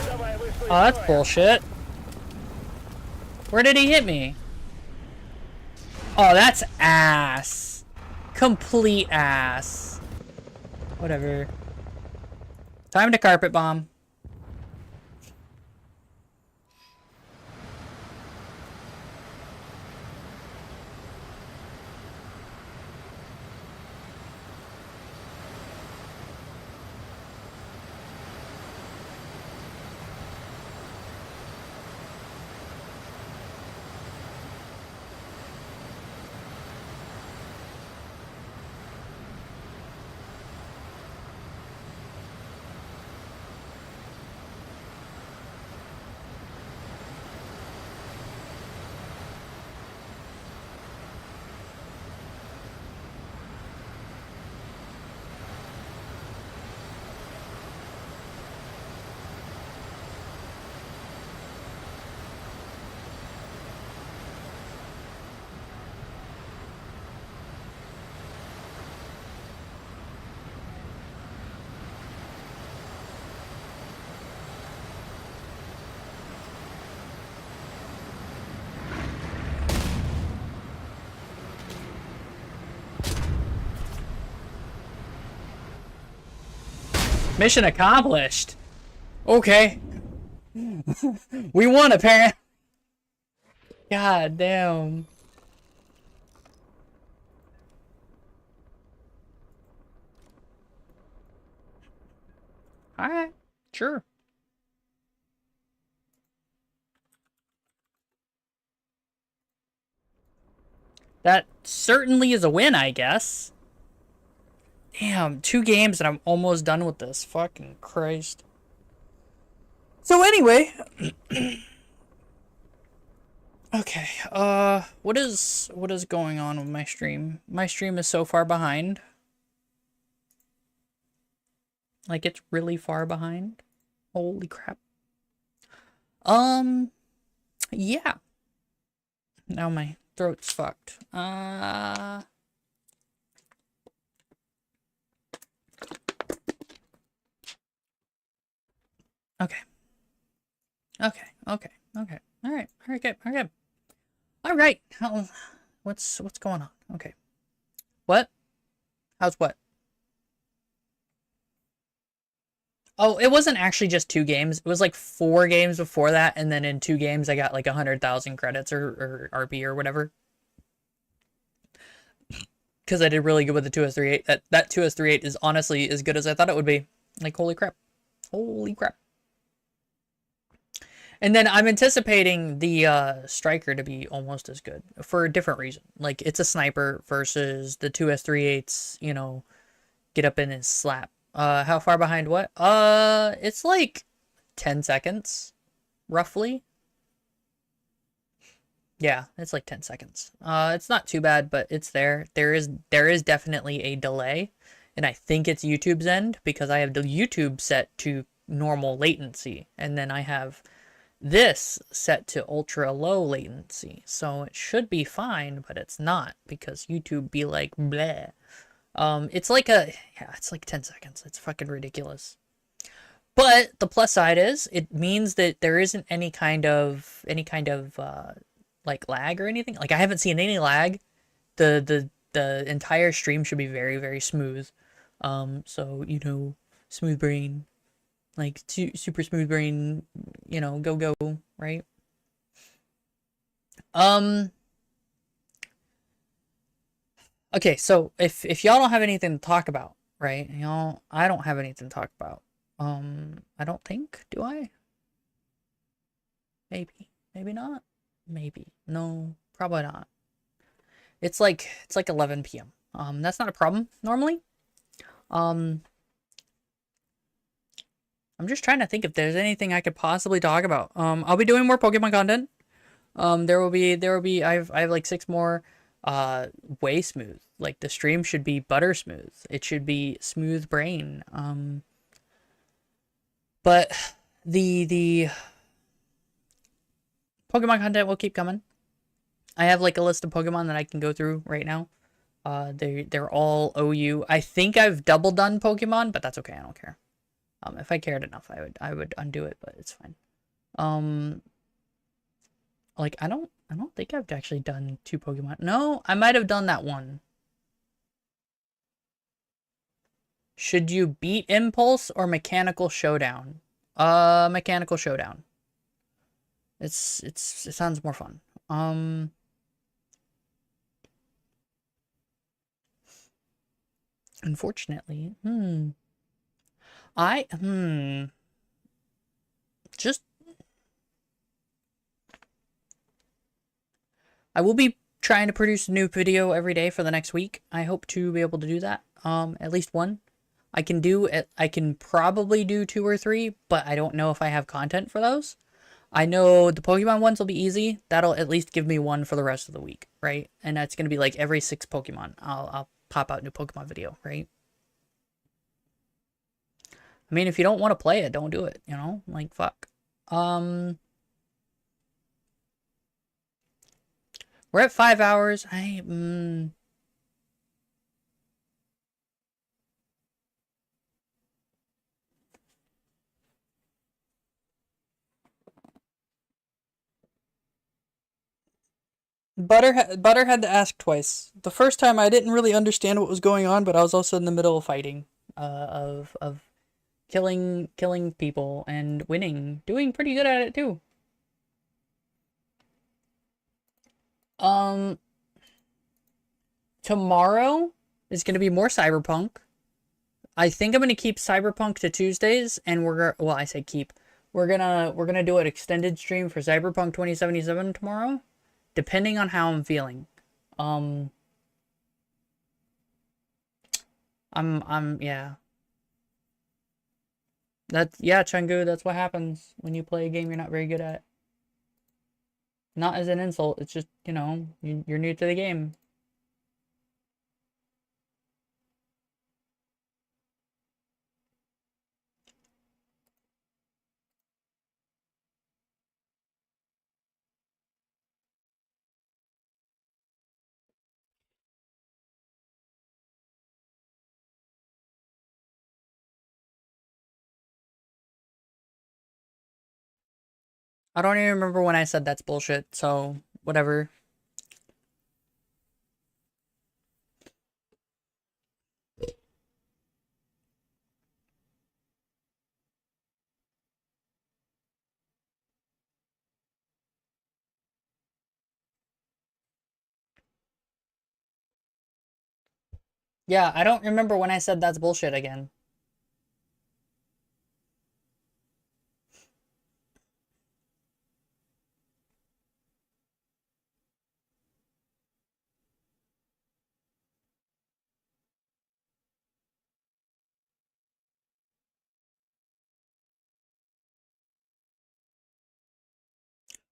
Давай, вышел из Oh, that's строя! bullshit. Where did he hit me? Oh, that's ass. Complete ass. Whatever. Time to carpet bomb. Mission accomplished. Okay. We won, apparently. God damn. Alright, sure. That certainly is a win, I guess. Damn, 2 games and I'm almost done with this. Fucking Christ. So anyway, okay, what is going on with my stream? My stream is so far behind. Like, it's really far behind. Holy crap. Yeah. Now my throat's fucked. Okay. Okay. Alright, okay. Alright. What's going on? Okay. What? How's what? Oh, it wasn't actually just 2 games. It was like 4 games before that, and then in 2 games I got like 100,000 credits or RP or whatever. Because I did really good with the 2S38. That 2S38 is honestly as good as I thought it would be. Like, holy crap. Holy crap. And then I'm anticipating the Striker to be almost as good for a different reason. Like, it's a sniper versus the 2S38's, you know, get up in and slap. How far behind what? It's like 10 seconds, roughly. Yeah, it's like 10 seconds. It's not too bad, but it's there. There is definitely a delay, and I think it's YouTube's end because I have the YouTube set to normal latency, and then I have this set to ultra low latency. So it should be fine, but it's not because YouTube be like bleh. It's like 10 seconds. It's fucking ridiculous. But the plus side is it means that there isn't any kind of like lag or anything. Like, I haven't seen any lag. The entire stream should be very, very smooth. So, you know, smooth brain, like super smooth brain, you know, go, right? Okay, so if y'all don't have anything to talk about, right? Y'all, I don't have anything to talk about. I don't think, do I? Maybe not. Maybe. No, probably not. It's like 11 p.m. That's not a problem normally. I'm just trying to think if there's anything I could possibly talk about. I'll be doing more Pokemon content. There will be I have like 6 more way smooth. Like, the stream should be butter smooth. It should be smooth brain. But the Pokemon content will keep coming. I have like a list of Pokemon that I can go through right now. They're all OU. I think I've double done Pokemon, but that's okay. I don't care. If I cared enough, I would undo it, but it's fine. Like, I don't think I've actually done 2 Pokemon. No, I might have done that one. Should you beat Impulse or Mechanical Showdown? Mechanical Showdown. It sounds more fun. Unfortunately, just I will be trying to produce a new video every day for the next week. I hope to be able to do that. At least one. I can probably do 2 or 3, but I don't know if I have content for those. I know the Pokemon ones will be easy. That'll at least give me one for the rest of the week, right? And that's gonna be like every 6 Pokemon. I'll pop out a new Pokemon video, right? I mean, if you don't want to play it, don't do it, you know? Like, fuck. We're at 5 hours. Butter had to ask twice. The first time I didn't really understand what was going on, but I was also in the middle of fighting, of killing people and winning. Doing pretty good at it too. Tomorrow is going to be more Cyberpunk. I think I'm going to keep Cyberpunk to Tuesdays, and well, I say keep. We're gonna do an extended stream for Cyberpunk 2077 tomorrow, depending on how I'm feeling. Yeah. Yeah, Chungu, that's what happens when you play a game you're not very good at. Not as an insult, it's just, you know, you're new to the game. I don't even remember when I said that's bullshit, so whatever. Yeah, I don't remember when I said that's bullshit again.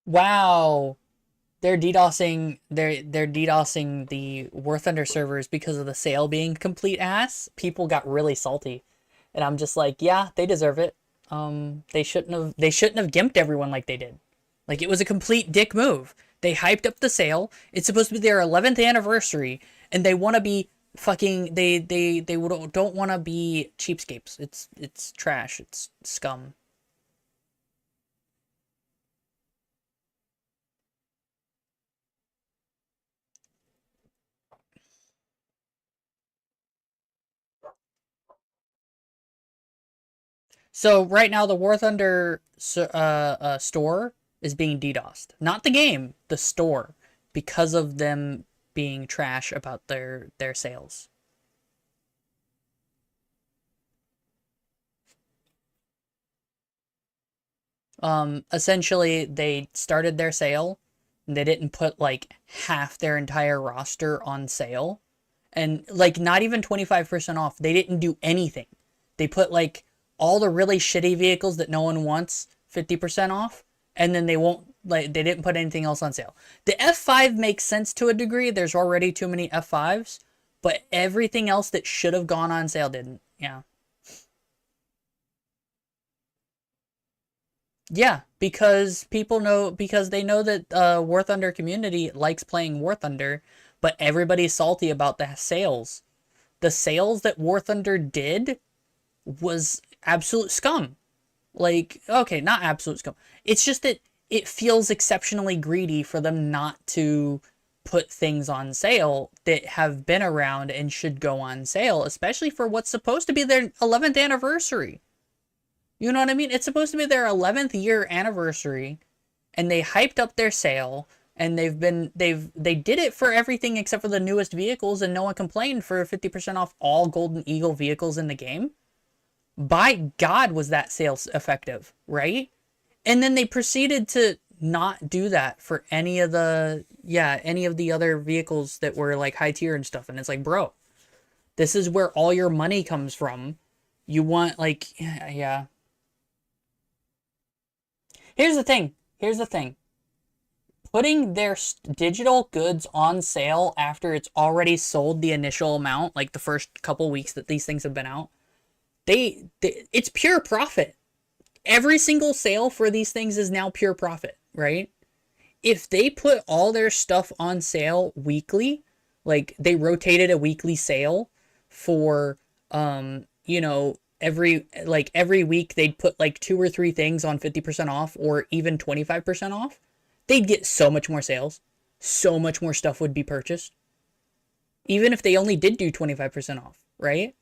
Wow. They're DDoSing the War Thunder servers because of the sale being complete ass. People got really salty. And I'm just like, yeah, they deserve it. They shouldn't have gimped everyone like they did. Like, it was a complete dick move. They hyped up the sale. It's supposed to be their 11th anniversary, and they want to be fucking don't want to be cheapskates. It's trash. It's scum. So right now the War Thunder store is being DDoSed. Not the game, the store, because of them being trash about their sales. Essentially they started their sale and they didn't put like half their entire roster on sale, and like not even 25% off. They didn't do anything. They put like all the really shitty vehicles that no one wants 50% off, and then they didn't put anything else on sale. The F5 makes sense to a degree. There's already too many F5s, but everything else that should have gone on sale didn't. Yeah. Yeah, because they know that War Thunder community likes playing War Thunder, but everybody's salty about the sales. The sales that War Thunder did was absolute scum. Like, okay, not absolute scum. It's just that it feels exceptionally greedy for them not to put things on sale that have been around and should go on sale, especially for what's supposed to be their 11th anniversary. You know what I mean? It's supposed to be their 11th year anniversary, and they hyped up their sale, and they did it for everything except for the newest vehicles, and no one complained for 50% off all Golden Eagle vehicles in the game. By God, was that sales effective, right? And then they proceeded to not do that for any of the other vehicles that were like high tier and stuff. And it's like, bro, this is where all your money comes from. You want like, yeah. Here's the thing. Putting their digital goods on sale after it's already sold the initial amount, like the first couple weeks that these things have been out, it's pure profit. Every single sale for these things is now pure profit, right? If they put all their stuff on sale weekly, like they rotated a weekly sale for, you know, every week they'd put like 2 or 3 things on 50% off or even 25% off, they'd get so much more sales. So much more stuff would be purchased. Even if they only did do 25% off, right?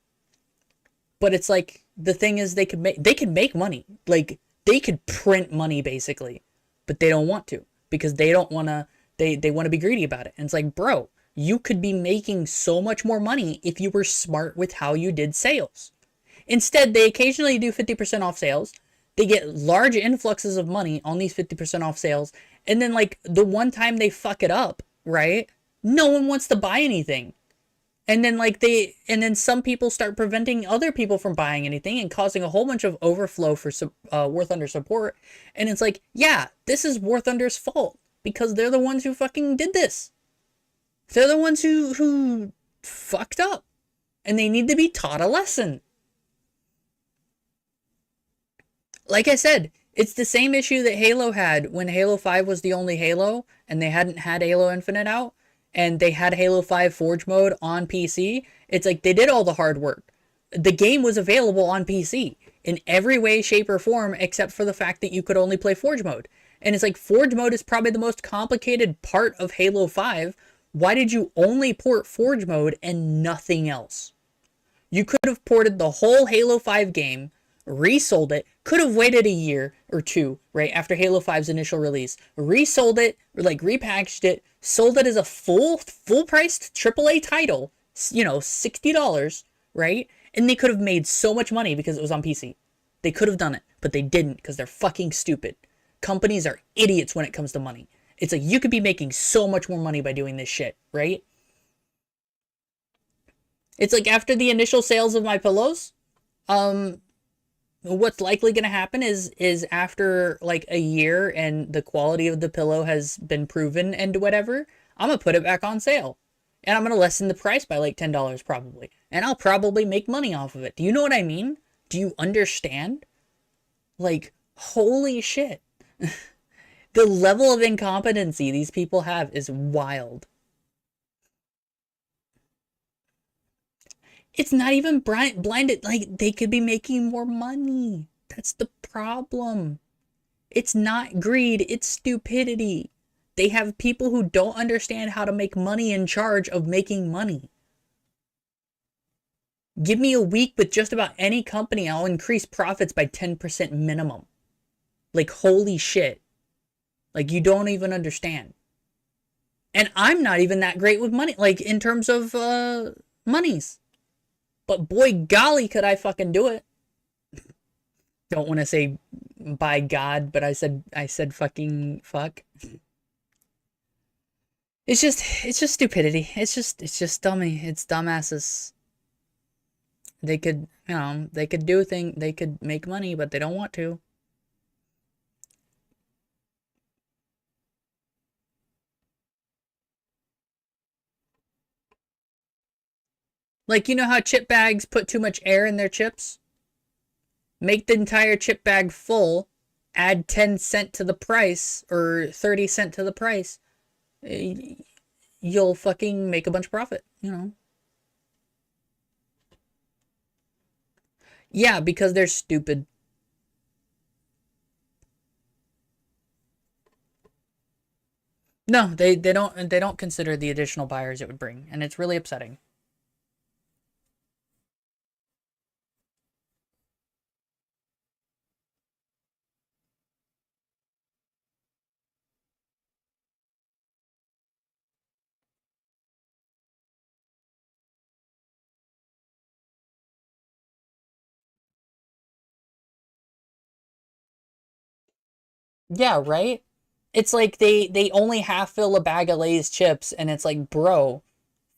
But it's like, the thing is, they can make money. Like, they could print money basically, but they don't want to, because they don't want to, they want to be greedy about it. And it's like, bro, you could be making so much more money if you were smart with how you did sales. Instead, they occasionally do 50% off sales. They get large influxes of money on these 50% off sales. And then, like, the one time they fuck it up, right? No one wants to buy anything. And then, like, some people start preventing other people from buying anything and causing a whole bunch of overflow for War Thunder support. And it's like, yeah, this is War Thunder's fault, because they're the ones who fucking did this. They're the ones who fucked up. And they need to be taught a lesson. Like I said, it's the same issue that Halo had when Halo 5 was the only Halo, and they hadn't had Halo Infinite out, and they had Halo 5 Forge mode on PC. It's like, they did all the hard work. The game was available on PC in every way, shape, or form, except for the fact that you could only play Forge mode. And it's like, Forge mode is probably the most complicated part of Halo 5. Why did you only port Forge mode and nothing else? You could have ported the whole Halo 5 game, resold it, could have waited a year or two, right, after Halo 5's initial release, resold it, or like repackaged it, sold it as a full-priced AAA title, you know, $60, right? And they could have made so much money because it was on PC. They could have done it, but they didn't, because they're fucking stupid. Companies are idiots when it comes to money. It's like, you could be making so much more money by doing this shit, right? It's like, after the initial sales of my pillows, what's likely going to happen is after like a year and the quality of the pillow has been proven and whatever, I'm going to put it back on sale. And I'm going to lessen the price by like $10 probably. And I'll probably make money off of it. Do you know what I mean? Do you understand? Like, holy shit. The level of incompetency these people have is wild. It's not even blinded. Like, they could be making more money. That's the problem. It's not greed. It's stupidity. They have people who don't understand how to make money in charge of making money. Give me a week with just about any company, I'll increase profits by 10% minimum. Like, holy shit. Like, you don't even understand. And I'm not even that great with money, like, in terms of monies. But boy, golly, could I fucking do it. Don't want to say by God, but I said fucking fuck. It's just stupidity. It's just dummy. It's dumbasses. They could, you know, they could do a thing. They could make money, but they don't want to. Like, you know how chip bags put too much air in their chips? Make the entire chip bag full, add 10 cents to the price, or 30 cents to the price. You'll fucking make a bunch of profit, you know? Yeah, because they're stupid. No, they don't consider the additional buyers it would bring, and it's really upsetting. Yeah, right? It's like they only half fill a bag of Lay's chips, and it's like, bro,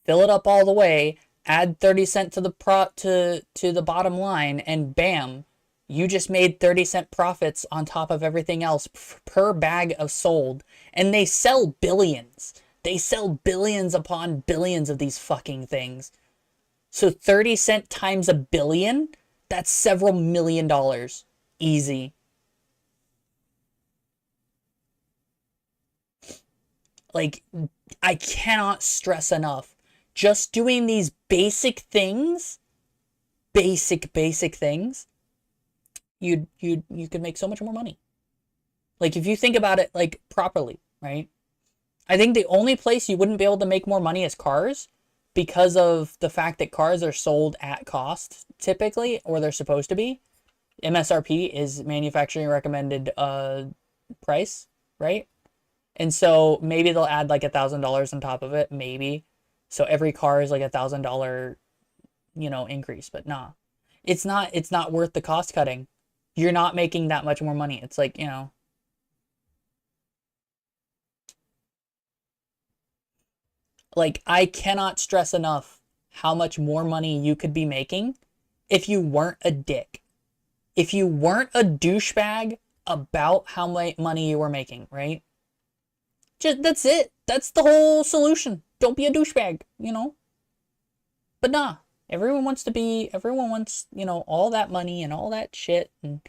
fill it up all the way, add 30 cents to the bottom line, and bam, you just made 30 cent profits on top of everything else per bag of sold. And they sell billions. They sell billions upon billions of these fucking things. So 30 cent times a billion, that's several $1 million. Easy. Like, I cannot stress enough. Just doing these basic things, basic things, you could make so much more money. Like, if you think about it, like, properly, right? I think the only place you wouldn't be able to make more money is cars, because of the fact that cars are sold at cost typically, or they're supposed to be. MSRP is manufacturing recommended price, right? And so maybe they'll add like $1,000 on top of it, maybe. So every car is like $1,000, you know, increase. But nah, it's not worth the cost cutting. You're not making that much more money. It's like, you know, like I cannot stress enough how much more money you could be making if you weren't a dick. If you weren't a douchebag about how much money you were making, right? Just that's it. That's the whole solution. Don't be a douchebag, you know? But nah, everyone wants, you know, all that money and all that shit, and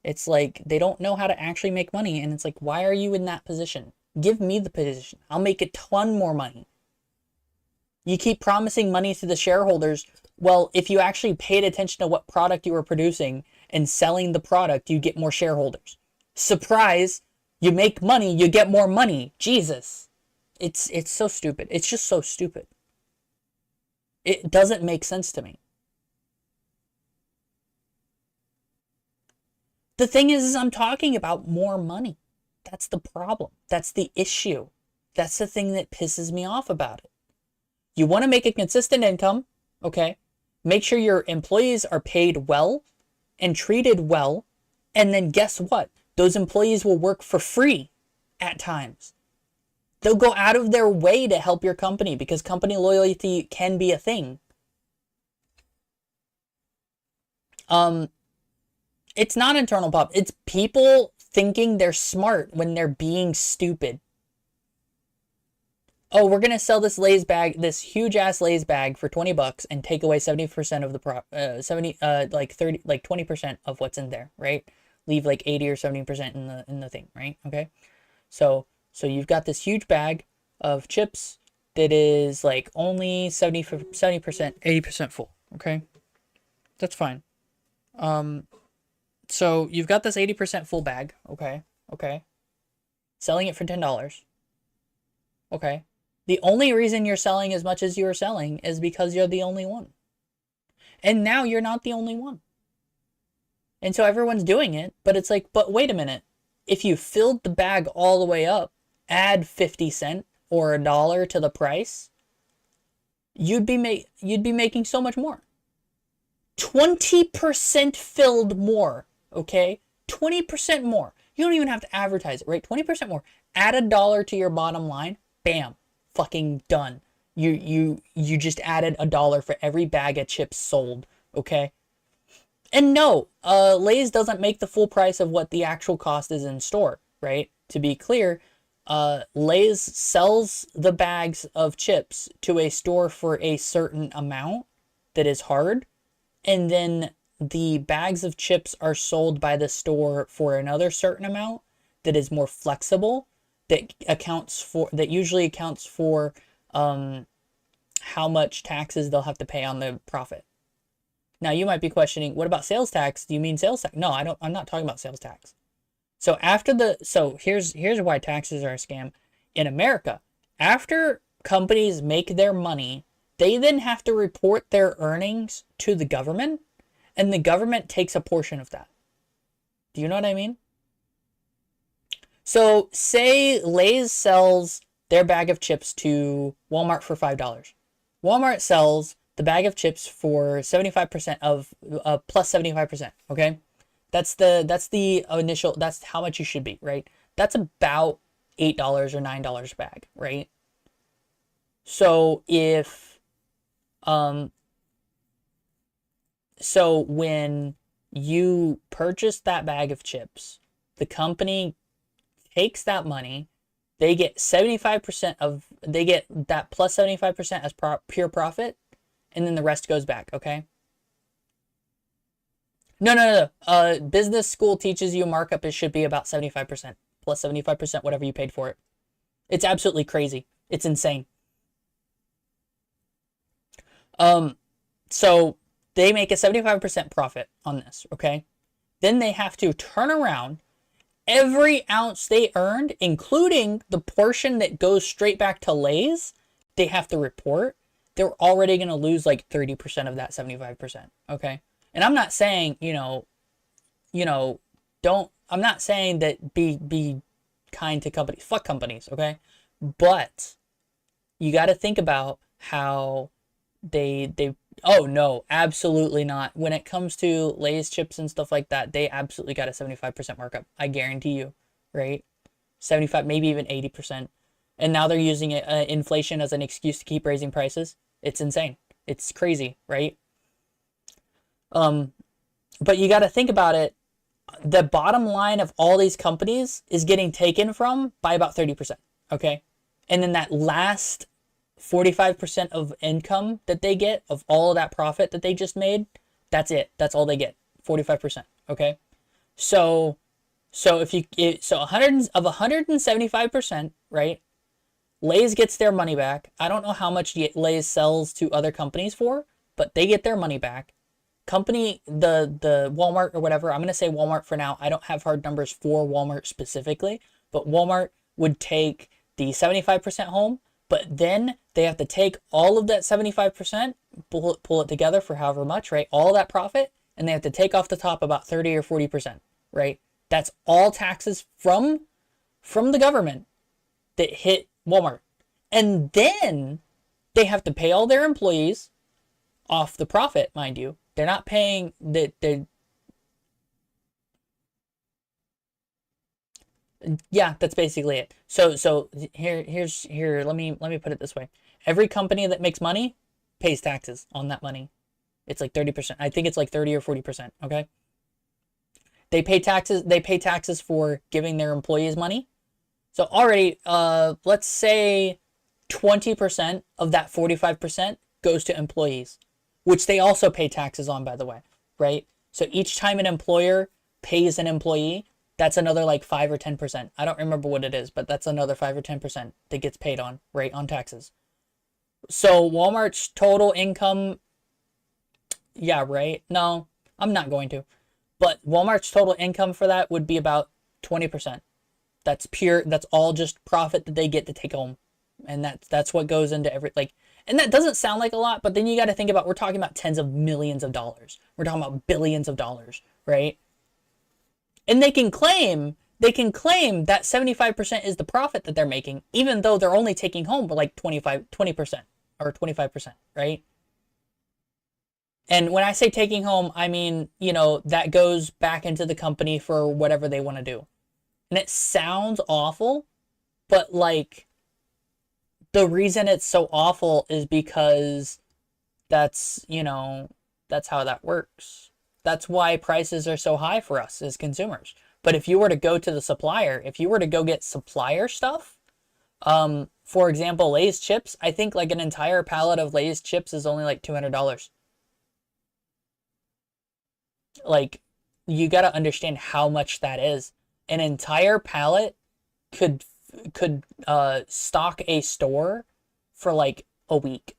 it's like they don't know how to actually make money, and it's like, why are you in that position? Give me the position. I'll make a ton more money. You keep promising money to the shareholders. Well, if you actually paid attention to what product you were producing and selling the product, you get more shareholders. Surprise, you make money, you get more money. Jesus. It's so stupid. It's just so stupid. It doesn't make sense to me. The thing is I'm talking about more money. That's the problem. That's the issue. That's the thing that pisses me off about it. You want to make a consistent income, okay? Make sure your employees are paid well and treated well, and then guess what? Those employees will work for free at times. They'll go out of their way to help your company because company loyalty can be a thing. It's not internal pop. It's people thinking they're smart when they're being stupid. Oh, we're going to sell this Lay's bag, this huge ass Lay's bag for $20 and take away 70% of the 20% of what's in there, right? Leave like 80 or 70% in the thing, right? Okay. So you've got this huge bag of chips that is like only 70%, 80% full, okay? That's fine. So you've got this 80% full bag, okay? Selling it for $10. Okay. The only reason you're selling as much as you're selling is because you're the only one. And now you're not the only one. And so everyone's doing it, but it's like, but wait a minute. If you filled the bag all the way up, add 50 cents or $1 to the price, you'd be making so much more. 20% filled more, okay? 20% more. You don't even have to advertise it, right? 20% more. Add $1 to your bottom line. Bam. Fucking done. You just added $1 for every bag of chips sold, okay? And no, Lay's doesn't make the full price of what the actual cost is in store, right? To be clear, Lay's sells the bags of chips to a store for a certain amount that is hard, and then the bags of chips are sold by the store for another certain amount that is more flexible, that usually accounts for how much taxes they'll have to pay on the profit. Now you might be questioning, what about sales tax? Do you mean sales tax? No, I'm not talking about sales tax. So here's why taxes are a scam. In America, after companies make their money, they then have to report their earnings to the government, and the government takes a portion of that. Do you know what I mean? So say Lay's sells their bag of chips to Walmart for $5. Walmart sells the bag of chips for 75% of plus 75%. Okay, that's the initial. That's how much you should be, right? That's about $8 or $9 a bag, right? So if so when you purchase that bag of chips, the company takes that money, they get 75% they get that plus 75% as pure profit, and then the rest goes back, okay? No. Business school teaches you markup should be about 75%, plus 75% whatever you paid for it. It's absolutely crazy. It's insane. So they make a 75% profit on this, okay? Then they have to turn around every ounce they earned, including the portion that goes straight back to Lay's, they have to report. they're already going to lose like 30% of that 75%. Okay. And I'm not saying, I'm not saying that be kind to companies. Fuck companies. Okay. But you got to think about how they oh no, absolutely not. When it comes to Lay's chips and stuff like that, they absolutely got a 75% markup. I guarantee you, right? 75, maybe even 80%. And now they're using inflation as an excuse to keep raising prices. It's insane. It's crazy, right? But you got to think about it. The bottom line of all these companies is getting taken from by about 30%, okay? And then that last 45% of income that they get of all of that profit that they just made, that's it. That's all they get. 45%, okay? So if you 175%, right? Lay's gets their money back. I don't know how much Lay's sells to other companies for, but they get their money back. Company, the Walmart or whatever, I'm going to say Walmart for now. I don't have hard numbers for Walmart specifically, but Walmart would take the 75% home, but then they have to take all of that 75%, pull it together for however much, right? All that profit, and they have to take off the top about 30 or 40%, right? That's all taxes from the government that hit Walmart. And then they have to pay all their employees off the profit, mind you. They're not paying yeah, that's basically it. So here let me put it this way. Every company that makes money pays taxes on that money. It's like 30%. I think it's like 30 or 40%, okay? They pay taxes for giving their employees money. So already let's say 20% of that 45% goes to employees, which they also pay taxes on, by the way, right? So each time an employer pays an employee, that's another like 5 or 10%. I don't remember what it is, but that's another 5 or 10% that gets paid on, right, on taxes. So Walmart's total income, yeah, right? No, I'm not going to. But Walmart's total income for that would be about 20%. That's pure, that's all just profit that they get to take home. And that's what goes into every, like, and that doesn't sound like a lot, but then you got to think about, we're talking about tens of millions of dollars. We're talking about billions of dollars, right? And they can claim that 75% is the profit that they're making, even though they're only taking home like 20% or 25%, right? And when I say taking home, I mean, that goes back into the company for whatever they want to do. And it sounds awful, but like, the reason it's so awful is because that's how that works. That's why prices are so high for us as consumers. But if you were to go to the supplier, if you were to go get supplier stuff, for example, Lay's chips, I think like an entire pallet of Lay's chips is only like $200. Like, you got to understand how much that is. An entire pallet could stock a store for like a week.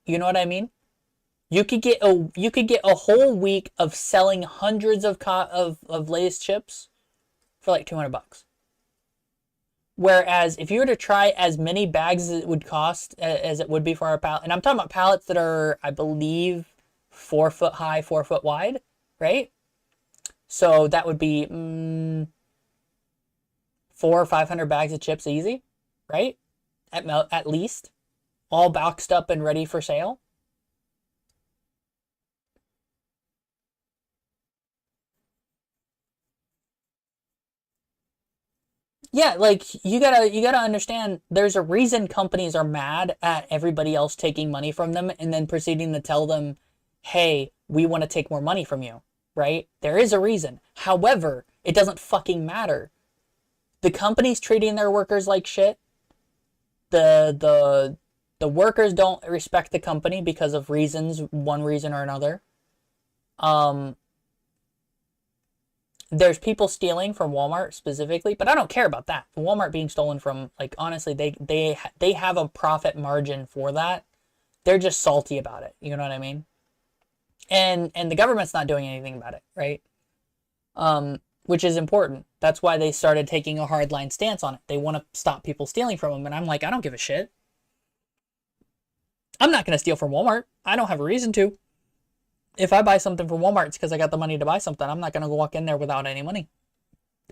You know what I mean? You could get a whole week of selling hundreds of Lay's chips for like $200. Whereas if you were to try as many bags as it would cost as it would be for our pallet, and I'm talking about pallets that are, I believe, 4 foot high, 4 foot wide, right? So that would be 400 or 500 bags of chips easy, right? At least, all boxed up and ready for sale. Yeah, like you gotta understand, there's a reason companies are mad at everybody else taking money from them and then proceeding to tell them, hey, we want to take more money from you, right? There is a reason. However, it doesn't fucking matter. The company's treating their workers like shit. The workers don't respect the company because of reasons, one reason or another. There's people stealing from Walmart specifically, but I don't care about that. Walmart being stolen from, like, honestly, they have a profit margin for that. They're just salty about it. You know what I mean? And the government's not doing anything about it, right? Which is important. That's why they started taking a hardline stance on it. They want to stop people stealing from them. And I'm like, I don't give a shit. I'm not going to steal from Walmart. I don't have a reason to. If I buy something from Walmart, it's because I got the money to buy something. I'm not going to walk in there without any money.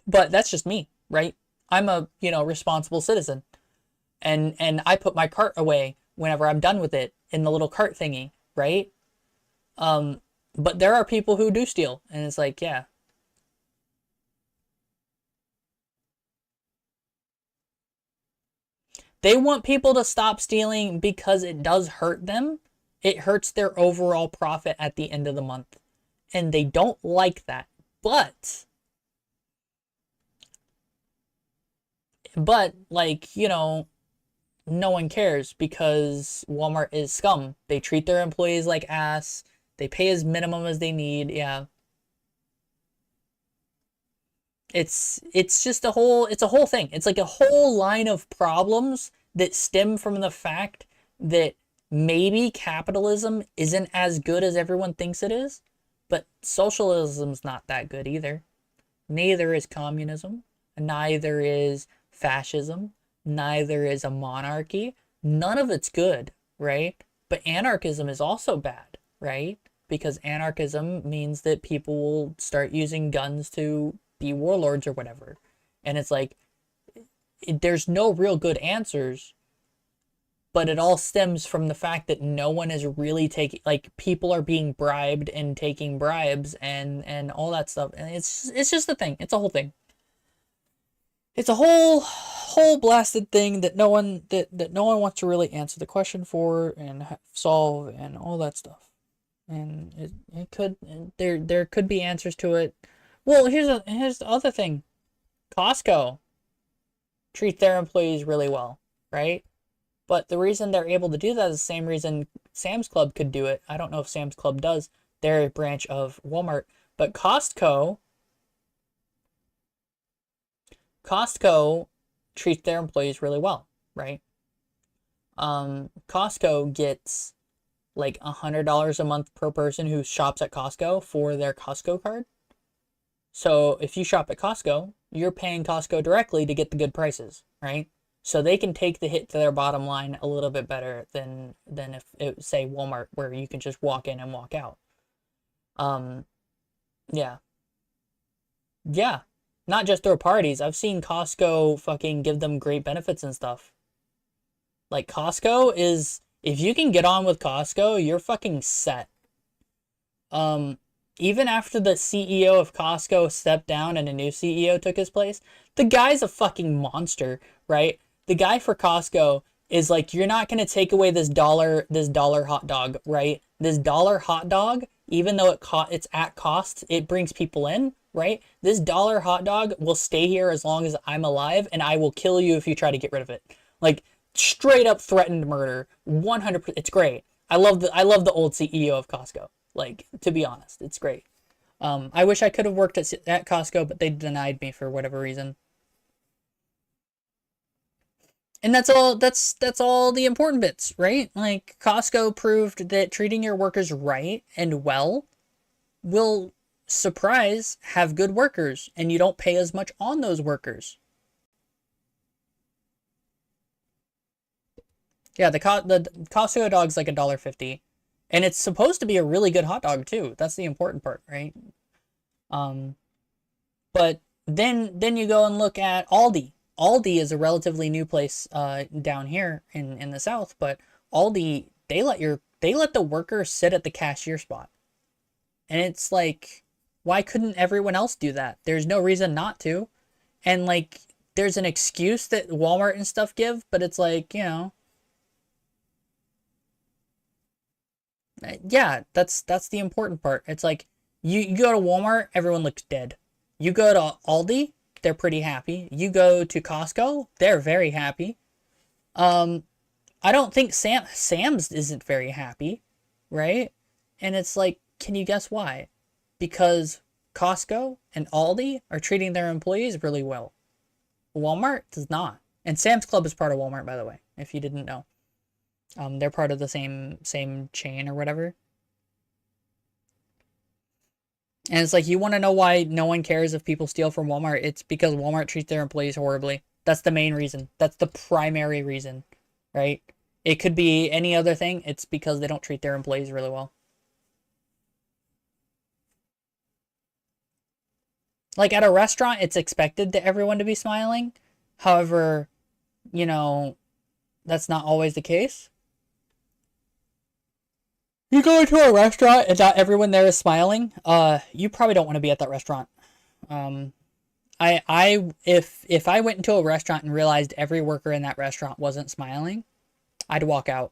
But that's just me, right? I'm a, responsible citizen. And I put my cart away whenever I'm done with it in the little cart thingy, right? But there are people who do steal, and it's like, yeah. They want people to stop stealing because it does hurt them. It hurts their overall profit at the end of the month. And they don't like that. But like, no one cares because Walmart is scum. They treat their employees like ass. They pay as minimum as they need. Yeah. It's just a whole thing. It's like a whole line of problems that stem from the fact that maybe capitalism isn't as good as everyone thinks it is, but socialism's not that good either. Neither is communism, neither is fascism, neither is a monarchy. None of it's good, right? But anarchism is also bad, right? Because anarchism means that people will start using guns to be warlords or whatever. And it's like, there's no real good answers, but it all stems from the fact that no one is really taking, like, people are being bribed and taking bribes and all that stuff. And it's just a thing. It's a whole thing. It's a whole blasted thing that no one wants to really answer the question for and solve and all that stuff. And it could, there could be answers to it. Well, here's the other thing. Costco treat their employees really well, right? But the reason they're able to do that is the same reason Sam's Club could do it. I don't know if Sam's Club does. They're a branch of Walmart. But Costco treats their employees really well, right? Costco gets like $100 a month per person who shops at Costco for their Costco card. So if you shop at Costco, you're paying Costco directly to get the good prices, right? So they can take the hit to their bottom line a little bit better than if it, say, Walmart, where you can just walk in and walk out. Yeah. Yeah. Not just throw parties. I've seen Costco fucking give them great benefits and stuff. Like, Costco is, if you can get on with Costco, you're fucking set. Even after the CEO of Costco stepped down and a new CEO took his place, the guy's a fucking monster, right? The guy for Costco is like, you're not going to take away this dollar hot dog, right? This dollar hot dog, even though it's at cost, it brings people in, right? This dollar hot dog will stay here as long as I'm alive, and I will kill you if you try to get rid of it. Like, straight up threatened murder, 100%. It's great. I love the old CEO of Costco. Like, to be honest, it's great. I wish I could have worked at Costco, but they denied me for whatever reason. And that's all the important bits, right? Like, Costco proved that treating your workers right and well will, surprise, have good workers, and you don't pay as much on those workers. Yeah, the Costco dog's like $1.50. And it's supposed to be a really good hot dog too. That's the important part, right? But then you go and look at Aldi. Aldi is a relatively new place down here in the South, but Aldi, they let the workers sit at the cashier spot. And it's like, why couldn't everyone else do that? There's no reason not to. And like, there's an excuse that Walmart and stuff give, but it's like, yeah, that's the important part. It's like, you go to Walmart, everyone looks dead. You go to Aldi, they're pretty happy. You go to Costco, they're very happy. I don't think Sam's isn't very happy, right? And it's like, can you guess why? Because Costco and Aldi are treating their employees really well. Walmart does not. And Sam's Club is part of Walmart, by the way, if you didn't know. They're part of the same chain or whatever. And it's like, you want to know why no one cares if people steal from Walmart? It's because Walmart treats their employees horribly. That's the main reason. That's the primary reason, right? It could be any other thing. It's because they don't treat their employees really well. Like at a restaurant, it's expected that everyone to be smiling. However, you know, that's not always the case. You go into a restaurant and not everyone there is smiling, you probably don't want to be at that restaurant. If I went into a restaurant and realized every worker in that restaurant wasn't smiling, I'd walk out.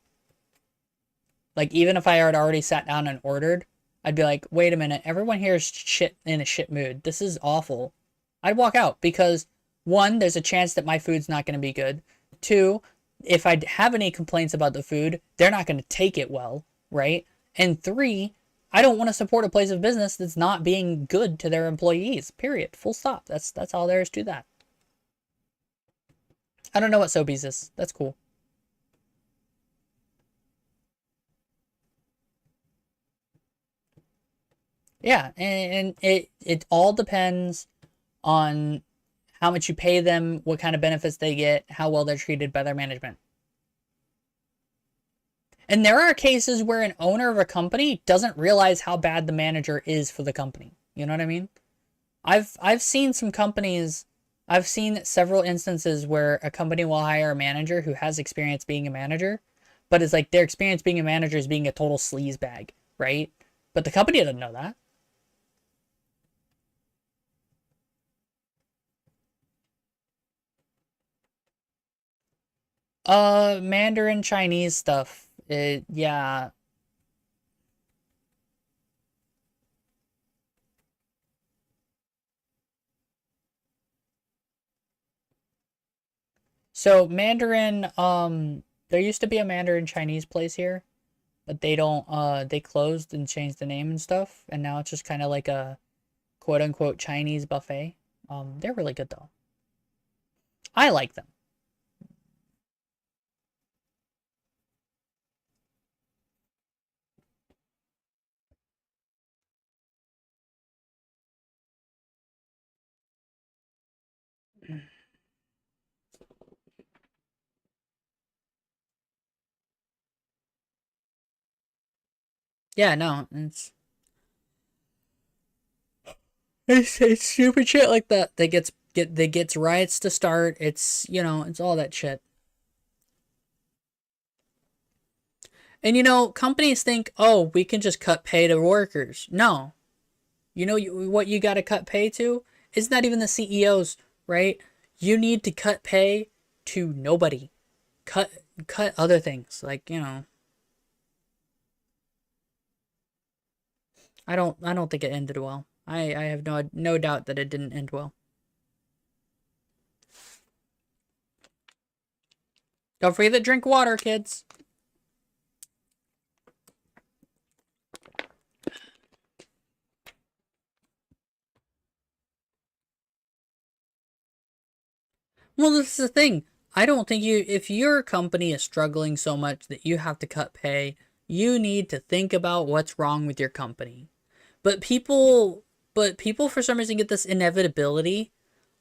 Like, even if I had already sat down and ordered, I'd be like, wait a minute, everyone here is in a shit mood. This is awful. I'd walk out because, one, there's a chance that my food's not going to be good. Two, if I have any complaints about the food, they're not going to take it well, right? And three, I don't want to support a place of business that's not being good to their employees, period. Full stop. That's all there is to that. I don't know what Sobeys is. That's cool. Yeah, and it all depends on how much you pay them, what kind of benefits they get, how well they're treated by their management. And there are cases where an owner of a company doesn't realize how bad the manager is for the company. You know what I mean? I've seen some companies, I've seen several instances where a company will hire a manager who has experience being a manager, but it's like their experience being a manager is being a total sleaze bag, right? But the company doesn't know that. Mandarin Chinese stuff. Yeah. So Mandarin, there used to be a Mandarin Chinese place here, but they don't, they closed and changed the name and stuff, and now it's just kind of like a quote-unquote Chinese buffet. They're really good though. I like them. Yeah, no, it's stupid shit like that that gets riots to start. It's, you know, it's all that shit. And you know, companies think, oh, we can just cut pay to workers. No. You know what you got to cut pay to? It's not even the CEOs, right? You need to cut pay to nobody. Cut other things, like, you know. I don't think it ended well. I have no doubt that it didn't end well. Don't forget to drink water, kids. Well, this is the thing. I don't think if your company is struggling so much that you have to cut pay, you need to think about what's wrong with your company. But people for some reason get this inevitability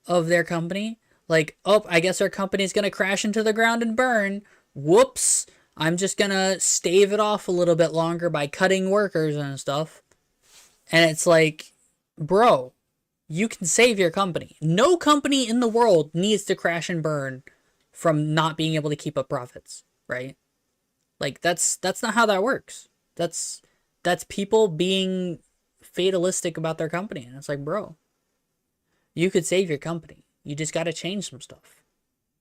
of their company. Like, oh, I guess our company's going to crash into the ground and burn. Whoops. I'm just going to stave it off a little bit longer by cutting workers and stuff. And it's like, bro, you can save your company. No company in the world needs to crash and burn from not being able to keep up profits, right? Like, that's not how that works. That's people being fatalistic about their company. And it's like, bro, you could save your company. You just got to change some stuff.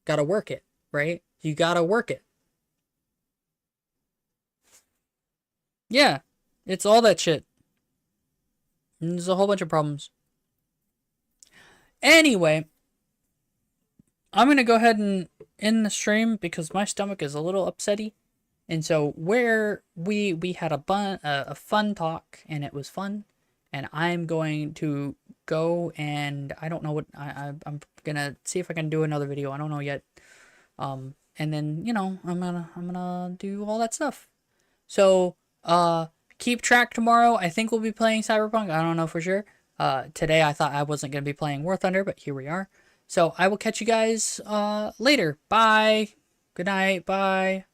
Got to work it, right? You got to work it. Yeah, it's all that shit. And there's a whole bunch of problems. Anyway, I'm going to go ahead and end the stream because my stomach is a little upsetty. And so where we had a fun talk, and it was fun, and I'm going to go, and I don't know what I'm gonna see if I can do another video. I don't know yet. And then, you know, I'm gonna do all that stuff. So keep track tomorrow. I think we'll be playing Cyberpunk. I don't know for sure. Today I thought I wasn't gonna be playing War Thunder, but here we are. So I will catch you guys later. Bye. Good night. Bye.